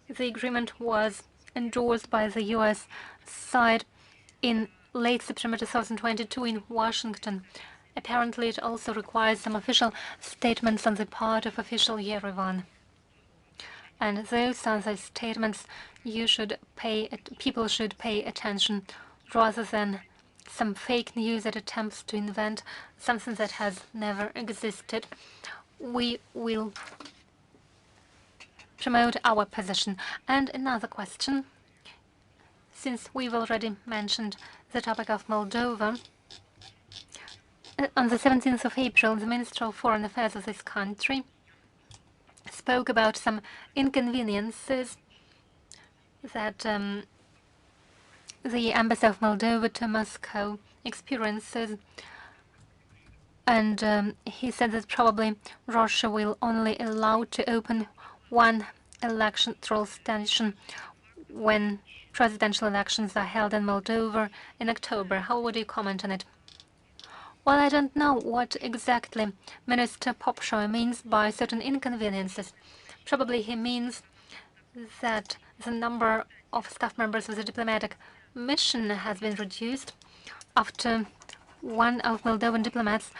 the agreement was endorsed by the US side in late September 2022 in Washington. Apparently, it also requires some official statements on the part of official Yerevan. And those are the statements people should pay attention, rather than some fake news that attempts to invent something that has never existed. We will promote our position. And another question, since we've already mentioned the topic of Moldova, on the 17th of April, the Minister of Foreign Affairs of this country spoke about some inconveniences that the Embassy of Moldova to Moscow experiences And he said that probably Russia will only allow to open one electoral station when presidential elections are held in Moldova in October. How would you comment on it? Well, I don't know what exactly Minister Paphos means by certain inconveniences. Probably he means that the number of staff members of the diplomatic mission has been reduced after one of Moldovan diplomats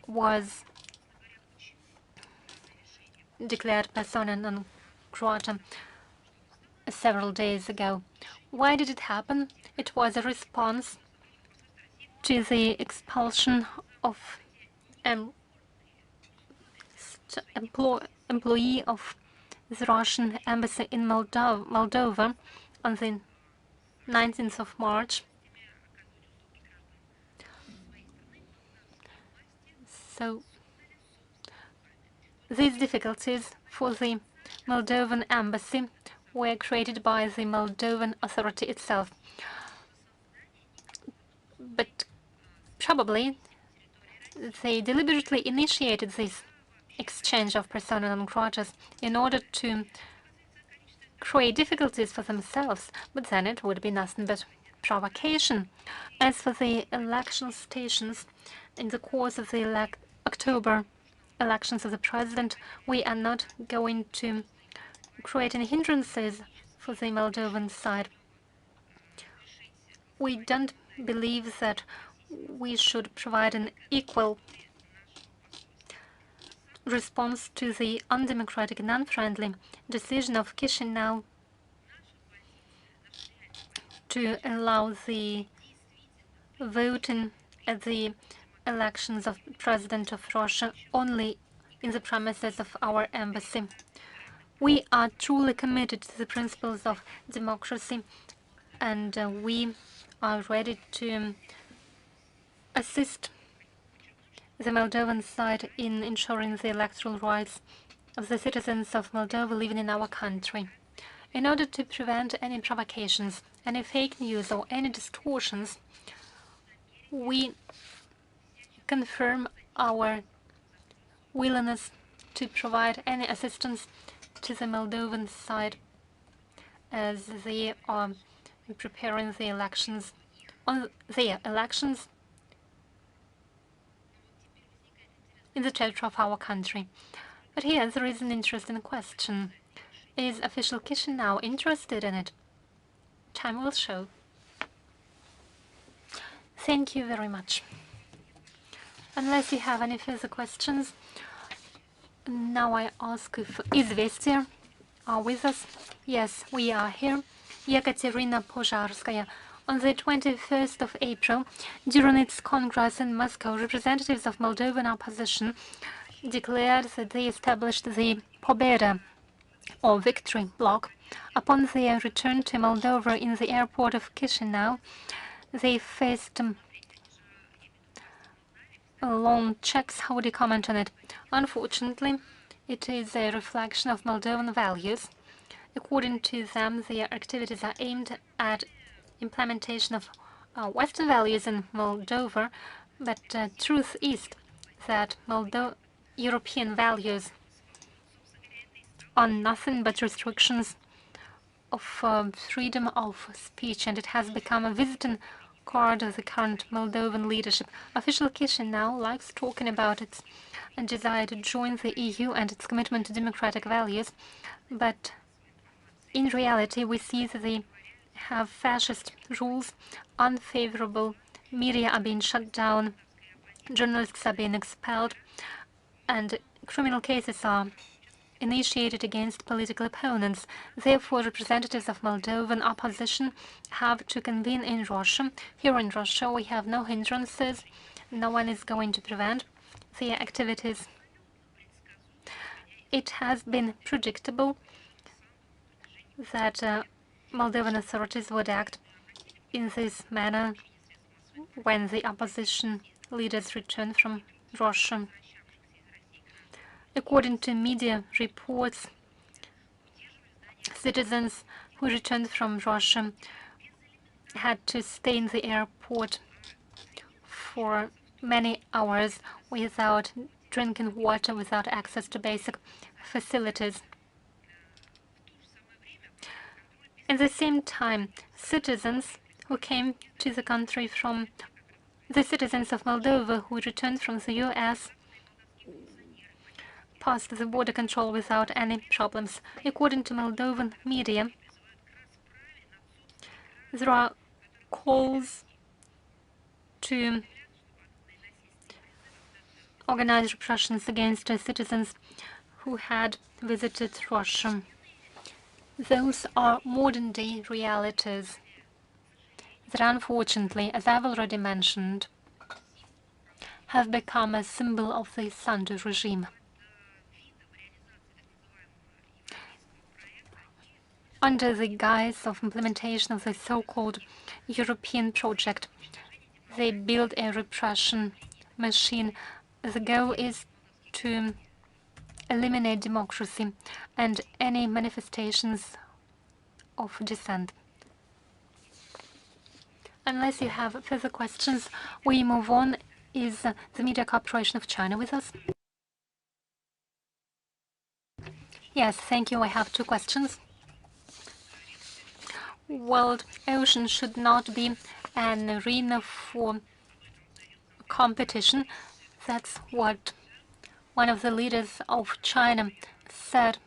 was declared persona non grata several days ago. Why did it happen? It was a response to the expulsion of an employee of the Russian embassy in Moldova on the 19th of March. So these difficulties for the Moldovan embassy were created by the Moldovan authority itself. But probably they deliberately initiated this exchange of persona non gratas in order to create difficulties for themselves, but then it would be nothing but provocation. As for the election stations, in the course of the October elections of the president, we are not going to create any hindrances for the Moldovan side. We don't believe that we should provide an equal response to the undemocratic and unfriendly decision of Chisinau to allow the voting at the elections of President of Russia only in the premises of our embassy. We are truly committed to the principles of democracy, and we are ready to assist the Moldovan side in ensuring the electoral rights of the citizens of Moldova living in our country. In order to prevent any provocations, any fake news or any distortions, we confirm our willingness to provide any assistance to the Moldovan side as they are preparing the elections on their elections in the territory of our country. But here there is an interesting question. Is official Chisinau interested in it? Time will show. Thank you very much. Unless you have any further questions, now I ask if Izvestia are with us. Yes, we are here. Yekaterina Pozharskaya. On the 21st of April, during its Congress in Moscow, representatives of Moldovan opposition declared that they established the Pobeda, or victory bloc. Upon their return to Moldova in the airport of Chisinau, they faced long checks. How would you comment on it? Unfortunately, it is a reflection of Moldovan values. According to them, their activities are aimed at implementation of Western values in Moldova, but truth is that European values are nothing but restrictions of freedom of speech, and it has become a visiting card of the current Moldovan leadership. Official Chisinau likes talking about its desire to join the EU and its commitment to democratic values, but in reality we see that they have fascist rules, unfavorable media are being shut down, journalists are being expelled, and criminal cases are initiated against political opponents. Therefore, representatives of Moldovan opposition have to convene in Russia. Here in Russia, we have no hindrances. No one is going to prevent their activities. It has been predictable that Moldovan authorities would act in this manner when the opposition leaders return from Russia. According to media reports, citizens who returned from Russia had to stay in the airport for many hours without drinking water, without access to basic facilities. At the same time, citizens who came to the country from the citizens of Moldova who returned from the US passed the border control without any problems. According to Moldovan media, there are calls to organize repressions against citizens who had visited Russia. Those are modern-day realities that, unfortunately, as I've already mentioned, have become a symbol of the Sandu regime. Under the guise of implementation of the so-called European project, they build a repression machine. The goal is to eliminate democracy and any manifestations of dissent. Unless you have further questions, we move on. Is the Media Corporation of China with us? Yes, thank you. I have two questions. World ocean should not be an arena for competition. That's what one of the leaders of China said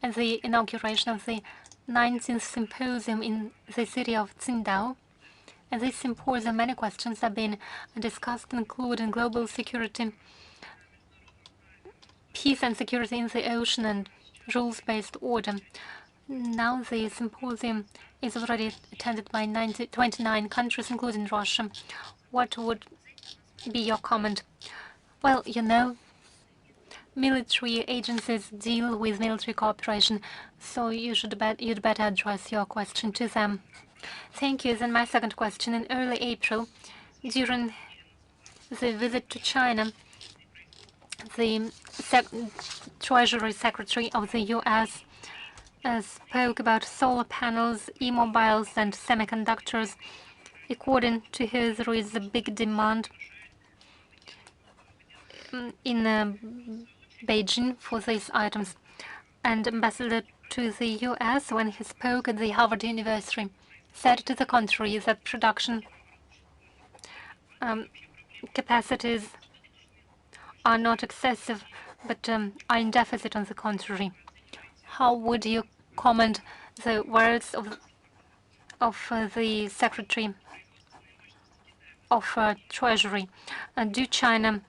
at the inauguration of the 19th symposium in the city of Qingdao. At this symposium, many questions have been discussed, including global security, peace and security in the ocean, and rules-based order. Now the symposium is already attended by 29 countries, including Russia. What would be your comment? Well, you know, military agencies deal with military cooperation, so you'd better address your question to them. Thank you. Then my second question. In early April, during the visit to China, the Treasury Secretary of the U.S. Spoke about solar panels, e-mobiles, and semiconductors. According to her, there is a big demand in Beijing for these items. And Ambassador to the U.S., when he spoke at the Harvard University, said to the contrary, that production capacities are not excessive, but are in deficit on the contrary. How would you comment the words of the Secretary of Treasury? Do China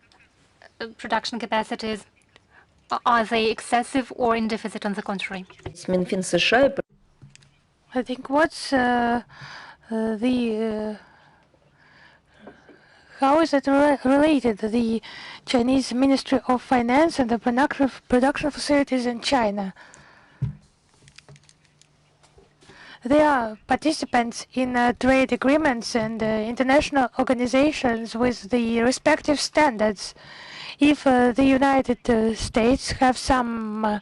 production capacities, are they excessive or in deficit on the contrary? I think what's how is it related, the Chinese Ministry of Finance and the production facilities in China? They are participants in trade agreements and international organizations with the respective standards. If the United States have some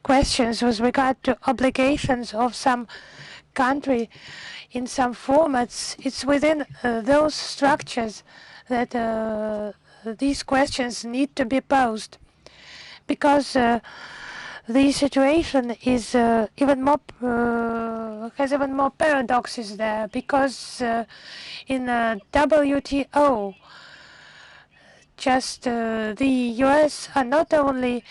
questions with regard to obligations of some country in some formats, it's within those structures that these questions need to be posed, because the situation is even more has even more paradoxes there, because in WTO, just the US are not only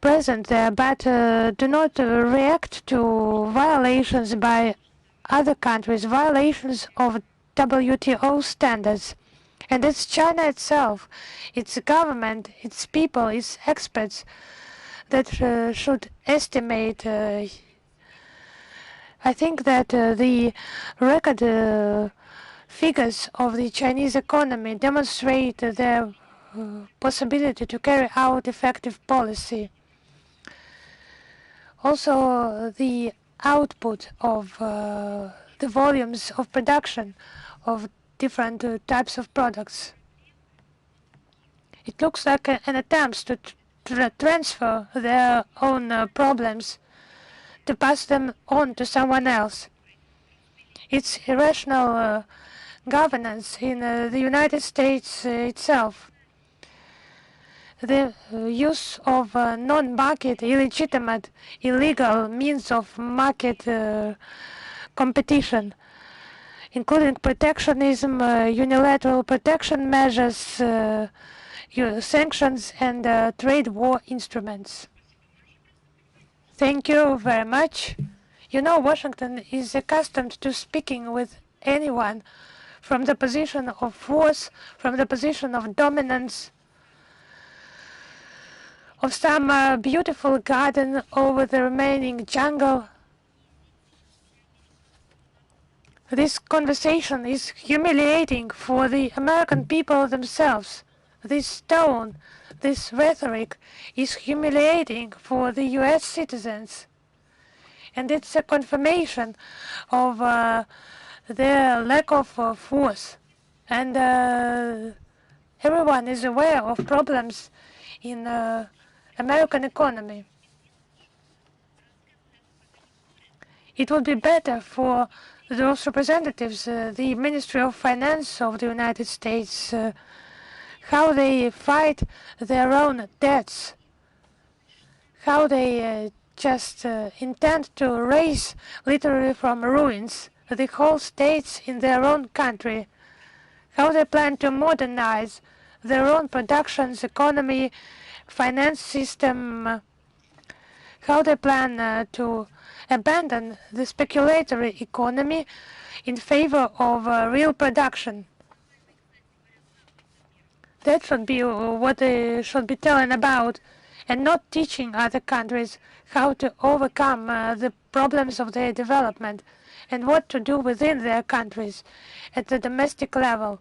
present there, but do not react to violations by other countries, violations of WTO standards. And it's China itself, its government, its people, its experts that should estimate. I think that the record figures of the Chinese economy demonstrate their possibility to carry out effective policy. Also, the output of the volumes of production of different types of products. It looks like an attempt to transfer their own problems, to pass them on to someone else. its irrational governance in the United States itself. The use of non-market, illegitimate, illegal means of market competition, including protectionism, unilateral protection measures, sanctions, and trade war instruments. Thank you very much. You know, Washington is accustomed to speaking with anyone from the position of force, from the position of dominance, of some beautiful garden over the remaining jungle. This conversation is humiliating for the American people themselves. This tone, this rhetoric is humiliating for the US citizens. And it's a confirmation of their lack of force. And everyone is aware of problems in American economy. It would be better for those representatives, the Ministry of Finance of the United States, how they fight their own debts, how they just intend to raise literally from ruins the whole states in their own country, how they plan to modernize their own productions, economy, finance system, how they plan to abandon the speculatory economy in favor of real production. That should be what they should be telling about, and not teaching other countries how to overcome the problems of their development and what to do within their countries at the domestic level.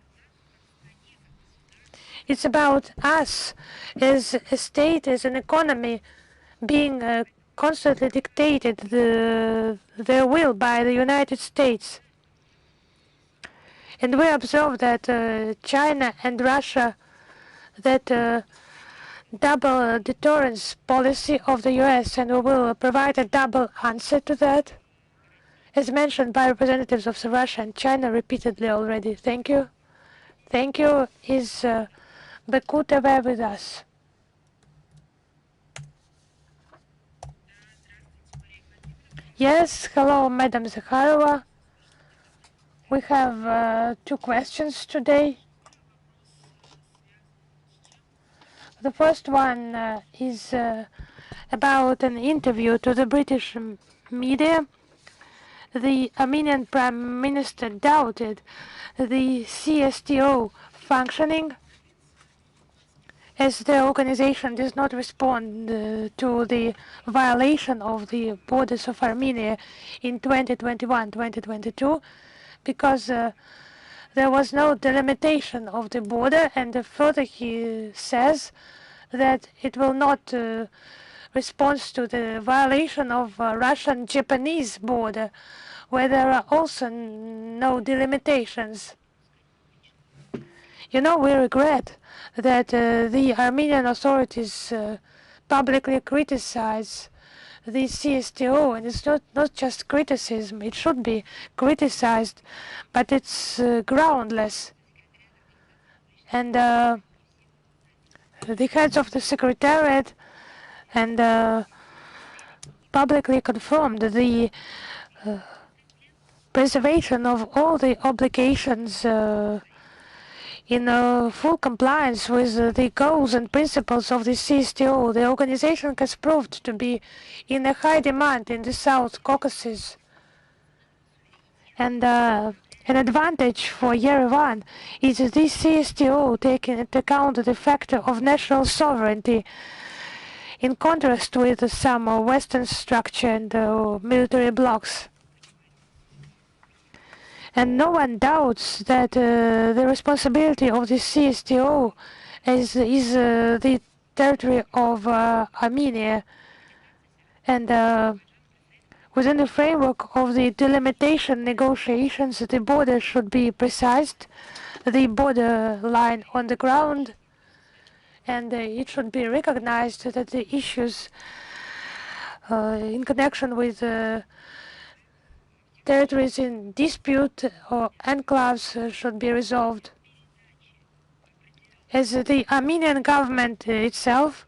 It's about us as a state, as an economy, being constantly dictated their will by the United States. And we observe that China and Russia, that double deterrence policy of the US, and we will provide a double answer to that, as mentioned by representatives of Russia and China repeatedly already. Thank you. Thank you. Is Bekutova with us? Yes, hello, Madam Zakharova. We have 2 questions today. The first one is about an interview to the British media. The Armenian Prime Minister doubted the CSTO functioning, as the organization does not respond to the violation of the borders of Armenia in 2021-2022, because there was no delimitation of the border, and further he says that it will not respond to the violation of Russian-Japanese border, where there are also no delimitations. You know, we regret that the Armenian authorities publicly criticize the CSTO, and it's not just criticism, it should be criticized, but it's groundless. And the heads of the Secretariat and publicly confirmed the preservation of all the obligations in full compliance with the goals and principles of the CSTO. The organization has proved to be in a high demand in the South Caucasus. And an advantage for Yerevan is the CSTO taking into account the factor of national sovereignty, in contrast with some Western structure and military blocs. And no one doubts that the responsibility of the CSTO is the territory of Armenia. And within the framework of the delimitation negotiations, the border should be precised, the border line on the ground, and it should be recognized that the issues in connection with territories in dispute or enclaves should be resolved. As the Armenian government itself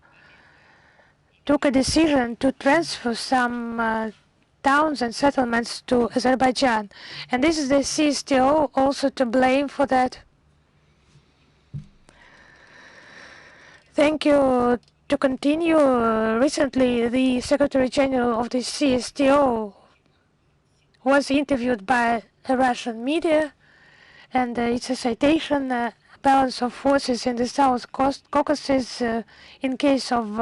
took a decision to transfer some towns and settlements to Azerbaijan. And this is the CSTO also to blame for that. Thank you. To continue, recently the Secretary General of the CSTO was interviewed by a Russian media, and it's a citation, balance of forces in the South Caucasus in case of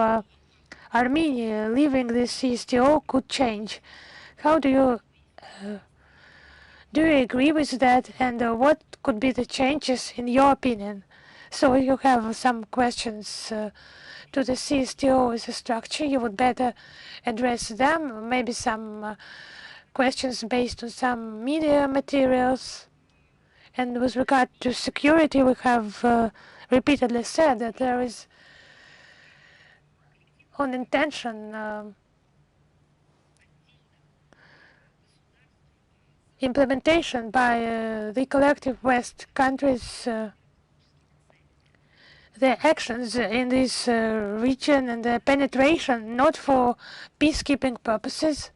Armenia leaving the CSTO could change. How do you agree with that, and what could be the changes in your opinion? So if you have some questions to the CSTO as a structure, you would better address them, maybe some questions based on some media materials. And with regard to security, we have repeatedly said that there is an intention implementation by the collective West countries, their actions in this region and their penetration, not for peacekeeping purposes,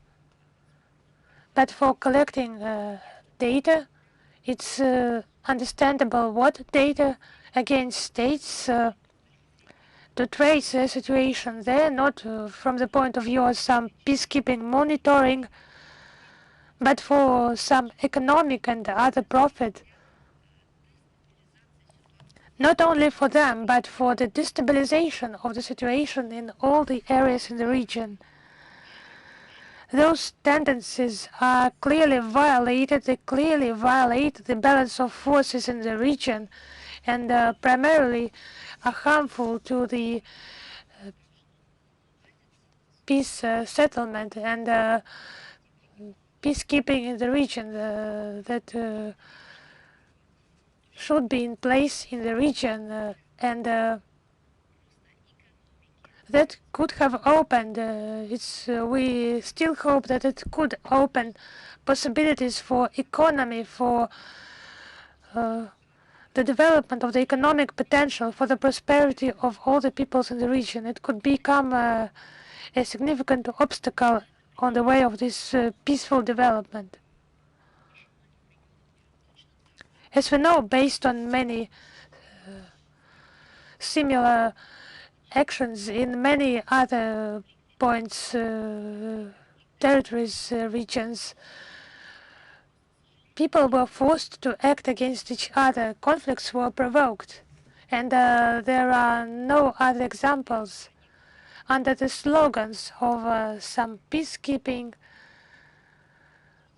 but for collecting data. It's understandable what data against states to trace the situation there, not from the point of view of some peacekeeping monitoring, but for some economic and other profit, not only for them, but for the destabilization of the situation in all the areas in the region. Those tendencies are clearly violated. They clearly violate the balance of forces in the region, and primarily are harmful to the peace settlement and peacekeeping in the region that should be in place in the region, and that could have opened. We still hope that it could open possibilities for economy, for the development of the economic potential, for the prosperity of all the peoples in the region. It could become a significant obstacle on the way of this peaceful development. As we know, based on many similar actions in many other points, territories, regions, people were forced to act against each other. Conflicts were provoked, and there are no other examples. Under the slogans of some peacekeeping,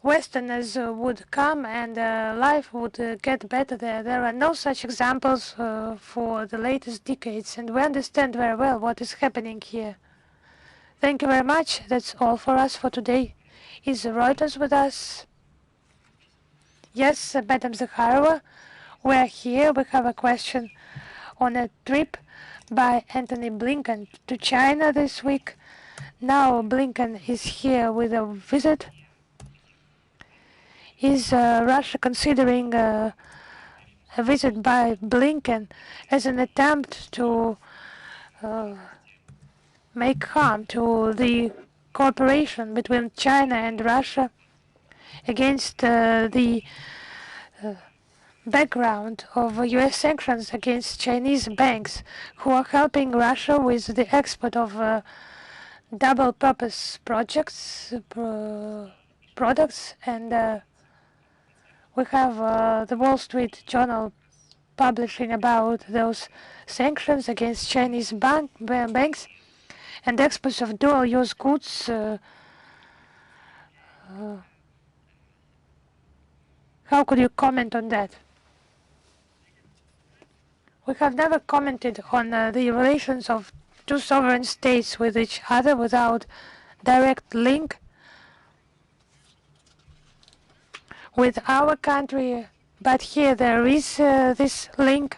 Westerners would come and life would get better there. There are no such examples for the latest decades, and we understand very well what is happening here. Thank you very much. That's all for us for today. Is Reuters with us? Yes, Madam Zakharova, we are here. We have a question on a trip by Antony Blinken to China this week. Now Blinken is here with a visit. Is Russia considering a visit by Blinken as an attempt to make harm to the cooperation between China and Russia against the background of US sanctions against Chinese banks who are helping Russia with the export of double-purpose products, and we have the Wall Street Journal publishing about those sanctions against Chinese banks and exports of dual-use goods. How could you comment on that? We have never commented on the relations of two sovereign states with each other without direct link with our country, but here there is this link,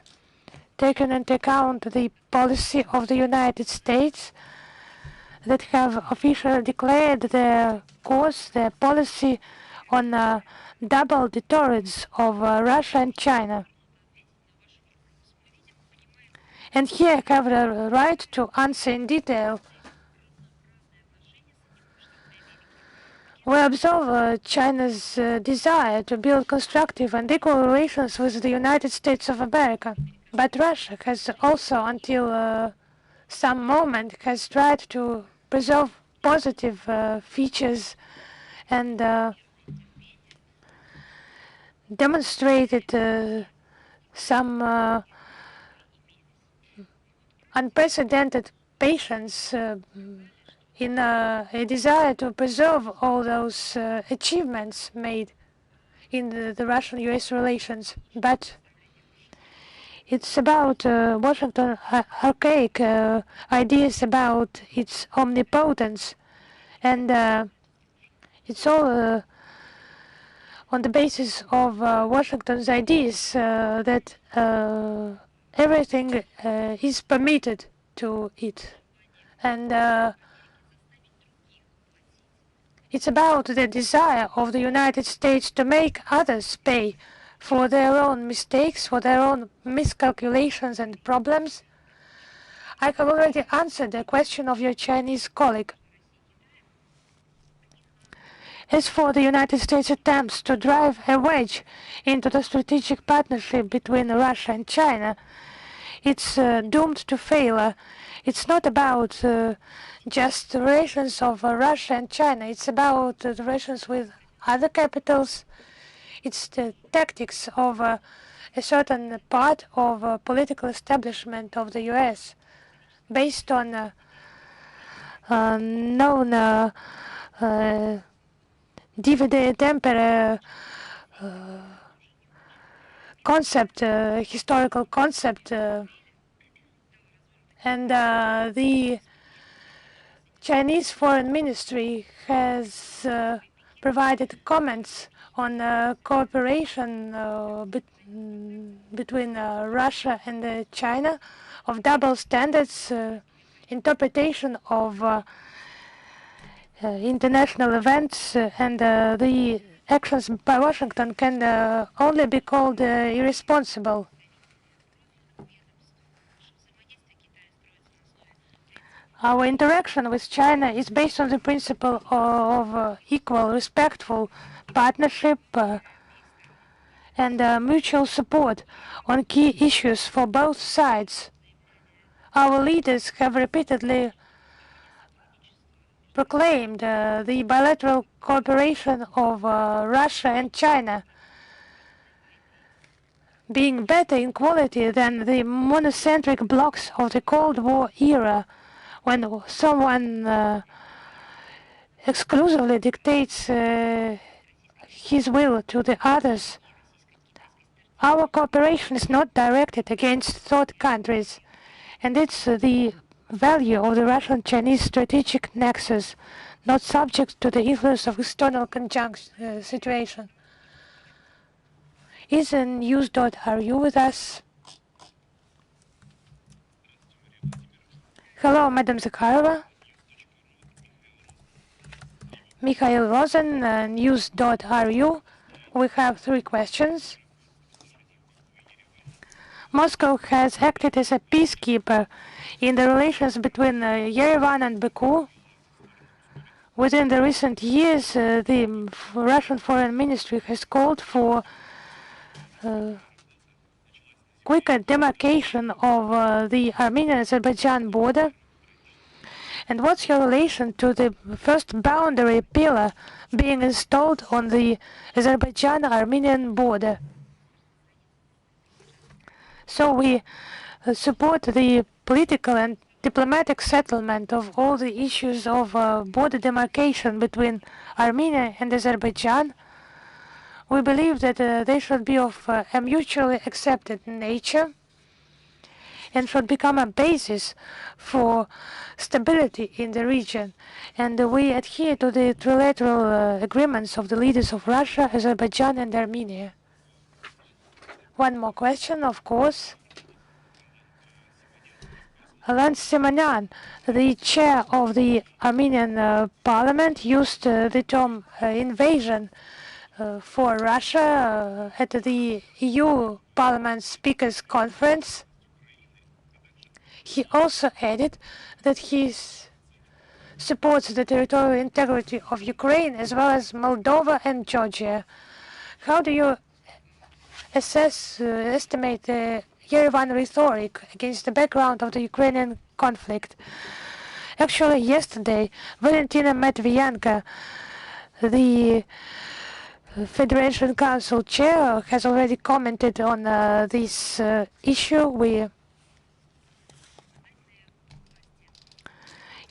taken into account the policy of the United States that have officially declared their course, their policy on double deterrence of Russia and China. And here I have the right to answer in detail. We observe China's desire to build constructive and equal relations with the United States of America. But Russia has also, until some moment, has tried to preserve positive features and demonstrated some unprecedented patience in a desire to preserve all those achievements made in the Russian-US relations. But it's about Washington archaic ideas about its omnipotence, and it's all on the basis of Washington's ideas that everything is permitted to it. And it's about the desire of the United States to make others pay for their own mistakes, for their own miscalculations and problems. I have already answered the question of your Chinese colleague. As for the United States' attempts to drive a wedge into the strategic partnership between Russia and China, it's doomed to failure. It's not about just the relations of Russia and China. It's about the relations with other capitals. It's the tactics of a certain part of political establishment of the U.S. based on known divide tempore concept, historical concept, and the Chinese Foreign Ministry has provided comments on cooperation between Russia and China, of double standards, interpretation of international events, and the actions by Washington can only be called irresponsible. Our interaction with China is based on the principle of equal, respectful partnership and mutual support on key issues for both sides. Our leaders have repeatedly proclaimed the bilateral cooperation of Russia and China being better in quality than the monocentric blocks of the Cold War era, when someone exclusively dictates his will to the others. Our cooperation is not directed against third countries, and it's the value of the Russian-Chinese strategic nexus, not subject to the influence of external conjunction situation. Is news.ru with us? Hello, Madam Zakharova. Mikhail Rosen, news.ru. We have 3 questions. Moscow has acted as a peacekeeper in the relations between Yerevan and Baku. Within the recent years, the Russian Foreign Ministry has called for quicker demarcation of the Armenian-Azerbaijan border. And what's your relation to the first boundary pillar being installed on the Azerbaijan-Armenian border? So we support the political and diplomatic settlement of all the issues of border demarcation between Armenia and Azerbaijan. We believe that they should be of a mutually accepted nature and should become a basis for stability in the region. And we adhere to the trilateral agreements of the leaders of Russia, Azerbaijan, and Armenia. One more question, of course. Alan Simonyan, the chair of the Armenian parliament, used the term invasion for Russia at the EU Parliament Speakers Conference. He also added that he supports the territorial integrity of Ukraine as well as Moldova and Georgia. How do you estimate the Yerevan rhetoric against the background of the Ukrainian conflict? Actually, yesterday, Valentina Matvienko, the Federation Council chair, has already commented on this issue.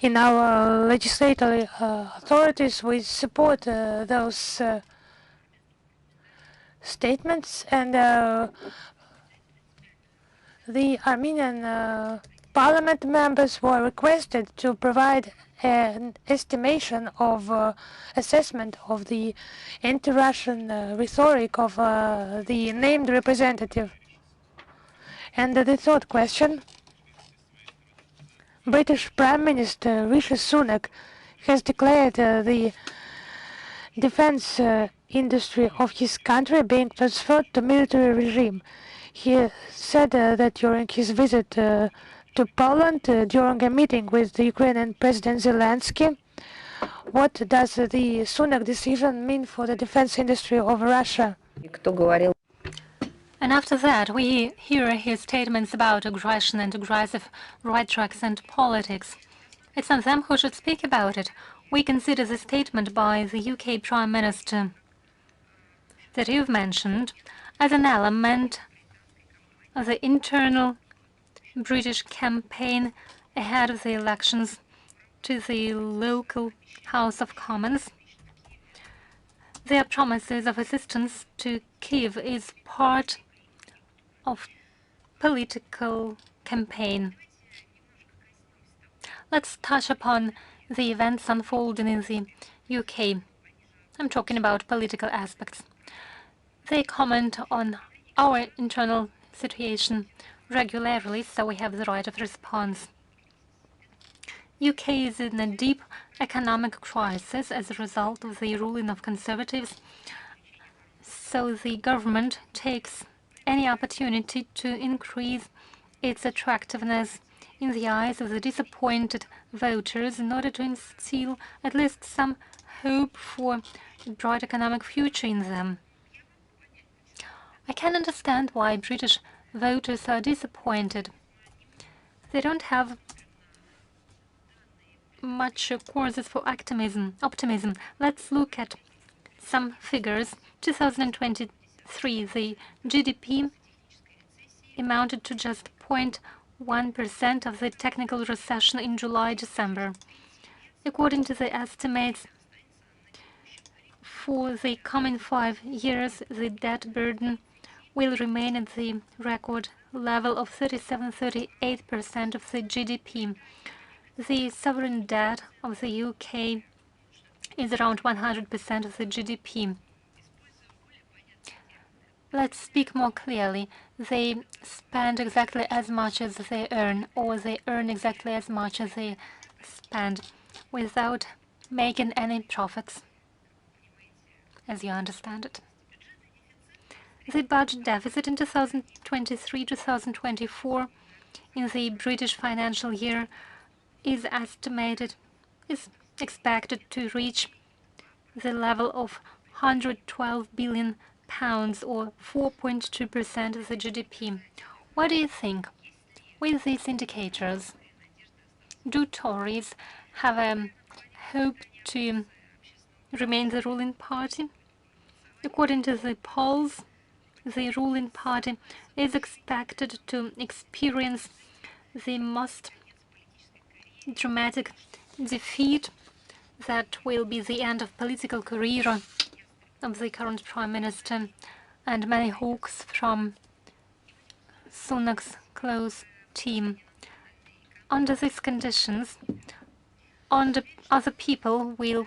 In our legislative authorities, we support those statements, and the Armenian parliament members were requested to provide an estimation of assessment of the anti-Russian rhetoric of the named representative. And the third question, British Prime Minister Rishi Sunak has declared the defense industry of his country being transferred to military regime. He said that during his visit to Poland, during a meeting with the Ukrainian President Zelensky. What does the Sunak decision mean for the defense industry of Russia? And after that, we hear his statements about aggression and aggressive rhetorics and politics. It's not them who should speak about it. We consider the statement by the UK Prime Minister that you've mentioned as an element of the internal British campaign ahead of the elections to the local House of Commons. Their promises of assistance to Kyiv is part of political campaign. Let's touch upon the events unfolding in the UK. I'm talking about political aspects. They comment on our internal situation regularly, so we have the right of response. UK is in a deep economic crisis as a result of the ruling of Conservatives, so the government takes any opportunity to increase its attractiveness in the eyes of the disappointed voters in order to instill at least some hope for a bright economic future in them. I can understand why British voters are disappointed. They don't have much causes for optimism. Let's look at some figures. 2023, the GDP amounted to just 0.1% of the technical recession in July-December. According to the estimates, for the coming 5 years, the debt burden will remain at the record level of 37–38% of the GDP. The sovereign debt of the UK is around 100% of the GDP. Let's speak more clearly. They spend exactly as much as they earn, or they earn exactly as much as they spend, without making any profits, as you understand it. The budget deficit in 2023-2024 in the British financial year is expected to reach the level of £112 billion, or 4.2% of the GDP. What do you think? With these indicators, do Tories have a hope to remain the ruling party? According to the polls, the ruling party is expected to experience the most dramatic defeat that will be the end of political career of the current Prime Minister and many hawks from Sunak's close team. Under these conditions, other people will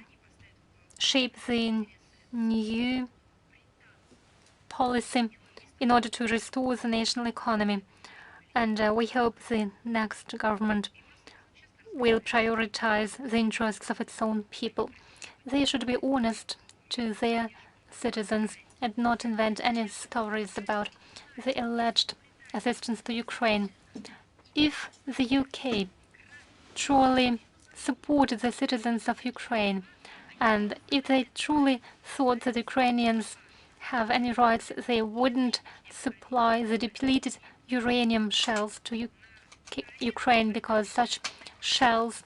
shape the new policy in order to restore the national economy, and we hope the next government will prioritize the interests of its own people. They should be honest to their citizens and not invent any stories about the alleged assistance to Ukraine. If the UK truly supported the citizens of Ukraine, and if they truly thought that Ukrainians have any rights, they wouldn't supply the depleted uranium shells to Ukraine, because such shells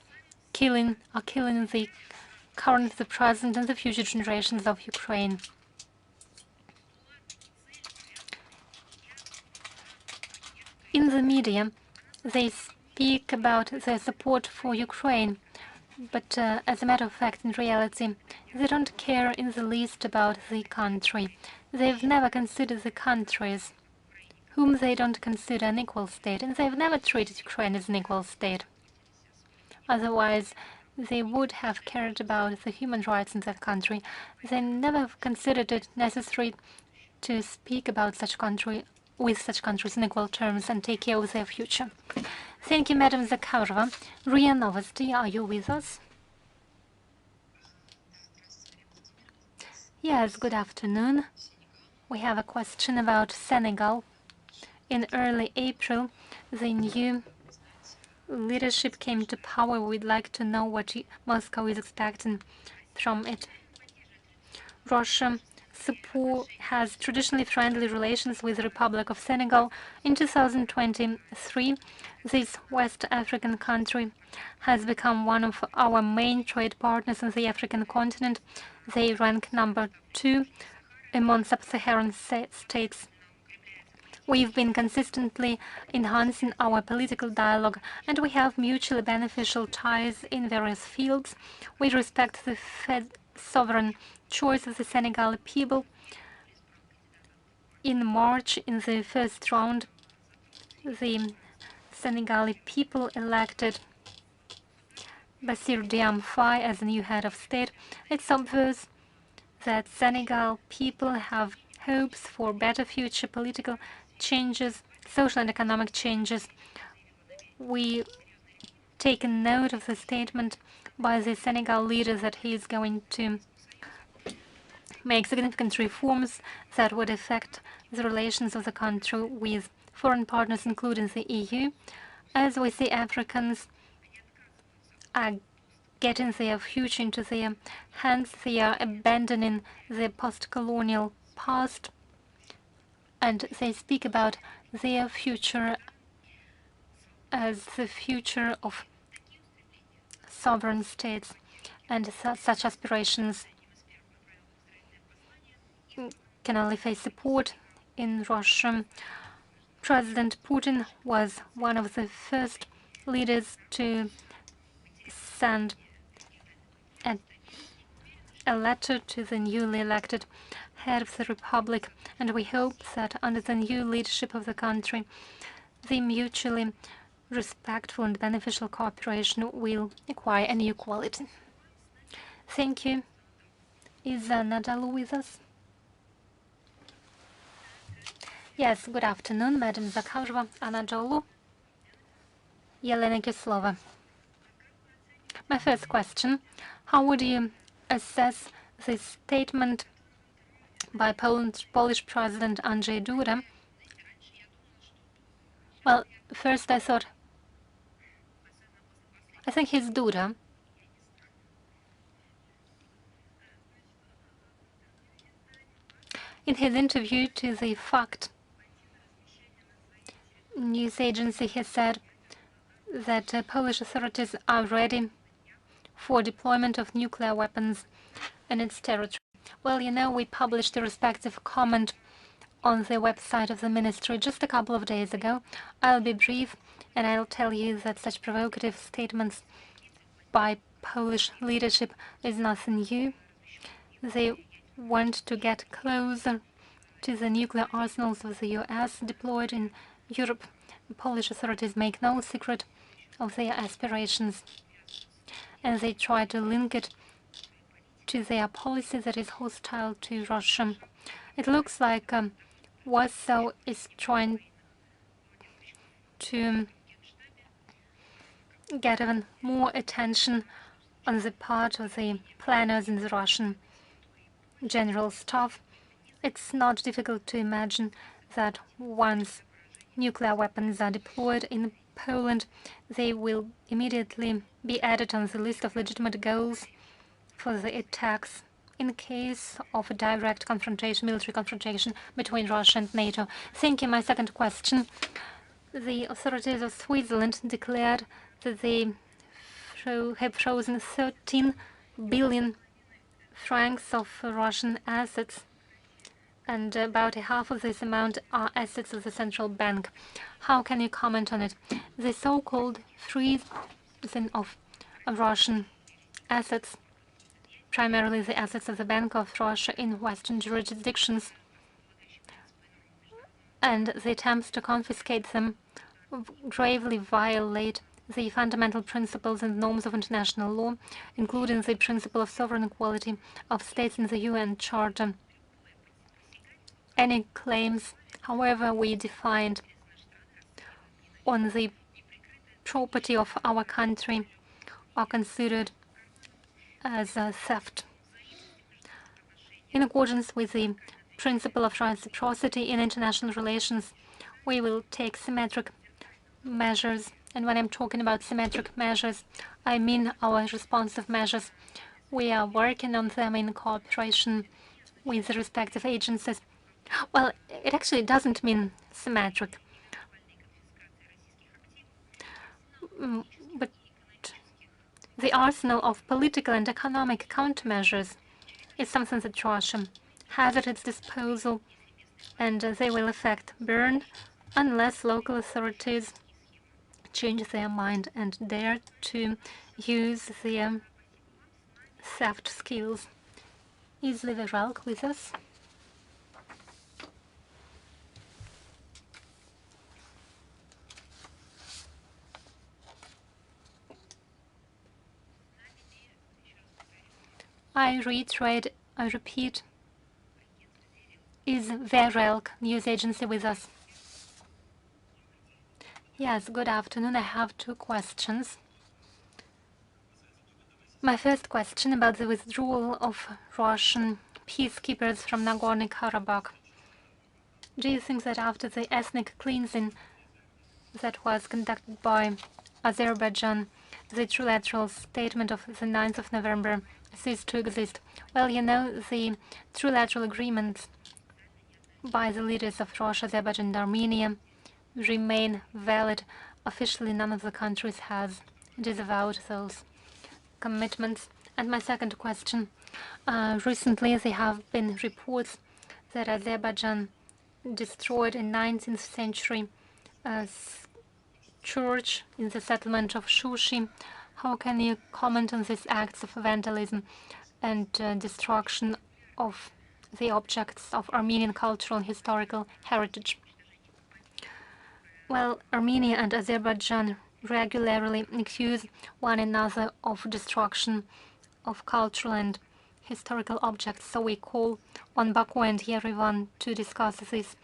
are killing the current, the present, and the future generations of Ukraine. In the media, they speak about their support for Ukraine, but as a matter of fact, in reality, they don't care in the least about the country. They've never considered the countries whom they don't consider an equal state, and they've never treated Ukraine as an equal state. Otherwise, they would have cared about the human rights in that country. They never considered it necessary to speak about such country with such countries in equal terms and take care of their future. Thank you, Madam Zakharova. RIA Novosti, are you with us? Yes, good afternoon. We have a question about Senegal. In early April, the new leadership came to power. We'd like to know what Moscow is expecting from it. Russia has traditionally friendly relations with the Republic of Senegal. In 2023, this West African country has become one of our main trade partners on the African continent. They rank number 2 among sub-Saharan states. We've been consistently enhancing our political dialogue, and we have mutually beneficial ties in various fields. We respect the sovereign choice of the Senegal people. In March, in the first round, the Senegali people elected Bassirou Diomaye Faye as the new head of state. It's obvious that Senegal people have hopes for better future political changes, social and economic changes. We take note of the statement by the Senegal leader that he is going to make significant reforms that would affect the relations of the country with foreign partners, including the EU. As we see, Africans are getting their future into their hands. They are abandoning the post-colonial past, and they speak about their future as the future of sovereign states, and such aspirations can only face support in Russia. President Putin was one of the first leaders to send a letter to the newly elected head of the Republic, and we hope that under the new leadership of the country, the mutually respectful and beneficial cooperation will acquire a new quality. Thank you. Is Nadalu with us? Yes, good afternoon, Madam Zakharova, Anadolu. Yelena Kislova. My first question, how would you assess the statement by Polish President Andrzej Duda? Well, first I think he's Duda. In his interview to the Fact news agency, he said that Polish authorities are ready for deployment of nuclear weapons in its territory. Well, you know, we published a respective comment on the website of the ministry just a couple of days ago. I'll be brief, and I'll tell you that such provocative statements by Polish leadership is nothing new. They want to get closer to the nuclear arsenals of the US deployed in Europe. Polish authorities make no secret of their aspirations, and they try to link it to their policy that is hostile to Russia. It looks like Warsaw is trying to get even more attention on the part of the planners in the Russian General Staff, it's not difficult to imagine that once nuclear weapons are deployed in Poland, they will immediately be added on the list of legitimate goals for the attacks in case of a direct confrontation, military confrontation between Russia and NATO. Thank you. My second question. The authorities of Switzerland declared that they have frozen 13 billion francs of Russian assets, and about half of this amount are assets of the central bank. How can you comment on it? The so-called freezing of Russian assets, primarily the assets of the Bank of Russia in Western jurisdictions, and the attempts to confiscate them gravely violate the fundamental principles and norms of international law, including the principle of sovereign equality of states in the UN Charter. Any claims, however we defined, on the property of our country are considered as a theft. In accordance with the principle of reciprocity in international relations, we will take symmetric measures. And when I'm talking about symmetric measures, I mean our responsive measures. We are working on them in cooperation with the respective agencies. Well, it actually doesn't mean symmetric. But the arsenal of political and economic countermeasures is something that Russia has at its disposal, and they will affect Bern unless local authorities change their mind and dare to use their theft skills. Is Liveralk with us? I repeat, is Liveralk news agency with us? Yes, good afternoon. I have two questions. My first question about the withdrawal of Russian peacekeepers from Nagorno-Karabakh. Do you think that after the ethnic cleansing that was conducted by Azerbaijan, the trilateral statement of the 9th of November ceased to exist? Well, you know, the trilateral agreements by the leaders of Russia, Azerbaijan, and Armenia remain valid. Officially, none of the countries has disavowed those commitments. And my second question, recently there have been reports that Azerbaijan destroyed a 19th century church in the settlement of Shushi. How can you comment on these acts of vandalism and destruction of the objects of Armenian cultural and historical heritage? Well, Armenia and Azerbaijan regularly accuse one another of destruction of cultural and historical objects, so we call on Baku and Yerevan to discuss these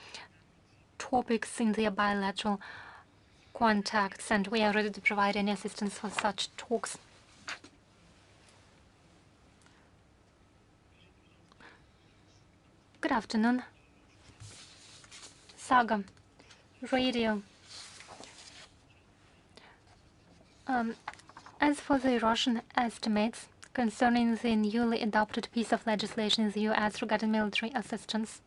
topics in their bilateral contacts, and we are ready to provide any assistance for such talks. Good afternoon. Saga Radio. As for the Russian estimates concerning the newly adopted piece of legislation in the US regarding military assistance,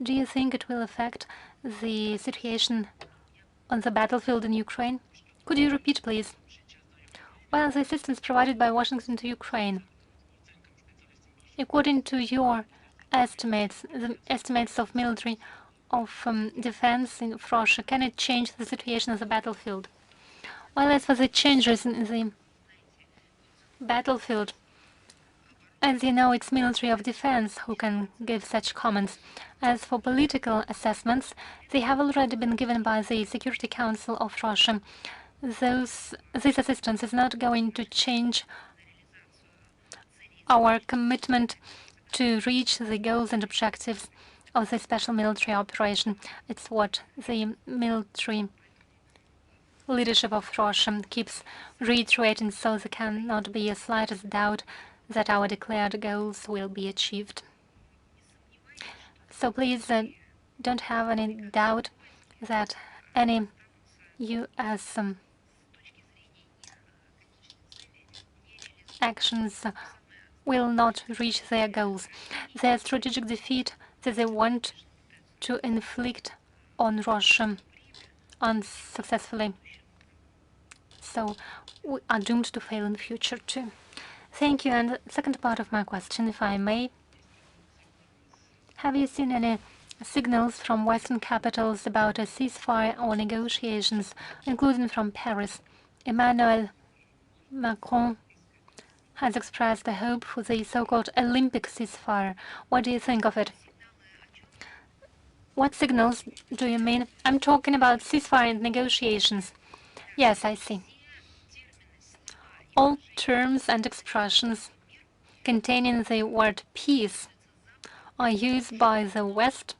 do you think it will affect the situation on the battlefield in Ukraine? Could you repeat, please? Well, the assistance provided by Washington to Ukraine, according to your estimates, the estimates of military defense in Russia, can it change the situation on the battlefield? Well, as for the changes in the battlefield, as you know, it's Ministry of Defense who can give such comments. As for political assessments, they have already been given by the Security Council of Russia. This assistance is not going to change our commitment to reach the goals and objectives of the special military operation. It's what the military leadership of Russia keeps reiterating, so there cannot be a slightest doubt that our declared goals will be achieved. So please don't have any doubt that any U.S. actions will not reach their goals. Their strategic defeat that they want to inflict on Russia unsuccessfully. So we are doomed to fail in the future too. Thank you. And the second part of my question, if I may. Have you seen any signals from Western capitals about a ceasefire or negotiations, including from Paris? Emmanuel Macron has expressed a hope for the so-called Olympic ceasefire. What do you think of it? What signals do you mean? I'm talking about ceasefire and negotiations. Yes, I see. All terms and expressions containing the word peace are used by the West,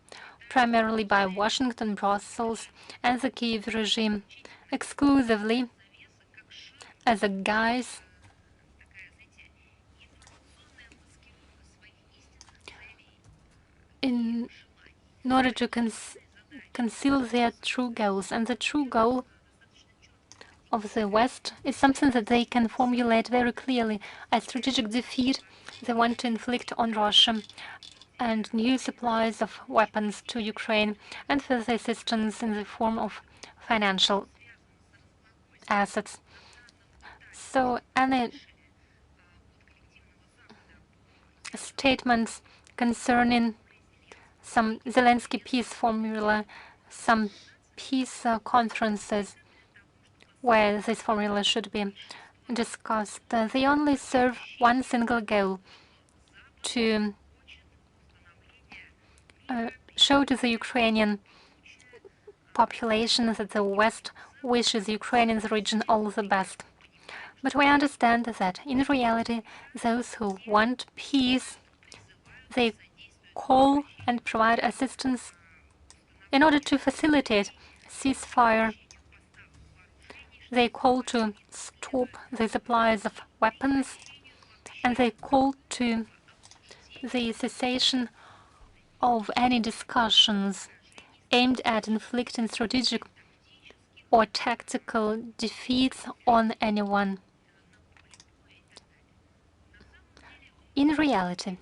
primarily by Washington, Brussels, and the Kiev regime, exclusively as a guise in order to conceal their true goals. And the true goal of the West is something that they can formulate very clearly: a strategic defeat they want to inflict on Russia, and new supplies of weapons to Ukraine, and further assistance in the form of financial assets. So any statements concerning some Zelensky peace formula, some peace conferences where this formula should be discussed, they only serve one single goal: to show to the Ukrainian population that the West wishes Ukraine in the region all the best. But we understand that in reality, those who want peace, they call and provide assistance in order to facilitate ceasefire. They call to stop the supplies of weapons, and they call to the cessation of any discussions aimed at inflicting strategic or tactical defeats on anyone. In reality,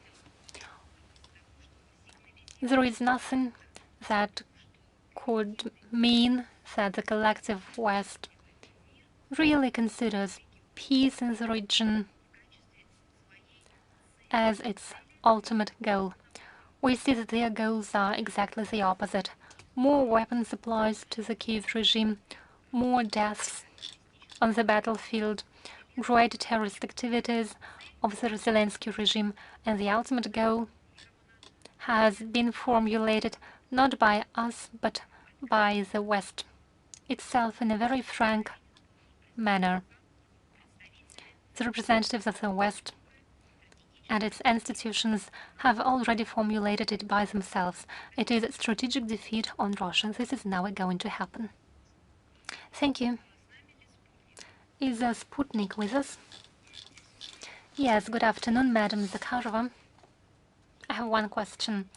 there is nothing that could mean that the collective West really considers peace in the region as its ultimate goal. We see that their goals are exactly the opposite: more weapon supplies to the Kiev regime, more deaths on the battlefield, greater terrorist activities of the Zelensky regime, and the ultimate goal has been formulated not by us but by the West itself in a very frank manner. The representatives of the West and its institutions have already formulated it by themselves. It is a strategic defeat on Russia. This is now going to happen. Thank you. Is Sputnik with us? Yes, good afternoon, Madam Zakharova. I have one question.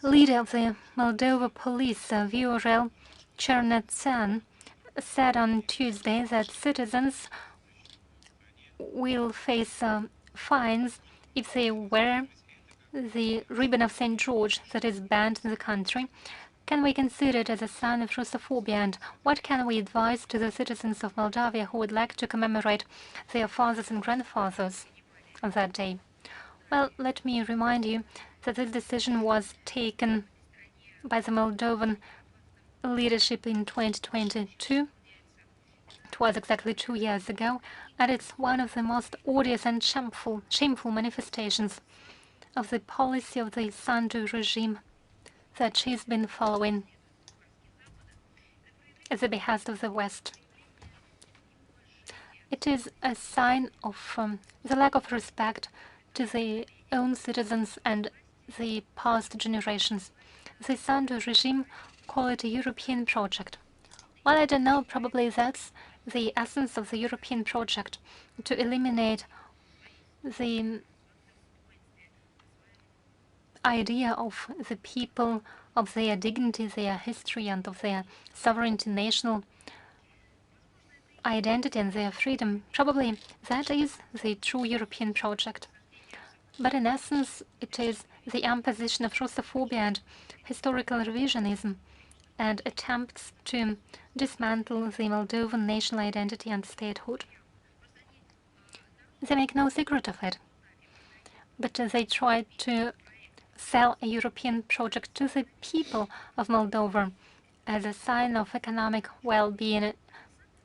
Leader of the Moldova police, Viorel Chernetsan, said on Tuesday that citizens will face fines if they wear the ribbon of St. George that is banned in the country. Can we consider it as a sign of Russophobia, and what can we advise to the citizens of Moldavia who would like to commemorate their fathers and grandfathers on that day? Well, let me remind you that this decision was taken by the Moldovan leadership in 2022. It was exactly 2 years ago, and it's one of the most odious and shameful manifestations of the policy of the Sandu regime that she's been following at the behest of the West. It is a sign of the lack of respect to their own citizens and the past generations. The Sandu regime call it a European project. Well, I don't know, probably that's the essence of the European project, to eliminate the idea of the people, of their dignity, their history, and of their sovereignty, national identity, and their freedom. Probably that is the true European project. But in essence, it is the imposition of Russophobia and historical revisionism and attempts to dismantle the Moldovan national identity and statehood. They make no secret of it, but they try to sell a European project to the people of Moldova as a sign of economic well-being,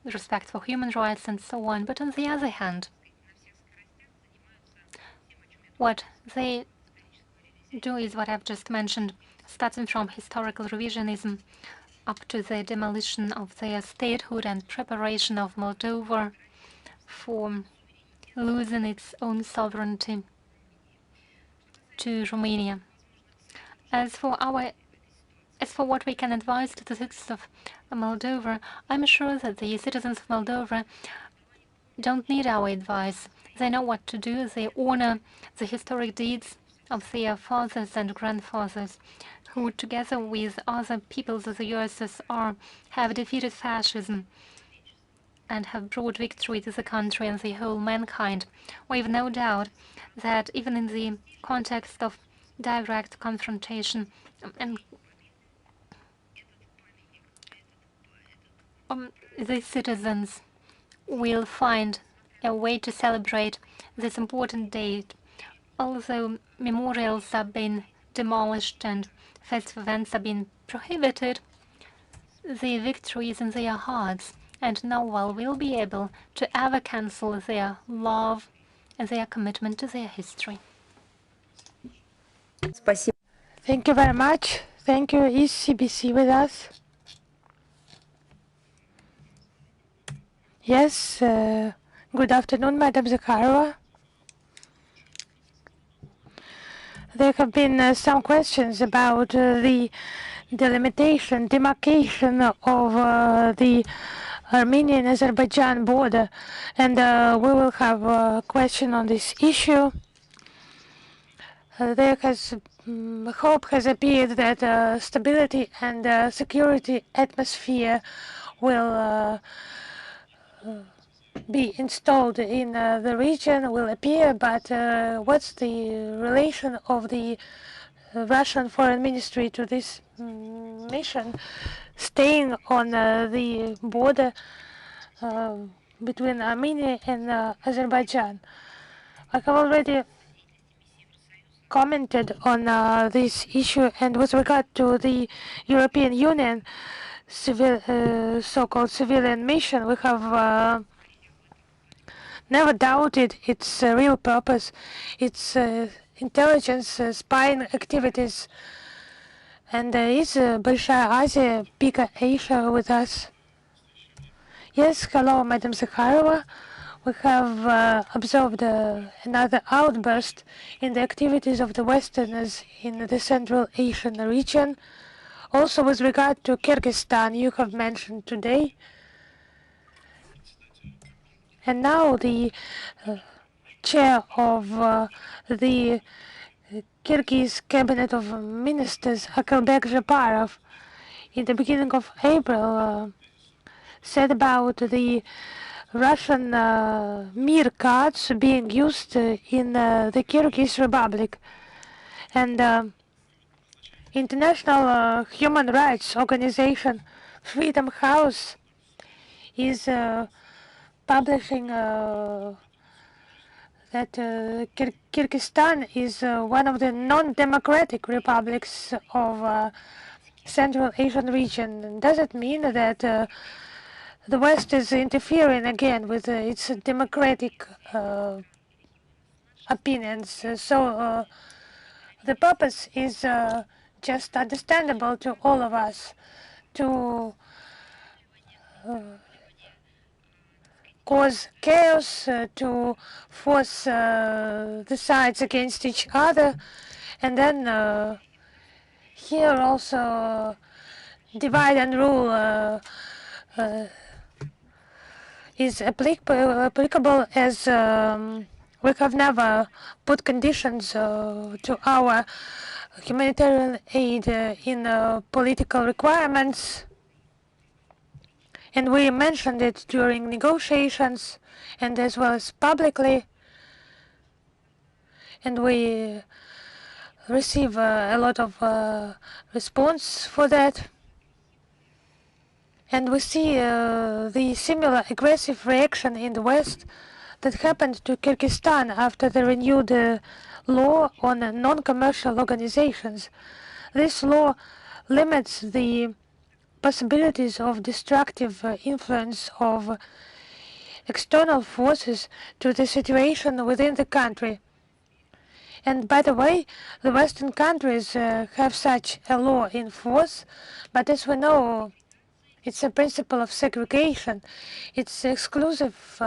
respect for human rights, and so on. But on the other hand, what they do is what I've just mentioned, starting from historical revisionism up to the demolition of their statehood and preparation of Moldova for losing its own sovereignty to Romania. As for what we can advise to the citizens of Moldova, I'm sure that the citizens of Moldova don't need our advice. They know what to do. They honor the historic deeds of their fathers and grandfathers, who, together with other peoples of the USSR, have defeated fascism and have brought victory to the country and the whole mankind. We've no doubt that even in the context of direct confrontation and the citizens will find a way to celebrate this important date. Although memorials are being demolished and festive events are being prohibited, the victory is in their hearts, and no one will be able to ever cancel their love and their commitment to their history. Спасибо. Thank you very much. Thank you. Is CBC with us? Yes. Good afternoon, Madam Zakharova. There have been some questions about the demarcation of the Armenian-Azerbaijan border, and we will have a question on this issue. There has hope has appeared that stability and security atmosphere will be installed in the region, will appear, but what's the relation of the Russian Foreign Ministry to this mission staying on the border between Armenia and Azerbaijan? I have already commented on this issue, and with regard to the European Union so-called civilian mission, we have never doubted its real purpose, its intelligence spying activities. And is Большая Asia, bigger Asia with us? Yes, hello, Madam Zakharova. We have observed another outburst in the activities of the Westerners in the Central Asian region. Also, with regard to Kyrgyzstan, you have mentioned today. And now the chair of the Kyrgyz Cabinet of Ministers, Akelbek Japarov, in the beginning of April, said about the Russian Mir cards being used in the Kyrgyz Republic. And international human rights organization Freedom House is publishing that Kyrgyzstan is one of the non-democratic republics of Central Asian region. Does it mean that the West is interfering again with its democratic opinions? So the purpose is just understandable to all of us, to cause chaos, to force the sides against each other, and then here also divide and rule is applicable as We have never put conditions to our humanitarian aid in political requirements, and we mentioned it during negotiations and as well as publicly, and we receive a lot of response for that. And we see the similar aggressive reaction in the West that happened to Kyrgyzstan after the renewed law on non-commercial organizations. This law limits the possibilities of destructive influence of external forces to the situation within the country. And by the way, the Western countries have such a law in force, but as we know, it's a principle of segregation. It's exclusive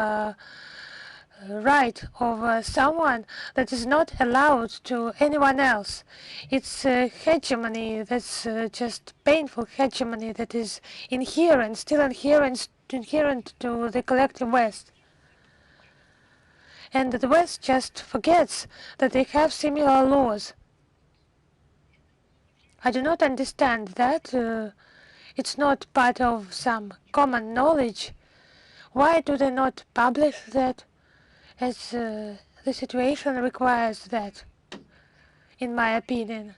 right of someone that is not allowed to anyone else. It's hegemony that's just painful hegemony that is inherent, still inherent to the collective West. And the West just forgets that they have similar laws. I do not understand that. It's not part of some common knowledge. Why do they not publish that, as the situation requires that, in my opinion?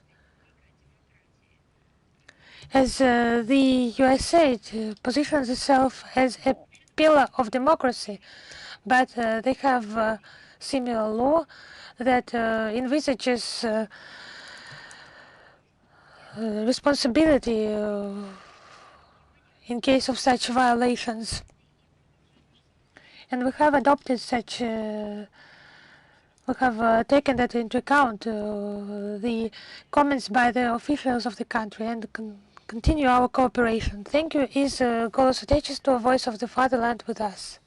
As the USA positions itself as a pillar of democracy, but they have a similar law that envisages responsibility in case of such violations. And we have adopted such, we have taken that into account, the comments by the officials of the country, and continue our cooperation. Thank you. Is Golos Otечества, Voice of the Fatherland, with us?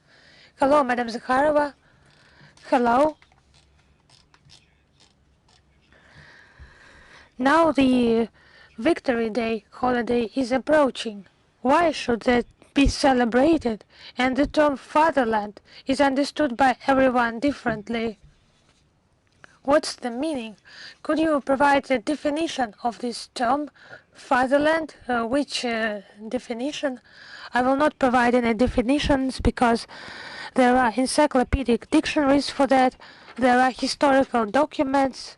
Hello, Madam Zakharova. Hello. Now the Victory Day holiday is approaching. Why should that be celebrated? And the term fatherland is understood by everyone differently. What's the meaning? Could you provide a definition of this term, fatherland? Which definition? I will not provide any definitions because there are encyclopedic dictionaries for that. There are historical documents.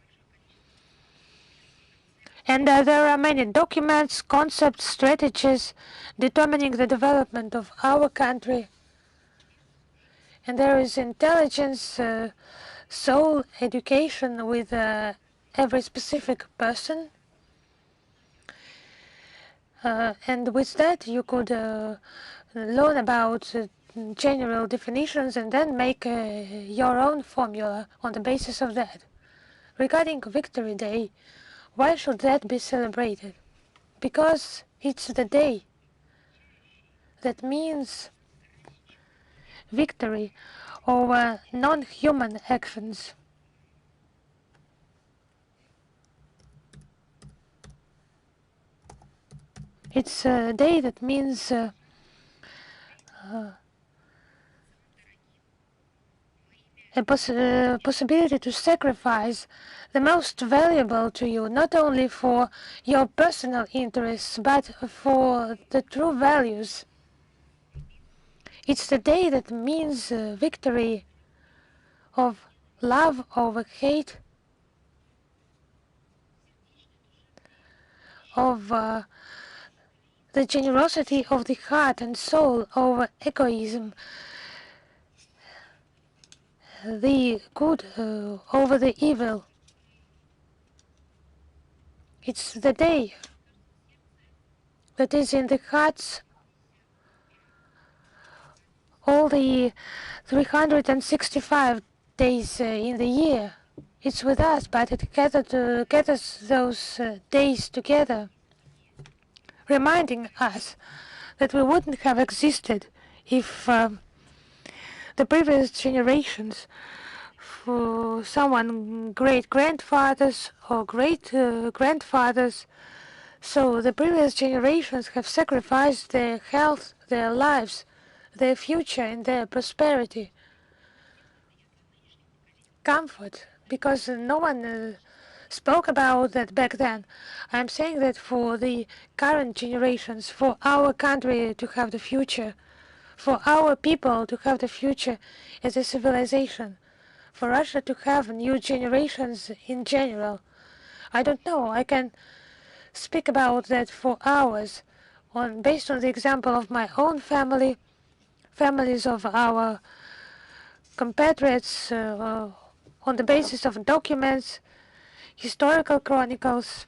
And there are many documents, concepts, strategies determining the development of our country. And there is intelligence, soul, education with every specific person. And with that, you could learn about general definitions and then make your own formula on the basis of that. Regarding Victory Day, why should that be celebrated? Because it's the day that means victory over non-human actions. It's a day that means a possibility to sacrifice the most valuable to you, not only for your personal interests, but for the true values. It's the day that means victory of love over hate, of the generosity of the heart and soul over egoism, the good over the evil. It's the day that is in the hearts all the 365 days in the year. It's with us, but it gathers those days together, reminding us that we wouldn't have existed if the previous generations, for someone great-grandfathers or great-grandfathers, so the previous generations have sacrificed their health, their lives, their future and their prosperity comfort, because no one spoke about that back then. I'm saying that for the current generations, for our country to have the future, for our people to have the future as a civilization, for Russia to have new generations in general. I don't know, I can speak about that for hours based on the example of my own family, families of our compatriots, on the basis of documents, historical chronicles,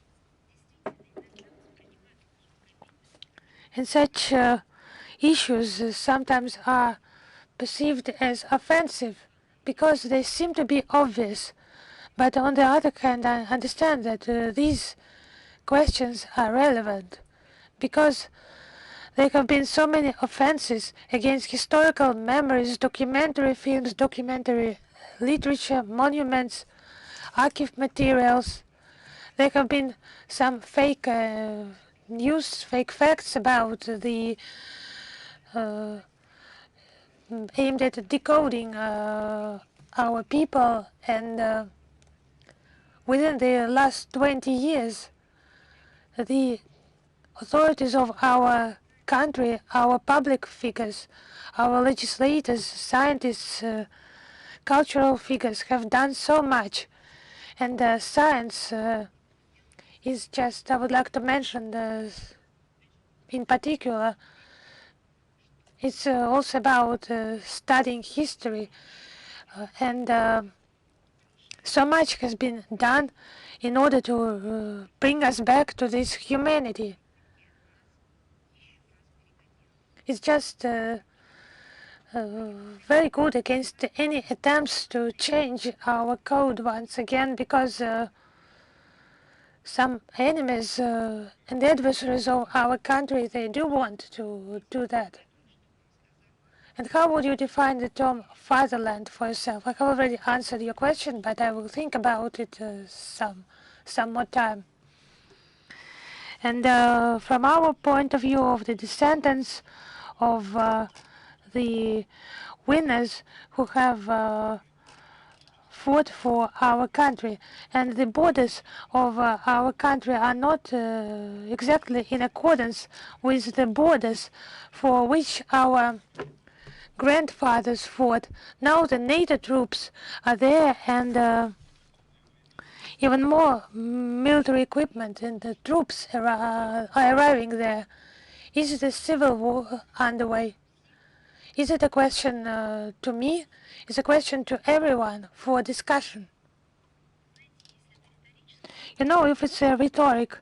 and such issues sometimes are perceived as offensive because they seem to be obvious. But on the other hand, I understand that these questions are relevant because there have been so many offenses against historical memories, documentary films, documentary literature, monuments, archive materials. There have been some fake news, fake facts about the aimed at decoding our people, and within the last 20 years, the authorities of our country, our public figures, our legislators, scientists, cultural figures have done so much. And science is just, I would like to mention in particular, it's also about studying history, and so much has been done in order to bring us back to this humanity. It's just very good against any attempts to change our code once again, because some enemies and adversaries of our country, they do want to do that. And how would you define the term fatherland for yourself? I have already answered your question, but I will think about it some more time. And from our point of view of the descendants of the winners who have fought for our country, and the borders of our country are not exactly in accordance with the borders for which our grandfathers fought. Now the NATO troops are there, and even more military equipment and the troops are arriving there. Is the civil war underway? Is it a question to me? It's a question to everyone for discussion. You know, if it's a rhetoric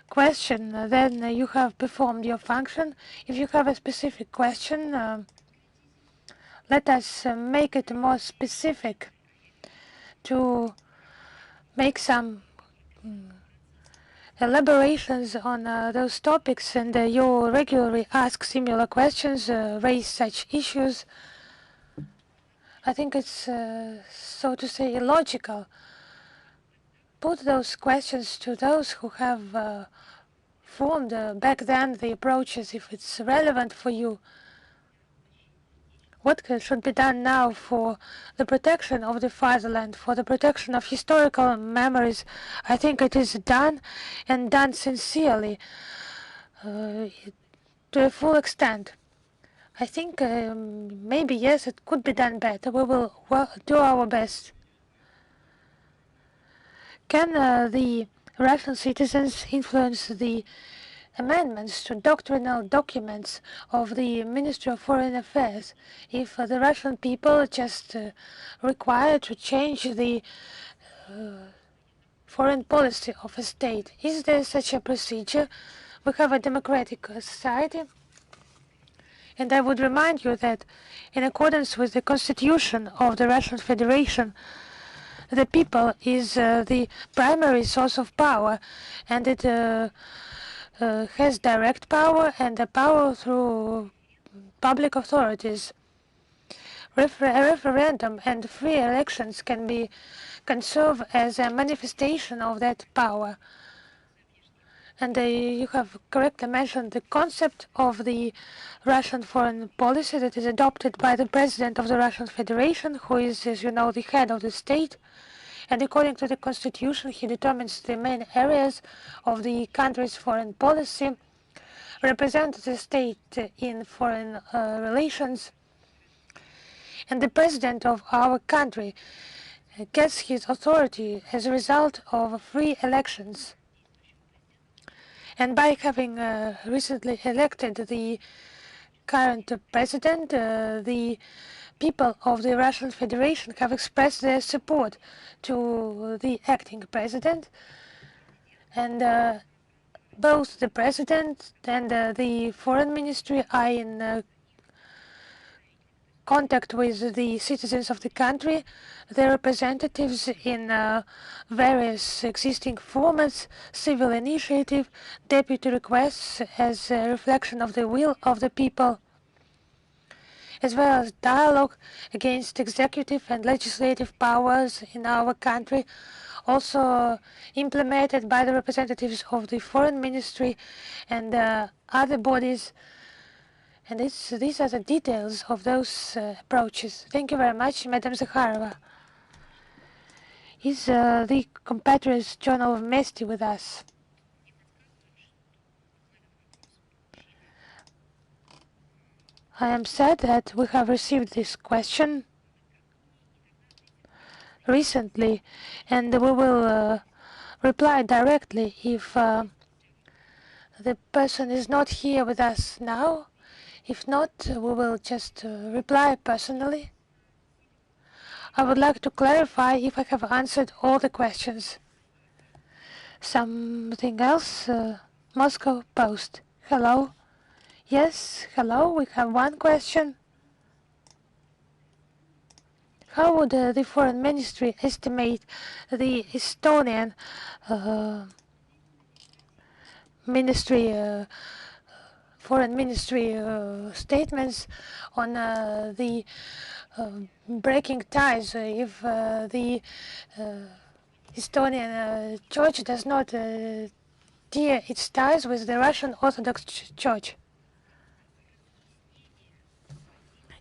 question, then you have performed your function. If you have a specific question, let us make it more specific to make some elaborations on those topics, and you regularly ask similar questions, raise such issues. I think it's, so to say, illogical. Put those questions to those who have formed back then the approaches, if it's relevant for you. What should be done now for the protection of the fatherland, for the protection of historical memories? I think it is done, and done sincerely, to a full extent. I think maybe, yes, it could be done better. We will do our best. Can the Russian citizens influence the amendments to doctrinal documents of the Ministry of Foreign Affairs if the Russian people just require to change the foreign policy of a state? Is there such a procedure? We have a democratic society, and I would remind you that in accordance with the constitution of the Russian Federation, the people is the primary source of power, and it has direct power and the power through public authorities. A referendum and free elections can serve as a manifestation of that power. And you have correctly mentioned the concept of the Russian foreign policy that is adopted by the President of the Russian Federation, who is, as you know, the head of the state. And according to the constitution, he determines the main areas of the country's foreign policy, represents the state in foreign relations. And the president of our country gets his authority as a result of free elections. And by having recently elected the current president, the people of the Russian Federation have expressed their support to the acting president. And both the president and the foreign ministry are in contact with the citizens of the country, their representatives in various existing formats, civil initiative, deputy requests as a reflection of the will of the people, as well as dialogue against executive and legislative powers in our country, also implemented by the representatives of the foreign ministry and other bodies. And these are the details of those approaches. Thank you very much, Madam Zakharova. Is the compatriot Journal of Mesti with us? I am sad that we have received this question recently, and we will reply directly if the person is not here with us now. If not, we will just reply personally. I would like to clarify if I have answered all the questions. Something else? Moscow Post. Hello. Yes, hello. We have one question. How would the foreign ministry estimate the Estonian foreign ministry statements on the breaking ties if the Estonian church does not tear its ties with the Russian Orthodox Church?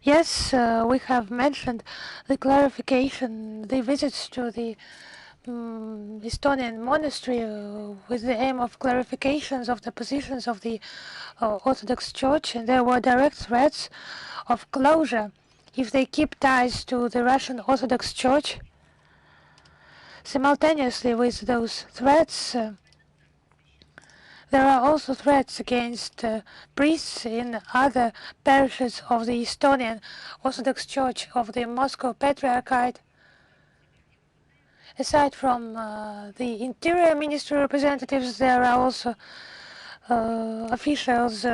Yes, we have mentioned the clarification, the visits to the Estonian monastery with the aim of clarifications of the positions of the Orthodox Church, and there were direct threats of closure if they keep ties to the Russian Orthodox Church. Simultaneously with those threats, there are also threats against priests in other parishes of the Estonian Orthodox Church of the Moscow Patriarchate. Aside from the Interior Ministry representatives, there are also officials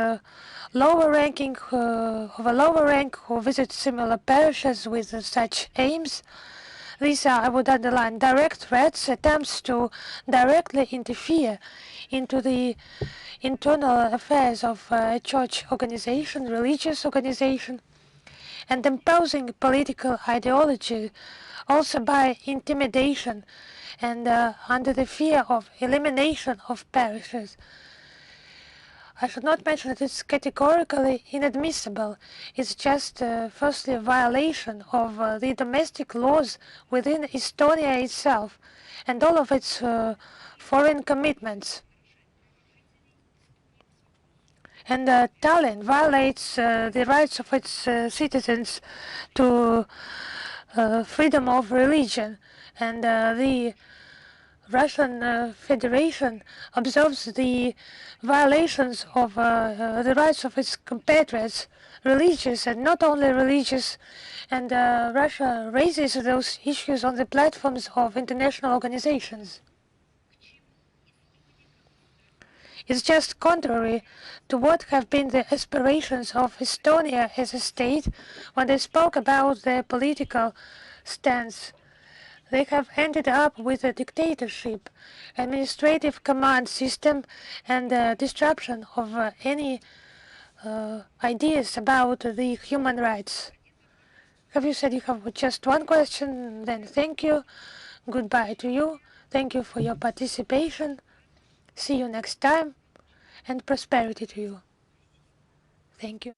lower ranking of a lower rank who visit similar parishes with such aims. These are, I would underline, direct threats, attempts to directly interfere into the internal affairs of a church organization, religious organization, and imposing political ideology also by intimidation and under the fear of elimination of parishes. I should not mention that it's categorically inadmissible. It's just, firstly, a violation of the domestic laws within Estonia itself and all of its foreign commitments. And Tallinn violates the rights of its citizens to freedom of religion, and the Russian Federation observes the violations of the rights of its compatriots, religious and not only religious, and Russia raises those issues on the platforms of international organizations. It's just contrary to what have been the aspirations of Estonia as a state when they spoke about their political stance. They have ended up with a dictatorship, administrative command system, and disruption of any ideas about the human rights. Have you said you have just one question? Then thank you. Goodbye to you. Thank you for your participation. See you next time, and prosperity to you. Thank you.